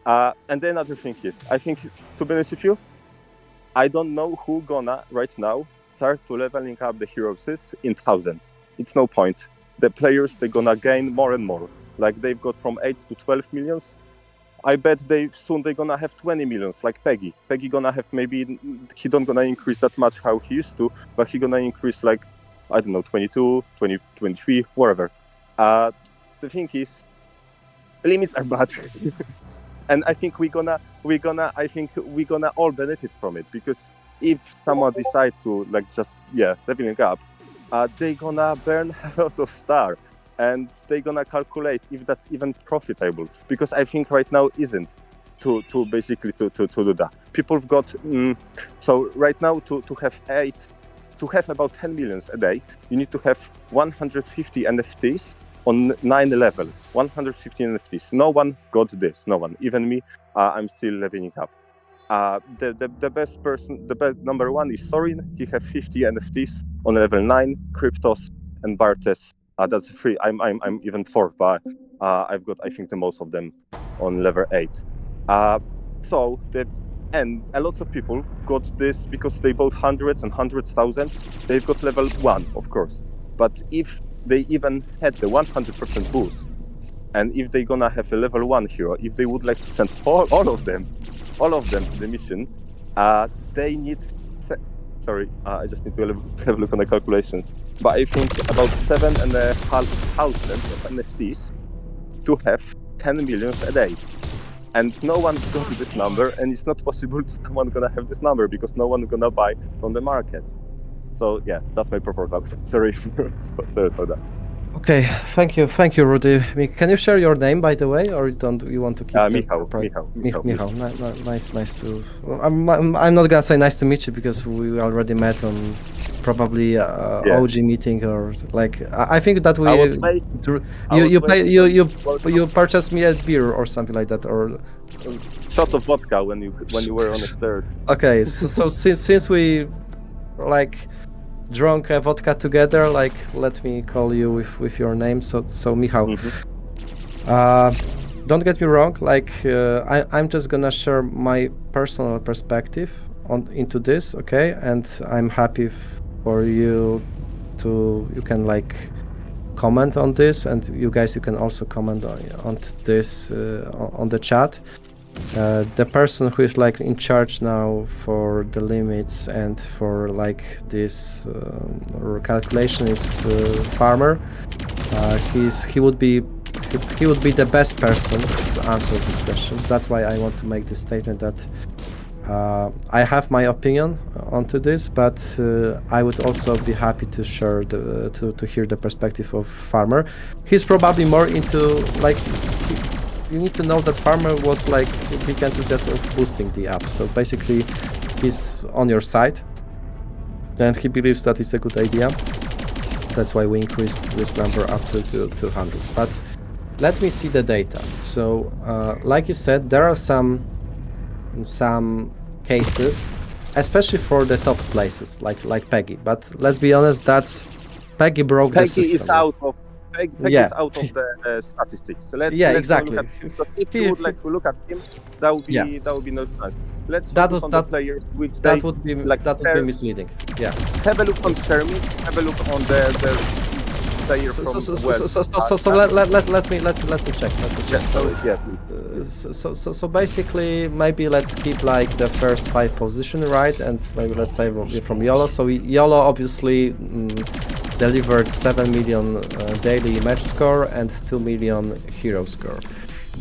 And then another thing is, I think, to be honest with you, I don't know who gonna right now start to leveling up the heroes in thousands. It's no point. The players, they're gonna gain more and more. Like they've got from 8 to 12 millions. I bet they're gonna have 20 millions, like Peggy. Peggy gonna have maybe, he don't gonna increase that much how he used to, but he gonna increase like, I don't know, 22, 20, 23, whatever. The thing is, limits are bad. And I think we're gonna all benefit from it, because if someone decide to leveling up, they're gonna burn a lot of star, and they're gonna calculate if that's even profitable, because I think right now isn't to basically to do that. People've got so right now to have about 10 millions a day, you need to have 150 NFTs on 9 level. 150 NFTs. No one got this. No one. Even me. I'm still leveling up. The best person, the best number one is Sorin. He has 50 NFTs on level 9. Cryptos and Bartes. That's 3. I'm even 4, but I've got, I think, the most of them on level 8. So and a lot of people got this because they bought hundreds and hundreds thousands. They've got level 1, of course. But if they even had the 100% boost, and if they're gonna have a level 1 hero, if they would like to send all of them to the mission, they need. Sorry, I just need to have a look on the calculations. But I think about 7,500 of NFTs to have 10 millions a day. And no one got this number, and it's not possible to someone gonna have this number because no one gonna buy from the market. So yeah, that's my proposal. Sorry for that. Okay, thank you, Rudy. Can you share your name, by the way, or you want to keep Michał. Nice to. Well, I'm not gonna say nice to meet you because we already met on probably OG meeting, or like I think that you purchased me a beer or something like that, or shot of vodka when you were on the stairs. Okay, so since we like drunk vodka together, like let me call you with your name. So Michał. Don't get me wrong. Like I'm just gonna share my personal perspective into this, okay? And I'm happy for you you can like comment on this, and you guys, you can also comment on this on the chat. The person who is like in charge now for the limits and for like this calculation is Farmer. He would be the best person to answer this question. That's why I want to make this statement that I have my opinion onto this, but I would also be happy to share to hear the perspective of Farmer. He's probably more into like. You need to know that Farmer was like a big enthusiast of boosting the app. So basically, he's on your side, and he believes that it's a good idea. That's why we increased this number up to 200. But let me see the data. So, like you said, there are some cases especially for the top places like Peggy. But let's be honest, that's Peggy broke the Peggy system. is out of Peggy Yeah. is out of the statistics. So let's Yeah, not exactly. look at him, because if He- you would like to look at him, that would be Yeah. no chance. Let's That focus would- on that- the players which that they would be like. misleading. Yeah. Have a look on Shermit. Have a look on the player So from let me check. yeah, please. So basically, maybe let's keep like the first 5 position, right? And maybe let's say from YOLO. So YOLO obviously delivered 7 million daily match score and 2 million hero score.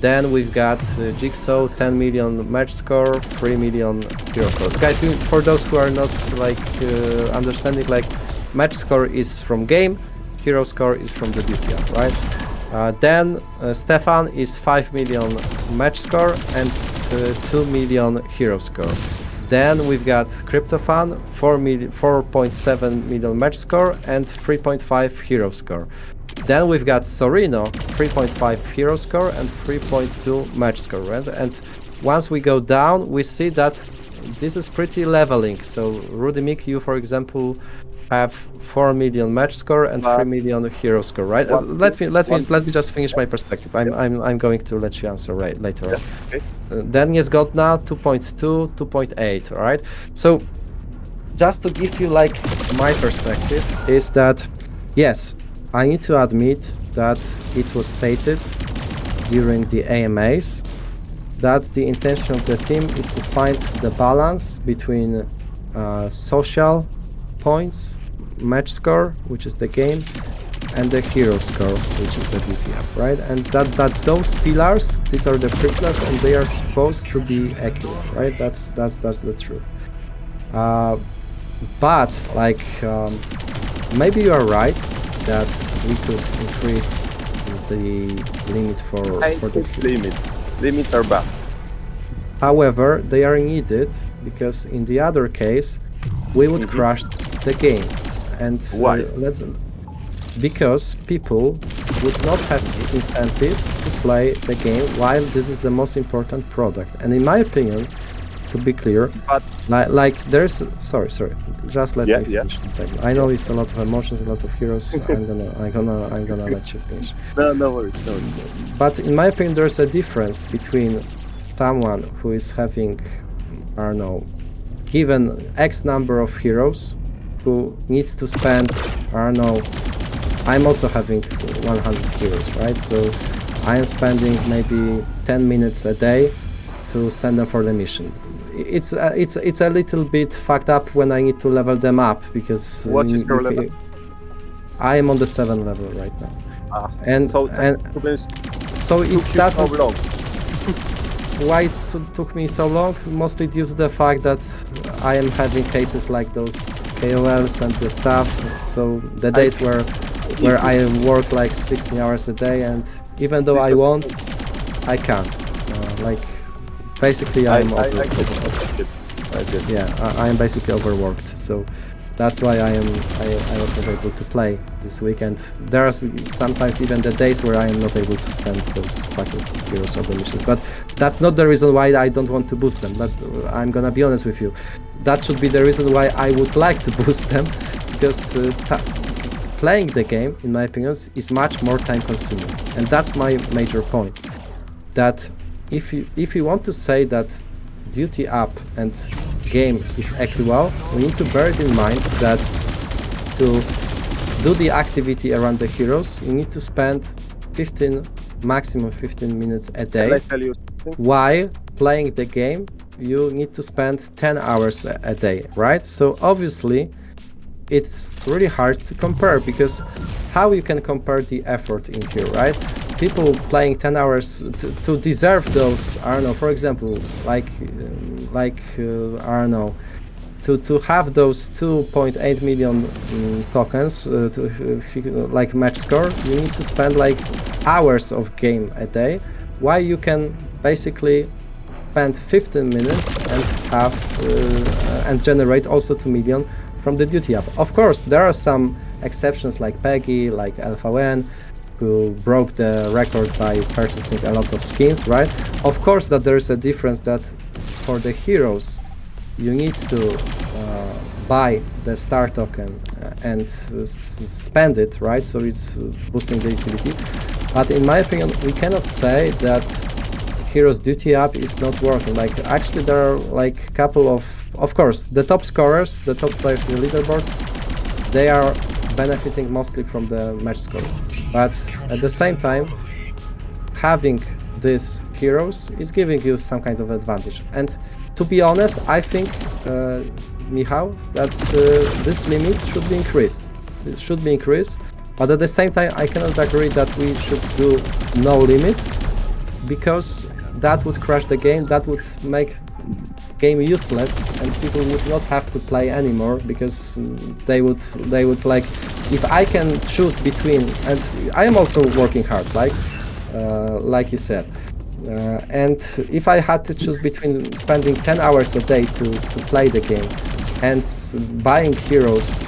Then we've got Jigsaw, 10 million match score, 3 million hero score. Guys, for those who are not like understanding, like match score is from game, hero score is from the duty up, right? Then Stefan is 5 million match score and 2 million hero score. Then we've got Cryptofan, 4.7 million match score and 3.5 hero score. Then we've got Sorino, 3.5 hero score and 3.2 match score, right? And once we go down, we see that this is pretty leveling. So Rudimik, you for example, have 4 million match score and 3 million hero score, right? Let me just finish my perspective. I'm going to let you answer later on. Okay. Then yes, got now 2.2, 2.8, all right? So just to give you like my perspective is that yes, I need to admit that it was stated during the AMAs that the intention of the team is to find the balance between social points, match score, which is the game, and the hero score, which is the duty up, right? And that those pillars, these are the three pillars, and they are supposed to be accurate, right? That's the truth. But like maybe you are right that we could increase the limit for the limits are bad. However, they are needed because in the other case we would crash the game. And why? Because people would not have incentive to play the game while this is the most important product. And in my opinion, to be clear, but like there's sorry, just let me finish the segment. I know it's a lot of emotions, a lot of heroes. I'm gonna let you finish. No worries. But in my opinion, there's a difference between someone who is having, I don't know, given X number of heroes, who needs to spend, I don't know, I'm also having 100 heroes, right? So I am spending maybe 10 minutes a day to send them for the mission. It's a little bit fucked up when I need to level them up because what is your level? I am on the 7 level right now. So it doesn't. Long. Why it took me so long? Mostly due to the fact that I am having cases like those KOLs and the stuff. So the days where I work like 16 hours a day, and even though I want, I can't. Like basically, I'm overworked. I am basically overworked. So that's why I was not able to play this weekend. There are sometimes even the days where I am not able to send those fucking heroes or the missions. But that's not the reason why I don't want to boost them. But I'm gonna be honest with you. That should be the reason why I would like to boost them, because playing the game, in my opinion, is much more time consuming. And that's my major point. That if you want to say that duty up and game is equal, we need to bear it in mind that to do the activity around the heroes, you need to spend maximum 15 minutes a day. Can I tell you something? While playing the game, you need to spend 10 hours a day, right? So obviously, it's really hard to compare, because how you can compare the effort in here, right? People playing 10 hours to deserve those, I don't know, for example, like I don't know, to have those 2.8 million tokens, like match score, you need to spend like hours of game a day, while you can basically spend 15 minutes and have and generate also 2 million from the duty up. Of course, there are some exceptions like Peggy, like LVN, who broke the record by purchasing a lot of skins, right? Of course that there is a difference that for the heroes, you need to buy the star token and spend it, right? So it's boosting the utility. But in my opinion, we cannot say that Heroes Duty Up is not working. Like, actually, there are like a couple of course, the top scorers, the top players in the leaderboard, they are benefiting mostly from the match score. But at the same time, having these heroes is giving you some kind of advantage. And to be honest, I think, Michał, that this limit should be increased. It should be increased. But at the same time, I cannot agree that we should do no limit, because that would crash the game, that would make game useless, and people would not have to play anymore, because they would like, if I can choose between, and I am also working hard, like you said, and if I had to choose between spending 10 hours a day to play the game and buying heroes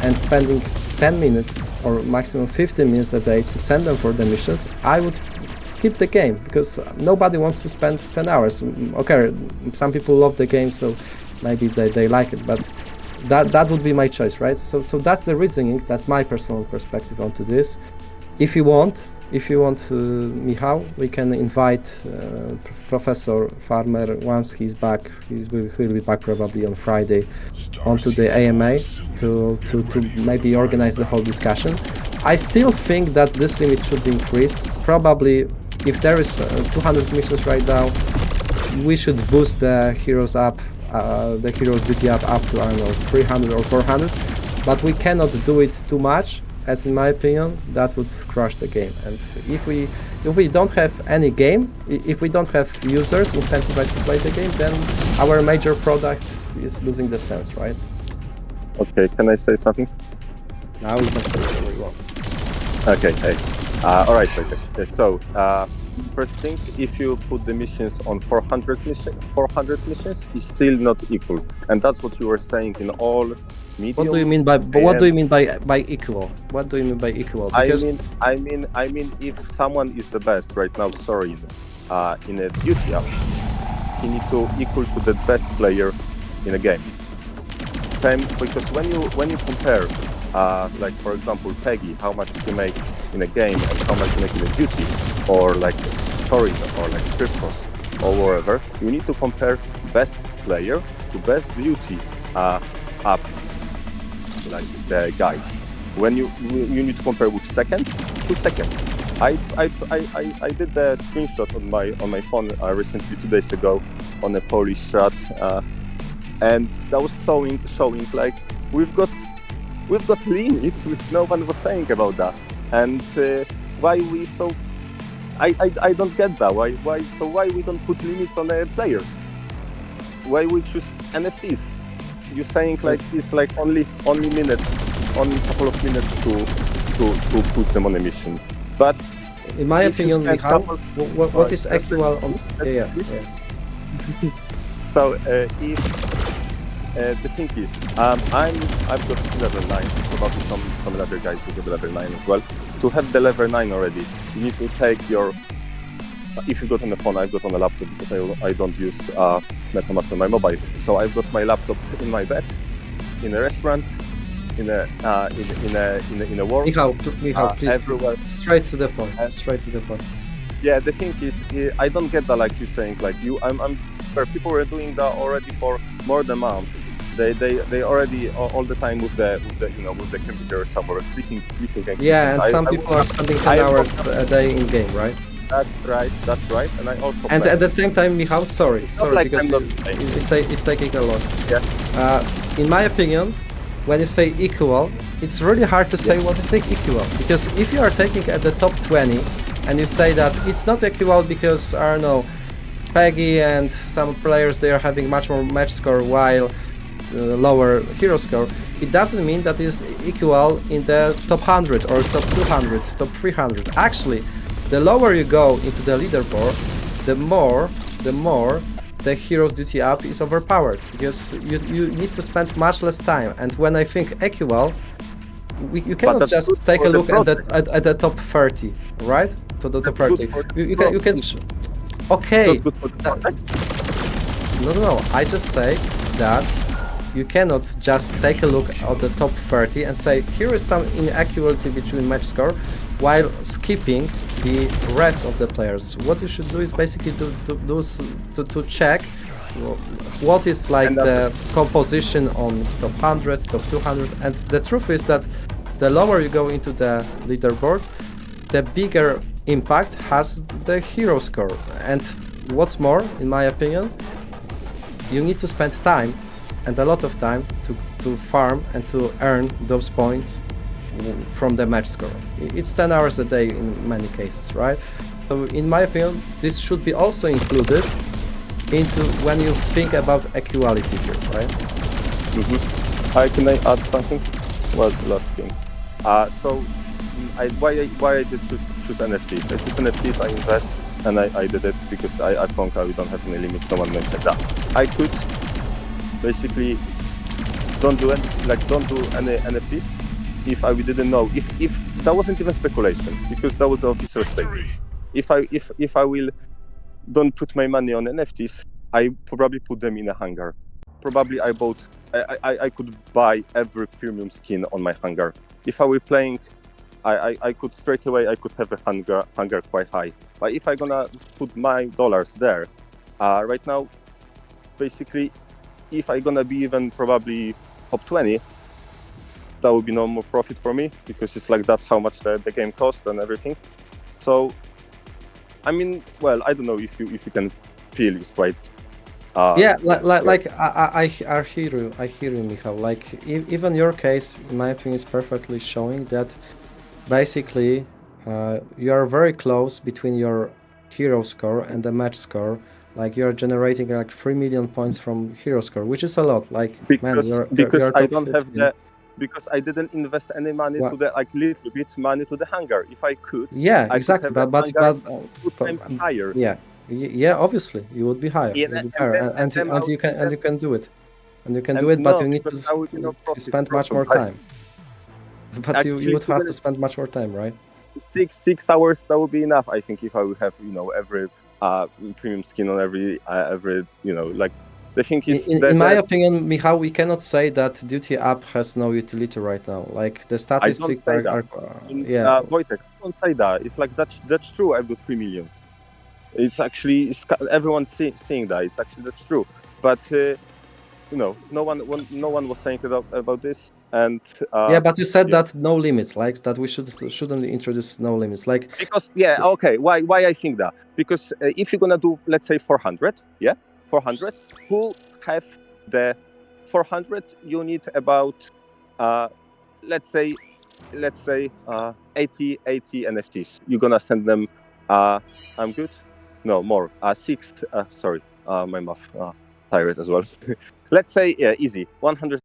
and spending 10 minutes or maximum 15 minutes a day to send them for the missions, I would skip the game, because nobody wants to spend 10 hours. Okay, some people love the game, so maybe they like it, but that would be my choice, right? So that's the reasoning, that's my personal perspective onto this. If you want, Michał, we can invite Professor Farmer once he's back. He'll be back probably on Friday onto the AMA to maybe organize the whole discussion. I still think that this limit should be increased. Probably, if there is 200 missions right now, we should boost the heroes up, the heroes duty up to, I don't know, 300 or 400. But we cannot do it too much, as in my opinion, that would crush the game. And if we don't have any game, if we don't have users incentivized to play the game, then our major product is losing the sense, right? Okay, can I say something? Now we can say whatever we want. Okay, hey. All right, okay. So, first thing, if you put the missions on 400 missions, it's still not equal, and that's what you were saying in all medium. What do you mean by? What do you mean by equal? What do you mean by equal? Because I mean, if someone is the best right now, sorry, in a duty up, he needs to equal to the best player in a game. Same, because when you compare, like for example, Peggy, how much you make in a game and how much you make in a duty, or like story, or like Cryptos, or wherever, you need to compare best player to best duty up, like the guy. When you need to compare with second to second. I did the screenshot on my phone recently, 2 days ago, on a Polish chat, and that was showing like we've got limit, which no one was saying about that, and why we so I don't get that. Why we don't put limits on the players? Why we choose NFTs? You're saying like it's like only minutes, only a couple of minutes to put them on a mission. But in my opinion, Michał, what is equal on? Yeah. So if the thing is, I've got level 9. Probably some other guys will get level 9 as well. To have the level 9 already, you need to take your. If you got on the phone, I've got on a laptop because I don't use MetaMask on my mobile. So I've got my laptop in my bed, in a restaurant, in a work. Michał, please, everywhere. Straight to the point. Straight to the point. Yeah, the thing is, I don't get that. Like you saying, like you, I'm where people were doing that already for more than a month. They already all the time with the computer somewhere clicking. Yeah, and some people are spending 10 hours a day in game, right? That's right. And I also. And at the same time, Michał, sorry, like because it's taking a lot. Yeah. In my opinion, when you say equal, it's really hard to say what is equal, because if you are taking at the top 20 and you say that it's not equal because, I don't know, Peggy and some players, they are having much more match score while lower hero score, it doesn't mean that it's equal in the top 100 or top 200, top 300. Actually, the lower you go into the leaderboard, the more the hero's duty up is overpowered, because you need to spend much less time. And when I think equal, you cannot just take a look at the top 30, right? To the top 30. You can. Okay. Not good for the No. I just say that, you cannot just take a look at the top 30 and say, here is some inequality between match score, while skipping the rest of the players. What you should do is basically to check what is like the composition on top 100, top 200, and the truth is that the lower you go into the leaderboard, the bigger impact has the hero score. And what's more, in my opinion, you need to spend time, and a lot of time, to farm and to earn those points from the match score. It's 10 hours a day in many cases, right? So in my opinion, this should be also included into when you think about equality here, right? Can I add something? What's the last thing? Why I did choose NFTs? I choose NFTs, I invest, and I did it because I found out we don't have any limits. Someone mentioned that. I could basically don't do any NFTs if I didn't know. If that wasn't even speculation, because that was the official statement. If I will don't put my money on NFTs, I probably put them in a hangar. Probably I could buy every premium skin on my hangar. If I were playing, I could straight away, I could have a hangar quite high. But if I'm gonna put my dollars there, right now, basically, if I'm gonna be even probably top 20, that would be no more profit for me, because it's like that's how much the game costs and everything. So, I mean, well, I don't know if you can feel it's quite. I hear you, Michał. Like even your case, in my opinion, is perfectly showing that basically you are very close between your hero score and the match score. Like you're generating like 3 million points from hero score, which is a lot. Like because I don't have the. Because I didn't invest any money to the little bit money to the hangar. If I could, exactly, but higher. Yeah, obviously you would be higher. And you can do it, but you need to spend much more time. But you would have to spend much more time, right? 6 hours, that would be enough, I think, if I would have every premium skin on every like. The thing is, in my opinion, Michał, we cannot say that Duty Up has no utility right now. Like the statistics are Wojtek, don't say that. It's like that's true. I've got 3 millions. It's actually everyone's seeing that. It's actually that's true. But no one was saying about this. And but you said that no limits, like that we shouldn't introduce no limits, like because okay. Why I think that? Because if you're gonna do, let's say 400, 400, who have the 400, you need about let's say 80 NFTs. You're gonna send them I'm good? No, more. 6 sorry, my math tired as well. Let's say easy 100